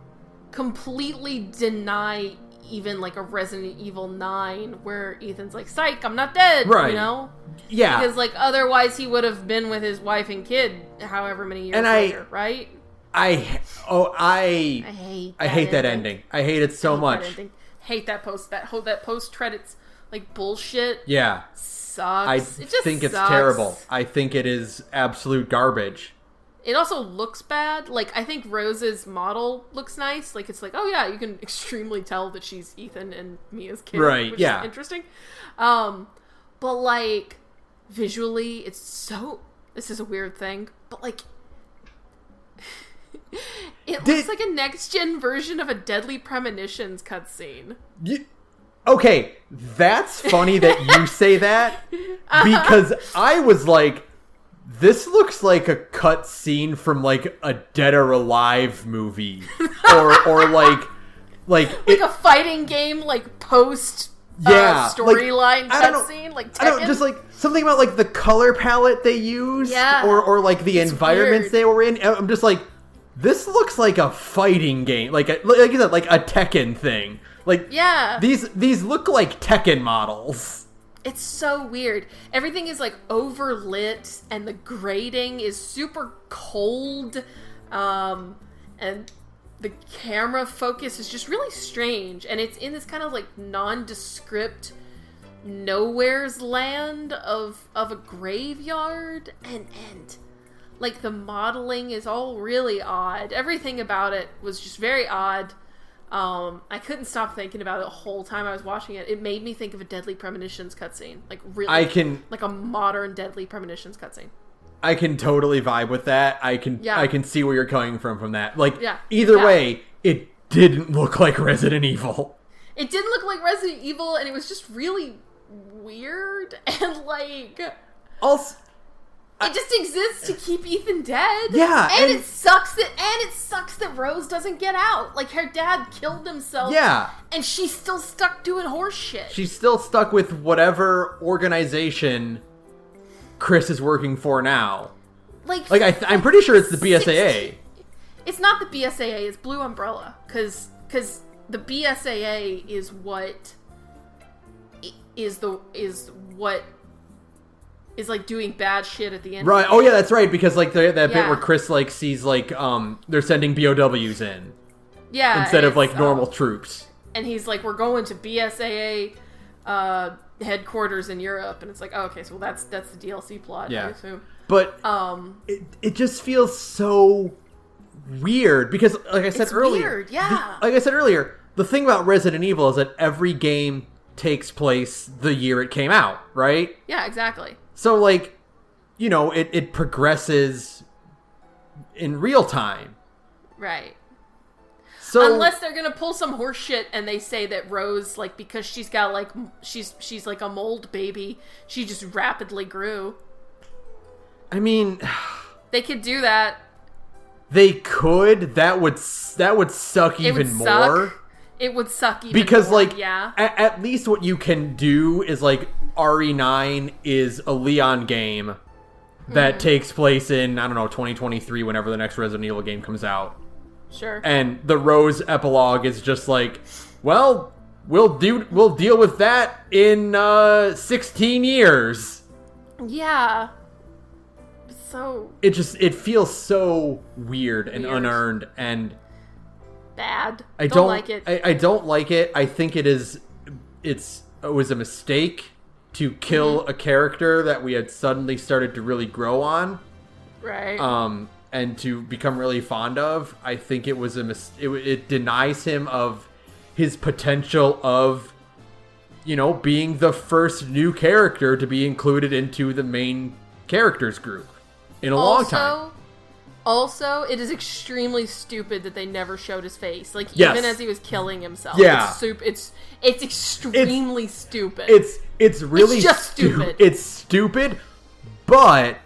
completely deny even like a Resident Evil 9 where Ethan's like, psych, I'm not dead, right. You know? Yeah. Because like, otherwise he would have been with his wife and kid however many years later, right? I hate that ending. I hate it so much. Hate that post credits like bullshit. Yeah. Sucks. I think it's terrible. I think it is absolute garbage. It also looks bad. Like, I think Rose's model looks nice. Like, it's like, oh yeah, you can extremely tell that she's Ethan and Mia's kid. Right, which yeah. is interesting. But like, visually, it's so... This is a weird thing, but like... It looks like a next-gen version of a Deadly Premonitions cutscene. Okay, that's funny that you say that, because I was like, this looks like a cutscene from like a Dead or Alive movie, or like a fighting game, like post storyline cutscene, like Tekken? I don't know, just like something about like the color palette they use, or like the environments they were in. I'm just like, this looks like a fighting game, like you said, like a Tekken thing. Like, these look like Tekken models. It's so weird. Everything is like overlit, and the grading is super cold, and the camera focus is just really strange. And it's in this kind of like nondescript nowhere's land of a graveyard, and like the modeling is all really odd. Everything about it was just very odd. I couldn't stop thinking about it the whole time I was watching it. It made me think of a Deadly Premonitions cutscene. Like, really, like a modern Deadly Premonitions cutscene. I can totally vibe with that. I can see where you're coming from that. Like, either way, it didn't look like Resident Evil. It didn't look like Resident Evil, and it was just really weird, and like... It just exists to keep Ethan dead. Yeah, and it sucks that Rose doesn't get out. Like, her dad killed himself. Yeah. And she's still stuck doing horse shit. She's still stuck with whatever organization Chris is working for now. Like I'm pretty sure it's the BSAA. It's not the BSAA, it's Blue Umbrella. Because the BSAA is what is like doing bad shit at the end. Right. Oh yeah, that's right. Because like that bit where Chris like sees like they're sending BOWs in. Yeah. Instead of like normal troops. And he's like, we're going to BSAA headquarters in Europe, and it's like, oh, okay, so that's the DLC plot. Yeah. I assume. But it just feels so weird because like I said earlier. Weird, yeah. Like I said earlier, the thing about Resident Evil is that every game takes place the year it came out, right? Yeah, exactly. So, like, you know, it progresses in real time. Right. So unless they're gonna pull some horse shit and they say that Rose, like, because she's got, like, she's like a mold baby, she just rapidly grew. I mean... They could do that. They could. That would suck even more. It would suck even because, more, like, yeah. At least what you can do is, like, RE9 is a Leon game that takes place in, I don't know, 2023, whenever the next Resident Evil game comes out. Sure. And the Rose epilogue is just like, well, we'll deal with that in 16 years. Yeah. So it feels so weird and unearned and bad. I don't like it. I don't like it. I think it was a mistake to kill a character that we had suddenly started to really grow on. Right. And to become really fond of. I think it was it denies him of his potential of, you know, being the first new character to be included into the main characters group in a long time. Also, it is extremely stupid that they never showed his face. Like, yes. even as he was killing himself. Yeah. It's extremely stupid. It's really just stupid. It's stupid, but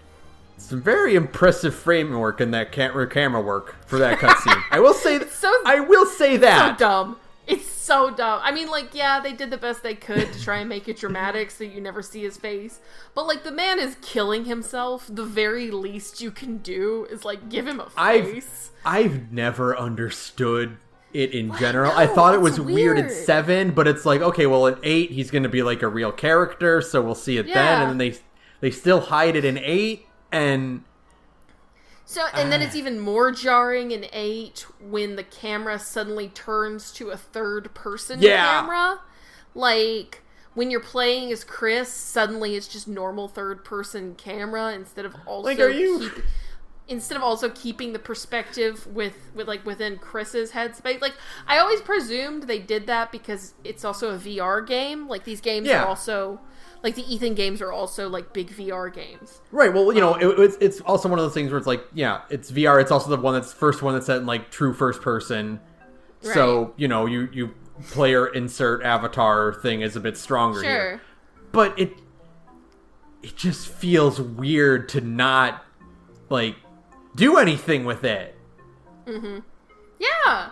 some very impressive framework in that camera work for that cutscene. I will say I will say that. So dumb. It's so dumb. I mean, like, yeah, they did the best they could to try and make it dramatic so you never see his face. But, like, the man is killing himself. The very least you can do is, like, give him a face. I've never understood it in general. I thought it was weird in 7, but it's like, okay, well, in 8, he's going to be, like, a real character, so we'll see it then. And then they still hide it in 8, and... So, and then it's even more jarring in 8 when the camera suddenly turns to a third-person camera. Like, when you're playing as Chris, suddenly it's just normal third-person camera instead of also keeping the perspective within Chris's headspace. Like, I always presumed they did that because it's also a VR game. Like, these games are also... Like, the Ethan games are also, like, big VR games. Right, well, you know, it's also one of those things where it's like, yeah, it's VR. It's also the first one that's set in, like, true first person. Right. So, you know, you player insert avatar thing is a bit stronger here. But it just feels weird to not, like, do anything with it. Mm-hmm. Yeah.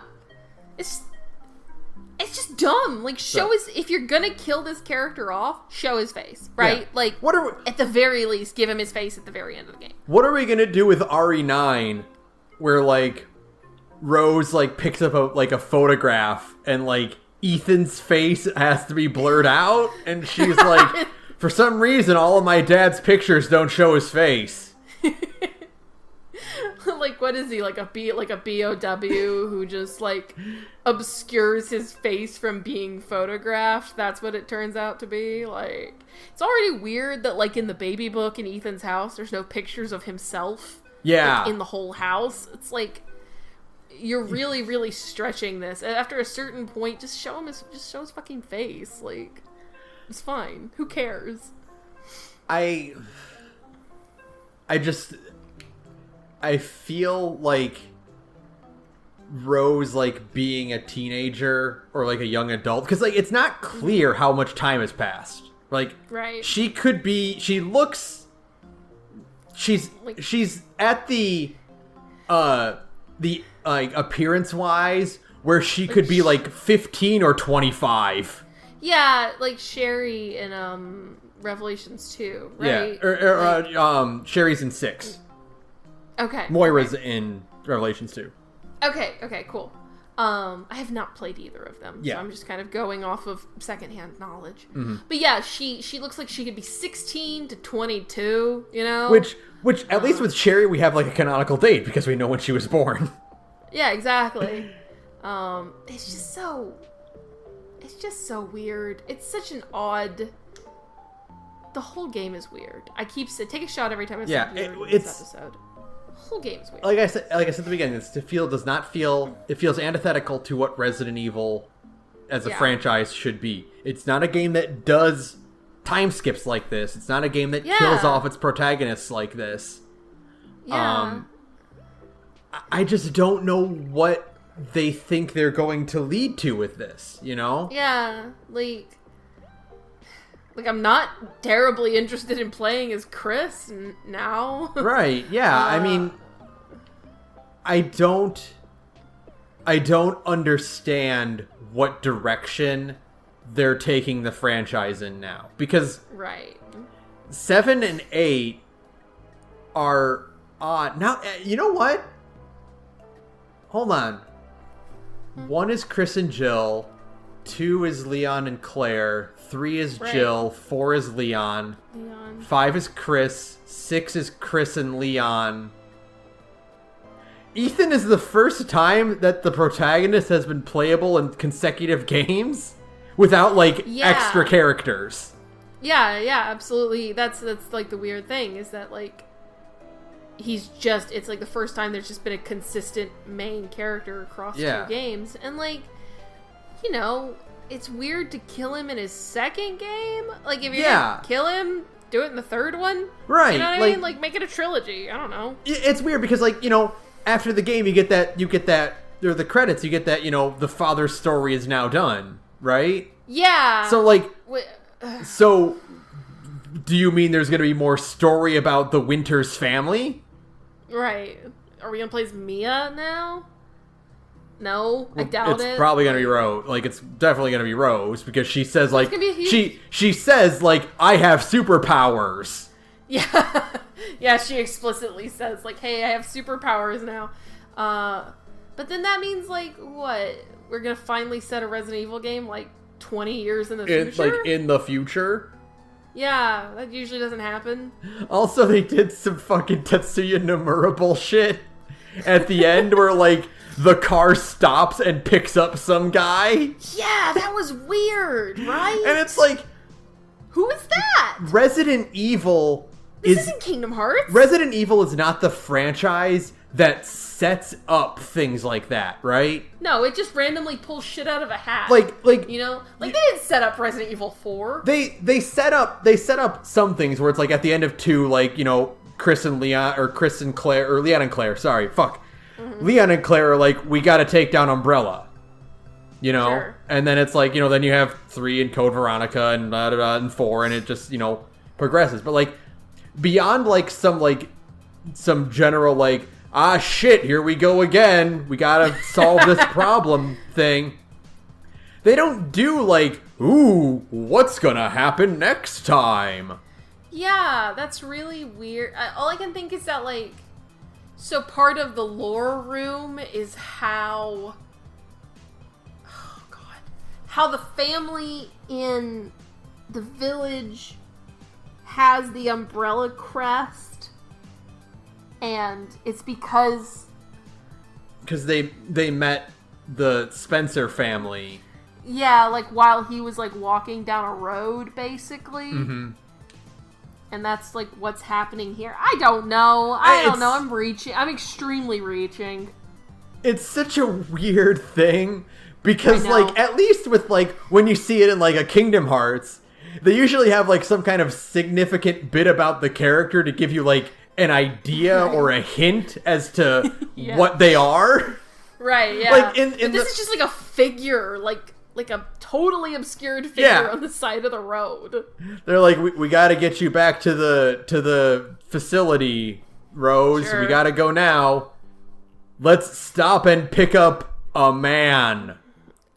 It's just dumb. Like, if you're gonna kill this character off, show his face, right? Yeah. Like, at the very least, give him his face at the very end of the game. What are we gonna do with RE9, where, like, Rose, like, picks up a photograph, and, like, Ethan's face has to be blurred out, and she's like, for some reason, all of my dad's pictures don't show his face. Like, what is he, like a BOW who just, like, obscures his face from being photographed? That's what it turns out to be. Like, it's already weird that, like, in the baby book in Ethan's house, there's no pictures of himself. Yeah. Like, in the whole house. It's like, you're really, really stretching this. After a certain point, just show his fucking face. Like, it's fine. Who cares? I feel like Rose, like, being a teenager or, like, a young adult, because, like, it's not clear how much time has passed. Like, right. she she's at the appearance wise where she could be like 15 or 25. Yeah, like Sherry in Revelations 2, right? Yeah, Sherry's in 6. Okay. Moira's in Revelations 2. Okay, cool. I have not played either of them, yeah. So I'm just kind of going off of secondhand knowledge. Mm-hmm. But yeah, she looks like she could be 16 to 22, you know? Which at least with Sherry, we have like a canonical date because we know when she was born. Yeah, exactly. It's just so weird. It's such an odd... The whole game is weird. I take a shot every time I say weird in this episode. The whole game is weird. Like I said at the beginning, it feels antithetical to what Resident Evil as a franchise should be. It's not a game that does time skips like this. It's not a game that kills off its protagonists like this. Yeah. I just don't know what they think they're going to lead to with this, you know? Yeah, like I'm not terribly interested in playing as Chris now. Right, yeah. I mean, I don't understand what direction they're taking the franchise in now. Because 7 and 8 are odd. Now, you know what? Hold on. 1 is Chris and Jill. 2 is Leon and Claire. 3 is Jill. 4 is Leon. 5 is Chris. 6 is Chris and Leon. Ethan is the first time that the protagonist has been playable in consecutive games without, like, extra characters. Yeah, absolutely. That's like the weird thing is that, like, it's like the first time there's just been a consistent main character across 2 games. And, like, you know, it's weird to kill him in his second game. Like, if you're gonna kill him, do it in the third one. Right. You know what I mean? Like, make it a trilogy. I don't know. It's weird because, like, you know, after the game, you get that, or the credits, you get that, you know, the father's story is now done, right? Yeah. So, like, so, do you mean there's gonna be more story about the Winters family? Right. Are we gonna play as Mia now? No, I doubt it. It's probably gonna be Rose. Like, it's definitely gonna be Rose because she says, like, she says, like, I have superpowers. Yeah. Yeah, she explicitly says, like, hey, I have superpowers now. But then that means, like, what? We're gonna finally set a Resident Evil game, like, 20 years in the future? Like, in the future? Yeah, that usually doesn't happen. Also, they did some fucking Tetsuya Nomura bullshit at the end where, like, the car stops and picks up some guy. Yeah, that was weird, right? And it's like... Who is that? Resident Evil This isn't Kingdom Hearts. Resident Evil is not the franchise that sets up things like that, right? No, it just randomly pulls shit out of a hat. Like you know, like they didn't set up Resident Evil 4. They set up some things where it's like at the end of 2, like, you know, Chris and Leon and Claire. Sorry, fuck. Mm-hmm. Leon and Claire are like, we got to take down Umbrella. You know, sure. And then it's like, you know, then you have 3 and Code Veronica and blah, blah, blah, and 4, and it just, you know, progresses. But like beyond like some general like, ah shit, here we go again, we gotta solve this problem thing. They don't do like, ooh, what's gonna happen next time? Yeah, that's really weird. All I can think is that, like, so part of the lore room is how the family in the village has the umbrella crest, and it's because they met the Spencer family. Yeah, like while he was like walking down a road, basically. Mm-hmm. And that's like what's happening here. I don't know. I don't know. I'm reaching. I'm extremely reaching. It's such a weird thing because, like, at least with like when you see it in like a Kingdom Hearts, they usually have like some kind of significant bit about the character to give you like an idea or a hint as to what they are. Right. Yeah. Like but this is just like a figure, like a totally obscured figure on the side of the road. They're like, we got to get you back to the facility, Rose. Sure. We got to go now. Let's stop and pick up a man.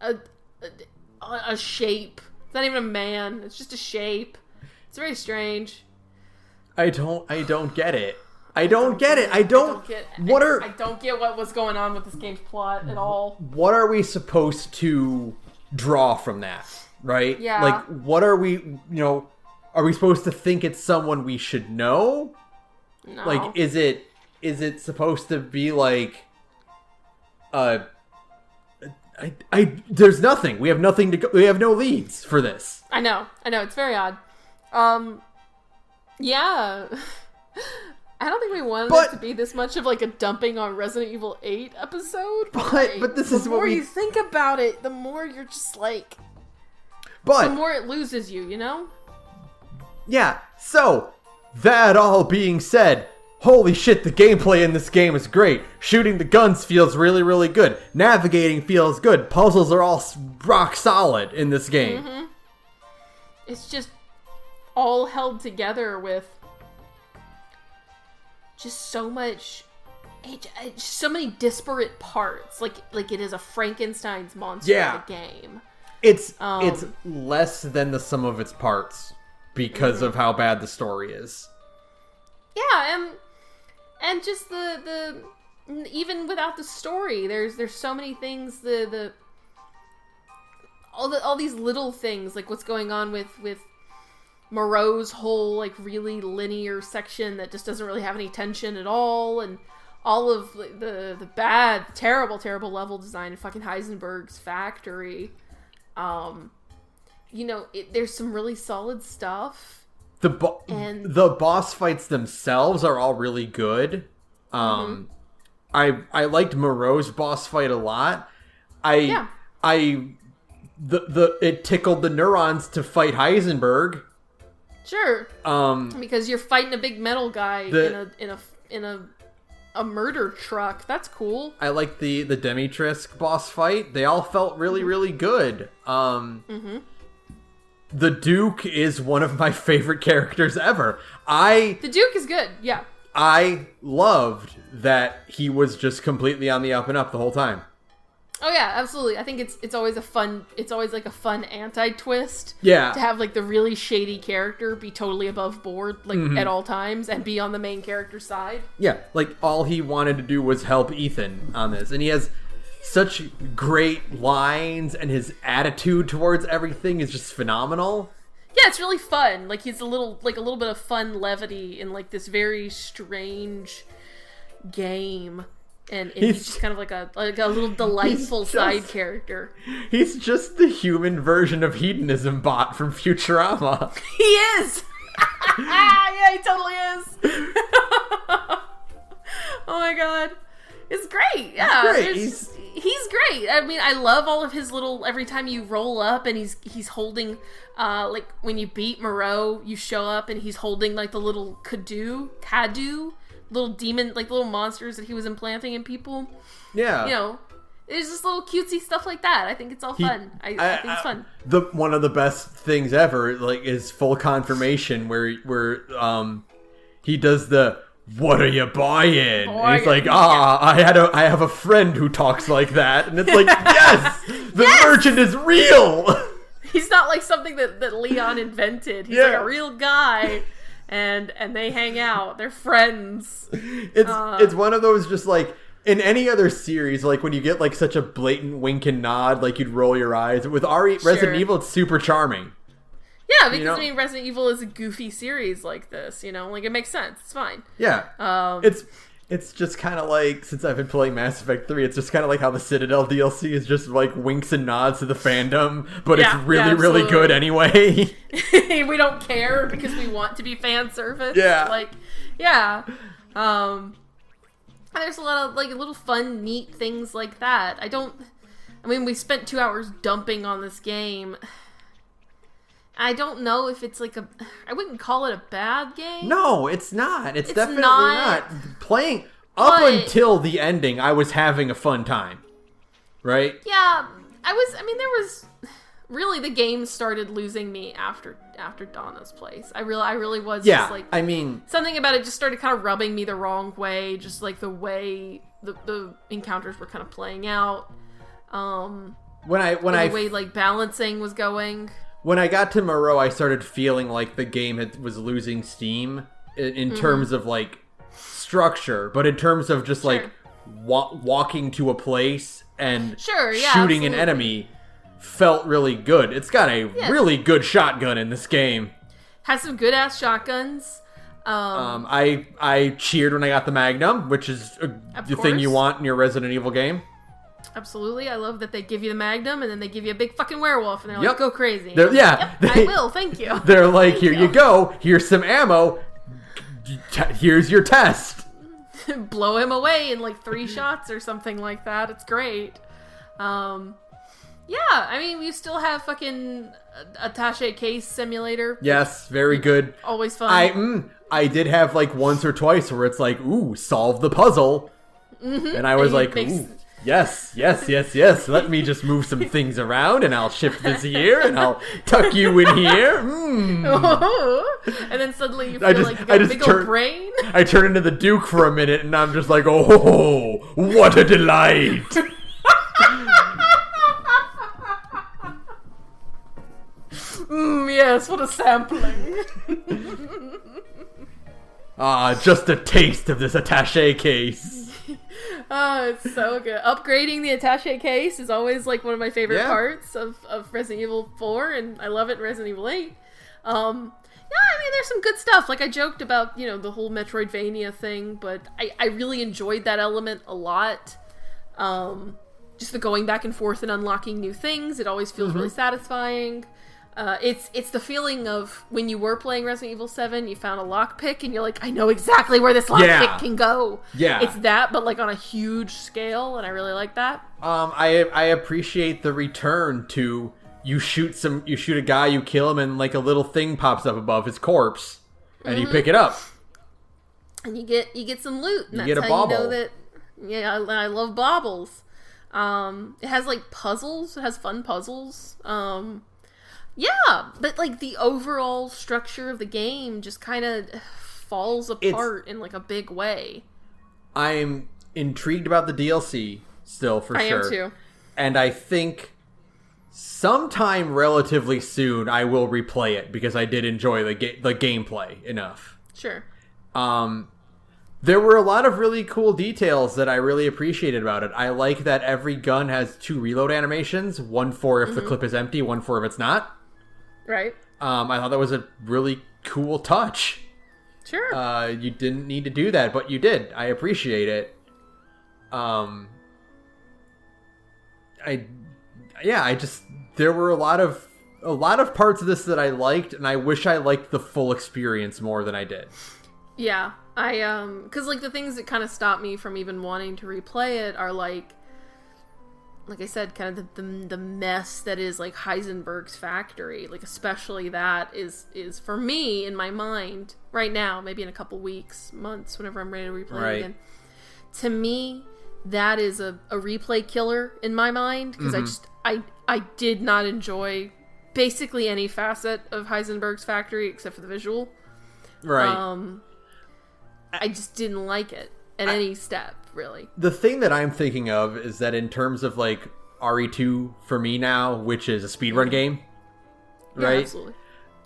A shape. It's not even a man. It's just a shape. It's very strange. I don't get it. I don't get what was going on with this game's plot at all. What are we supposed to draw from that, right? Yeah. Like, what are we, are we supposed to think it's someone we should know? No. Like, is it supposed to be like, there's nothing. We have nothing to go. We have no leads for this. I know. It's very odd. Yeah. I don't think we wanted it to be this much of like a dumping on Resident Evil 8 episode. But this is the what more you think about it, the more you're just like... But... the more it loses you, you know? Yeah, so, that all being said, holy shit, the gameplay in this game is great. Shooting the guns feels really, really good. Navigating feels good. Puzzles are all rock solid in this game. Mm-hmm. It's just all held together with just so much, so many disparate parts. Like it is a Frankenstein's monster of a game. It's less than the sum of its parts because of how bad the story is. Yeah, and just the even without the story, there's so many things. All these little things, like what's going on with Moreau's whole like really linear section that just doesn't really have any tension at all, and all of the bad, terrible level design in fucking Heisenberg's factory. There's some really solid stuff. The boss fights themselves are all really good. I liked Moreau's boss fight a lot. It tickled the neurons to fight Heisenberg. Sure. Because you're fighting a big metal guy in a murder truck. That's cool. I like the Demitrisk boss fight. They all felt really, really good. The Duke is one of my favorite characters ever. The Duke is good, yeah. I loved that he was just completely on the up and up the whole time. Oh yeah, absolutely. I think it's always like a fun anti-twist. Yeah. To have like the really shady character be totally above board at all times and be on the main character's side. Yeah, like all he wanted to do was help Ethan on this, and he has such great lines, and his attitude towards everything is just phenomenal. Yeah, it's really fun. Like he's a little bit of fun levity in like this very strange game. And he's just kind of like a little delightful side character. He's just the human version of Hedonism Bot from Futurama. He is! Yeah, he totally is! Oh my god. It's great, yeah. He's great. I mean, I love all of his little, every time you roll up and he's holding, like when you beat Moreau, you show up and he's holding like the little Kadu, little demon, like little monsters that he was implanting in people. Yeah. There's just little cutesy stuff like that. I think it's all fun. I think it's fun. One of the best things ever, like, is full confirmation where he does the "What are you buying?" And he's like, I have a friend who talks like that, and it's like, yes, the merchant is real. He's not like something that Leon invented. He's like a real guy. And they hang out. They're friends. It's one of those, just like in any other series, like when you get like such a blatant wink and nod, like you'd roll your eyes. With Resident Evil, it's super charming. Yeah, because I mean, Resident Evil is a goofy series like this. Like it makes sense. It's fine. Yeah. It's just kind of like, since I've been playing Mass Effect 3, it's just kind of like how the Citadel DLC is just like winks and nods to the fandom, but it's really, really good anyway. We don't care because we want to be fan service. Yeah. Like, yeah. There's a lot of like little fun, neat things like that. We spent 2 hours dumping on this game. I don't know if it's like I wouldn't call it a bad game. No, it's not. It's definitely not. Up until the ending, I was having a fun time. Right? Yeah, there was really, the game started losing me after Donna's place. I really was just like, I mean, something about it just started kind of rubbing me the wrong way, just like the way the encounters were kind of playing out. The way like balancing was going. When I got to Moreau, I started feeling like the game was losing steam in terms of like structure, but in terms of just like walking to a place and shooting absolutely. an enemy felt really good. It's got a really good shotgun in this game. Has some good ass shotguns. I cheered when I got the Magnum, which is the thing you want in your Resident Evil game. Absolutely. I love that they give you the Magnum and then they give you a big fucking werewolf and they're like, go crazy. I will, thank you. They're like, here you go. Here's some ammo. Here's your test. Blow him away in like 3 shots or something like that. It's great. I mean, we still have fucking attaché case simulator. Yes, very good. Always fun. I did have like once or twice where it's like, ooh, solve the puzzle. Mm-hmm. And I was like, ooh. Yes. Let me just move some things around, and I'll shift this here, and I'll tuck you in here. Oh. And then suddenly you feel like you got a big old brain. I turn into the Duke for a minute, and I'm just like, oh, what a delight. Yes, what a sampling. Just a taste of this attaché case. Oh, it's so good. Upgrading the attaché case is always like one of my favorite parts of Resident Evil 4, and I love it in Resident Evil 8. I mean, there's some good stuff. Like, I joked about, the whole Metroidvania thing, but I really enjoyed that element a lot. Just the going back and forth and unlocking new things. It always feels really satisfying. It's the feeling of when you were playing Resident Evil 7, you found a lockpick and you're like, I know exactly where this lockpick can go. Yeah. It's that, but like on a huge scale, and I really like that. I appreciate the return to you shoot a guy, you kill him, and like a little thing pops up above his corpse, and you pick it up. And you get some loot, and you get a bauble. You know that, I love baubles. It has like puzzles, it has fun puzzles. Yeah, but like the overall structure of the game just kind of falls apart in like a big way. I'm intrigued about the DLC still, for sure. I am too. And I think sometime relatively soon I will replay it because I did enjoy the gameplay enough. Sure. There were a lot of really cool details that I really appreciated about it. I like that every gun has 2 reload animations, one for if the clip is empty, one for if it's not. Right. I thought that was a really cool touch. Sure. You didn't need to do that, but you did. I appreciate it. There were a lot of parts of this that I liked, and I wish I liked the full experience more than I did. Yeah. Because like the things that kind of stop me from even wanting to replay it are like I said, kind of the mess that is like Heisenberg's factory. Like, especially that is for me in my mind right now, maybe in a couple weeks, months, whenever I'm ready to replay it again. To me, that is a replay killer in my mind, because I did not enjoy basically any facet of Heisenberg's factory except for the visual. Right. I just didn't like it at any step, really. The thing that I'm thinking of is that in terms of like RE2 for me now, which is a speedrun game, right? Yeah, absolutely.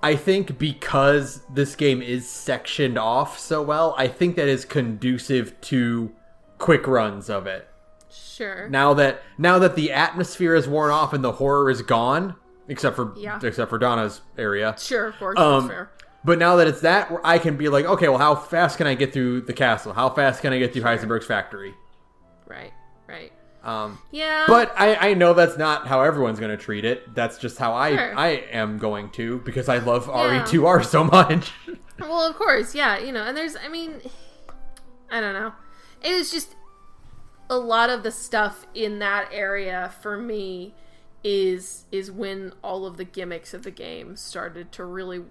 I think because this game is sectioned off so well, I think that is conducive to quick runs of it. Sure. Now that the atmosphere is worn off and the horror is gone, except for Donna's area. Sure, of course, that's fair. But now that it's that, where I can be like, okay, well, how fast can I get through the castle? How fast can I get through Heisenberg's factory? Right. Yeah. But I know that's not how everyone's going to treat it. That's just how I am going to, because I love RE2R so much. Well, of course, yeah. And there's, I don't know. It was just a lot of the stuff in that area for me is when all of the gimmicks of the game started to really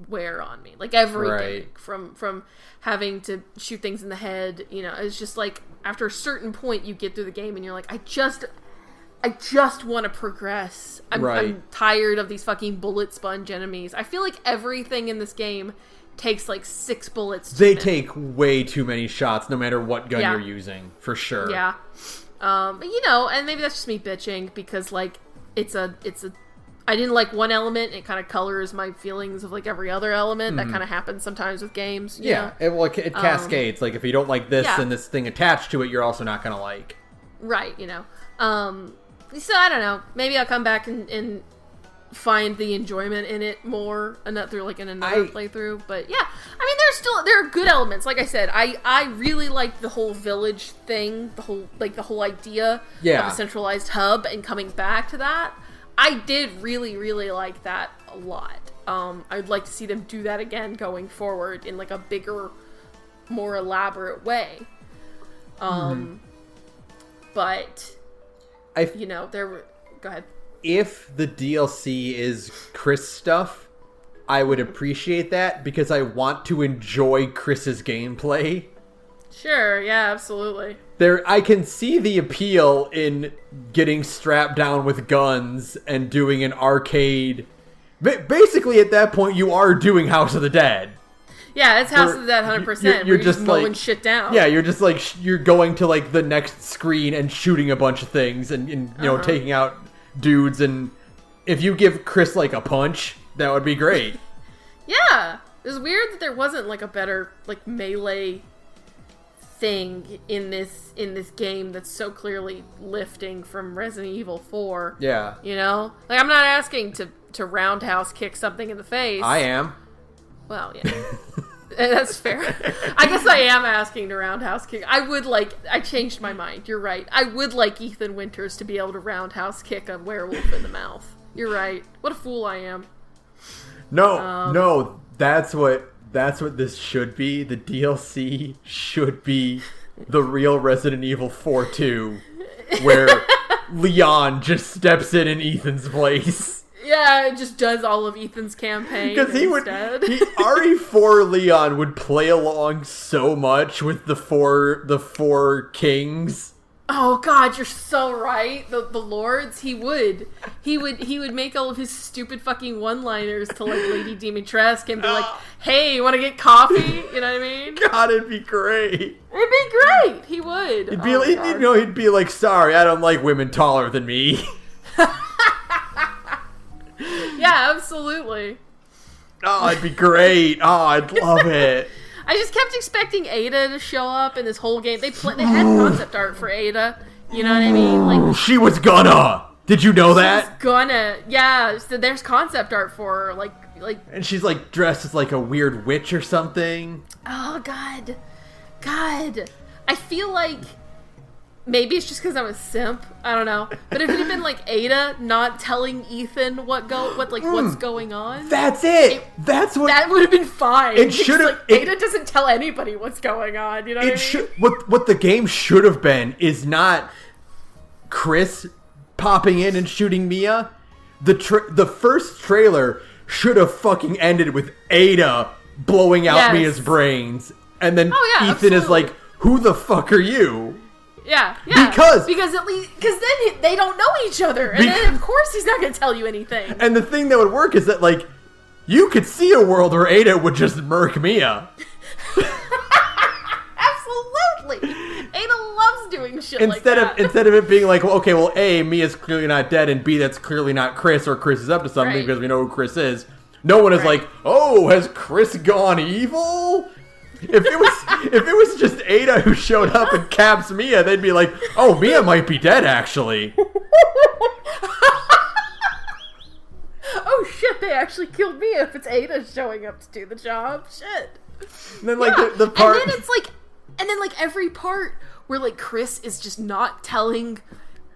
wear on me. Like everything from having to shoot things in the head, it's just like after a certain point you get through the game and you're like, I just want to progress. I'm tired of these fucking bullet sponge enemies. I feel like everything in this game takes like 6 bullets. They take way too many shots, no matter what gun you're using, for sure. Yeah. And maybe that's just me bitching because like it's a. I didn't like one element. It kind of colors my feelings of like every other element. That kind of happens sometimes with games. Yeah, it cascades. Like if you don't like this and this thing attached to it, you're also not gonna like. Right. So I don't know. Maybe I'll come back and find the enjoyment in it more through like in another playthrough. But yeah, I mean, there are good elements. Like I said, I really like the whole village thing, the whole idea of a centralized hub and coming back to that. I did really, really like that a lot. I'd like to see them do that again going forward in like a bigger, more elaborate way. But go ahead. If the DLC is Chris stuff, I would appreciate that because I want to enjoy Chris's gameplay. Sure, yeah, absolutely. I can see the appeal in getting strapped down with guns and doing an arcade. Basically, at that point, you are doing House of the Dead. Yeah, it's House of the Dead 100%. You're just mowing shit down. Yeah, you're just like, you're going to like the next screen and shooting a bunch of things and taking out dudes. And if you give Chris like a punch, that would be great. Yeah. It was weird that there wasn't like a better like melee thing in this game that's so clearly lifting from Resident Evil 4. Yeah. Like I'm not asking to roundhouse kick something in the face. I am. Well, yeah. That's fair. I guess I am asking to roundhouse kick. I changed my mind. You're right. I would like Ethan Winters to be able to roundhouse kick a werewolf in the mouth. You're right. What a fool I am. No, that's what this should be. The DLC should be the real Resident Evil 4-2, where Leon just steps in Ethan's place. Yeah, it just does all of Ethan's campaign because RE4 Leon would play along so much with the four kings. Oh God, you're so right. The lords, he would make all of his stupid fucking one-liners to like Lady Dimitrescu and be like, "Hey, you want to get coffee?" You know what I mean? God, it'd be great. It'd be great. He would. He'd be like, "Sorry, I don't like women taller than me." Yeah, absolutely. Oh, it'd be great. Oh, I'd love it. I just kept expecting Ada to show up in this whole game. They had concept art for Ada. You know what I mean? Like she was gonna. Did you know that? She was gonna. Yeah. So there's concept art for her. Like. And she's like dressed as like a weird witch or something. Oh God. I feel like. Maybe it's just because I'm a simp. I don't know. But if it had been like Ada not telling Ethan what's going on. That's it. That would have been fine. It should have. Ada doesn't tell anybody what's going on. You know what I mean? What the game should have been is not Chris popping in and shooting Mia. The first trailer should have fucking ended with Ada blowing out Mia's brains, and then Ethan absolutely. Is like, "Who the fuck are you?" Yeah. Because then they don't know each other, and then of course he's not going to tell you anything. And the thing that would work is that like you could see a world where Ada would just murk Mia. Absolutely, Ada loves doing shit like that. Instead of it being like, well, okay, well, A, Mia's clearly not dead, and B, that's clearly not Chris, or Chris is up to something because we know who Chris is. No one is like, oh, has Chris gone evil? If it was just Ada who showed up and caps Mia, they'd be like, "Oh, Mia might be dead, actually." Oh shit! They actually killed Mia if it's Ada showing up to do the job. Shit. And then the part, and then every part where like Chris is just not telling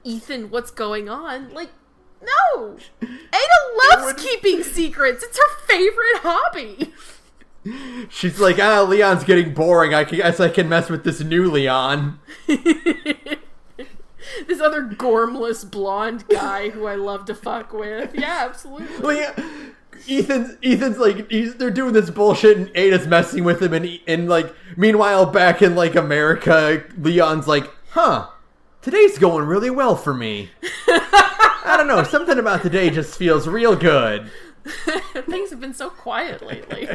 Ethan what's going on. Like, no, Ada loves keeping secrets. It's her favorite hobby. She's like, Leon's getting boring. I guess I can mess with this new Leon. This other gormless blonde guy who I love to fuck with. Yeah, absolutely. Well, yeah, Ethan's like, they're doing this bullshit and Ada's messing with him and like, meanwhile back in like America, Leon's like, huh, Today's going really well for me. I don't know, something about today just feels real good. Things have been so quiet lately.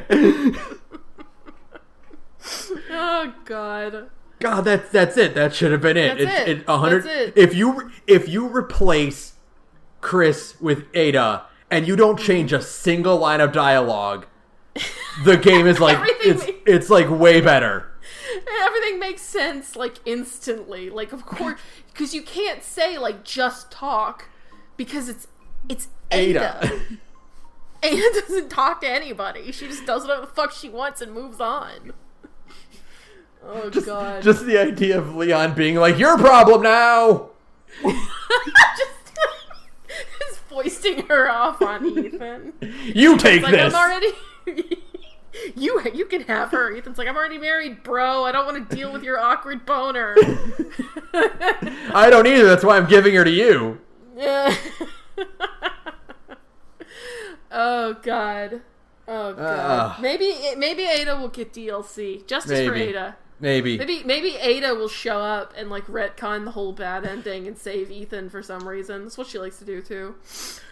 Oh, God. God, that's it. That should have been it. That's it. 100. That's it. If you replace Chris with Ada and you don't change a single line of dialogue, the game is like it's like way better. Everything makes sense like instantly. Like, of course, because you can't say like just talk because it's Ada. Ada doesn't talk to anybody. She just does whatever the fuck she wants and moves on. Oh, God. Just the idea of Leon being like, your problem now! just foisting her off on Ethan. You take like, this! I'm already... you can have her. Ethan's like, I'm already married, bro. I don't want to deal with your awkward boner. I don't either. That's why I'm giving her to you. Oh, God. Oh, God. Maybe Ada will get DLC. Justice for Ada. Maybe Ada will show up and like retcon the whole bad ending and save Ethan for some reason. That's what she likes to do too.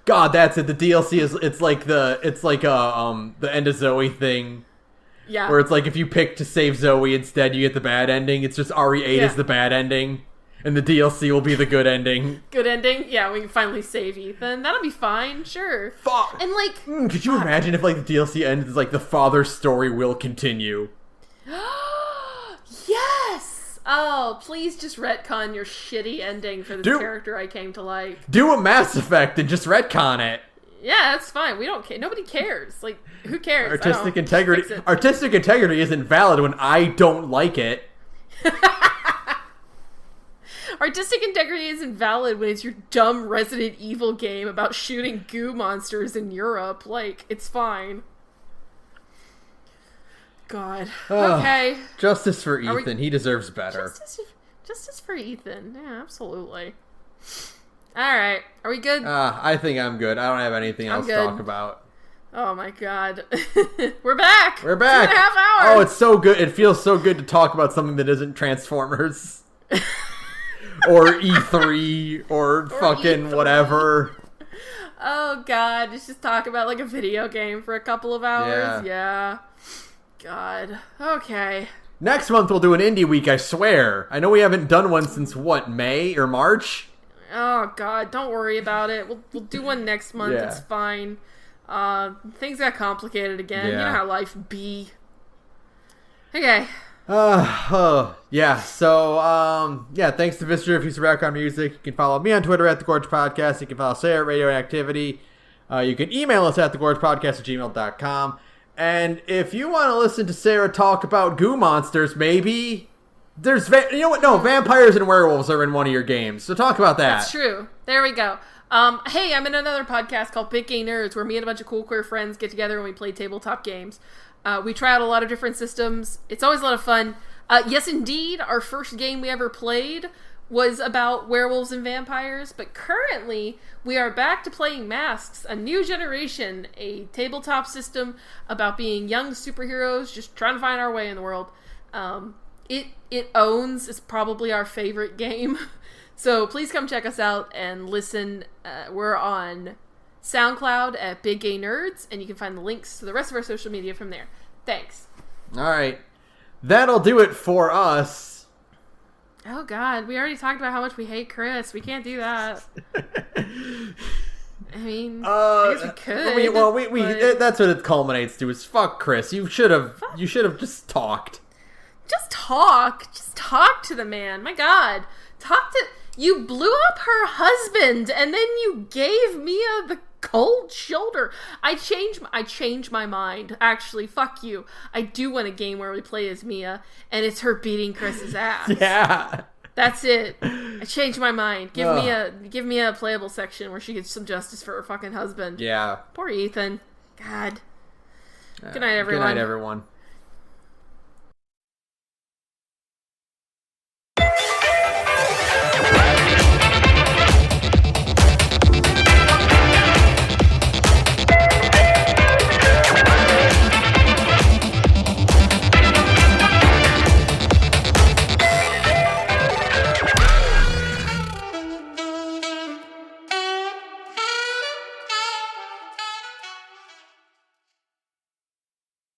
God, that's it. The DLC is it's like the end of Zoe thing. Yeah. Where it's like if you pick to save Zoe instead, you get the bad ending. It's just RE8 is the bad ending, and the DLC will be the good ending. Good ending? Yeah, we can finally save Ethan. That'll be fine, sure. Fuck. And like, could you imagine if like the DLC ends like the father's story will continue? Yes! Oh, please just retcon your shitty ending for this character I came to like. Do a Mass Effect and just retcon it. Yeah, that's fine. We don't care. Nobody cares. Like, who cares? Artistic integrity isn't valid when I don't like it. Artistic integrity isn't valid when it's your dumb Resident Evil game about shooting goo monsters in Europe. Like, it's fine. God. Okay. Justice for Ethan. He deserves better. Justice for Ethan. Yeah, absolutely. Alright. Are we good? I think I'm good. I don't have anything else to talk about. Oh my God. We're back! We're back! 2.5 hours! Oh, it's so good. It feels so good to talk about something that isn't Transformers. or E3. Or fucking E3. Whatever. Oh God. Let's just talk about like a video game for a couple of hours. Yeah. God. Okay. Next month we'll do an indie week, I swear. I know we haven't done one since, what, May or March? Oh, God. Don't worry about it. We'll do one next month. Yeah. It's fine. Things got complicated again. Yeah. You know how life be. Okay. Yeah. So, thanks to Visitor if you background music. You can follow me on Twitter at thegorgepodcast. You can follow Sara at radioinactivity. You can email us at thegorgepodcast@gmail.com. And if you want to listen to Sara talk about goo monsters, maybe there's... you know what? No, vampires and werewolves are in one of your games. So talk about that. That's true. There we go. Hey, I'm in another podcast called Big Gay Nerds, where me and a bunch of cool queer friends get together and we play tabletop games. We try out a lot of different systems. It's always a lot of fun. Yes, indeed, our first game we ever played was about werewolves and vampires, but currently we are back to playing Masks, a new generation, a tabletop system about being young superheroes just trying to find our way in the world. It owns is probably our favorite game, so please come check us out and listen. We're on SoundCloud at Big Gay Nerds, and you can find the links to the rest of our social media from there. Thanks. All right, that'll do it for us. Oh, God. We already talked about how much we hate Chris. We can't do that. I mean, I guess we could. That's what it culminates to, is fuck Chris. You should have just talked. Just talk. Just talk to the man. My God. You blew up her husband, and then you gave Mia the cold shoulder. I changed my mind. Actually, fuck you. I do want a game where we play as Mia, and it's her beating Chris's ass. Yeah. That's it. I changed my mind. Give me a playable section where she gets some justice for her fucking husband. Yeah. Poor Ethan. God. Good night, everyone. Good night, everyone.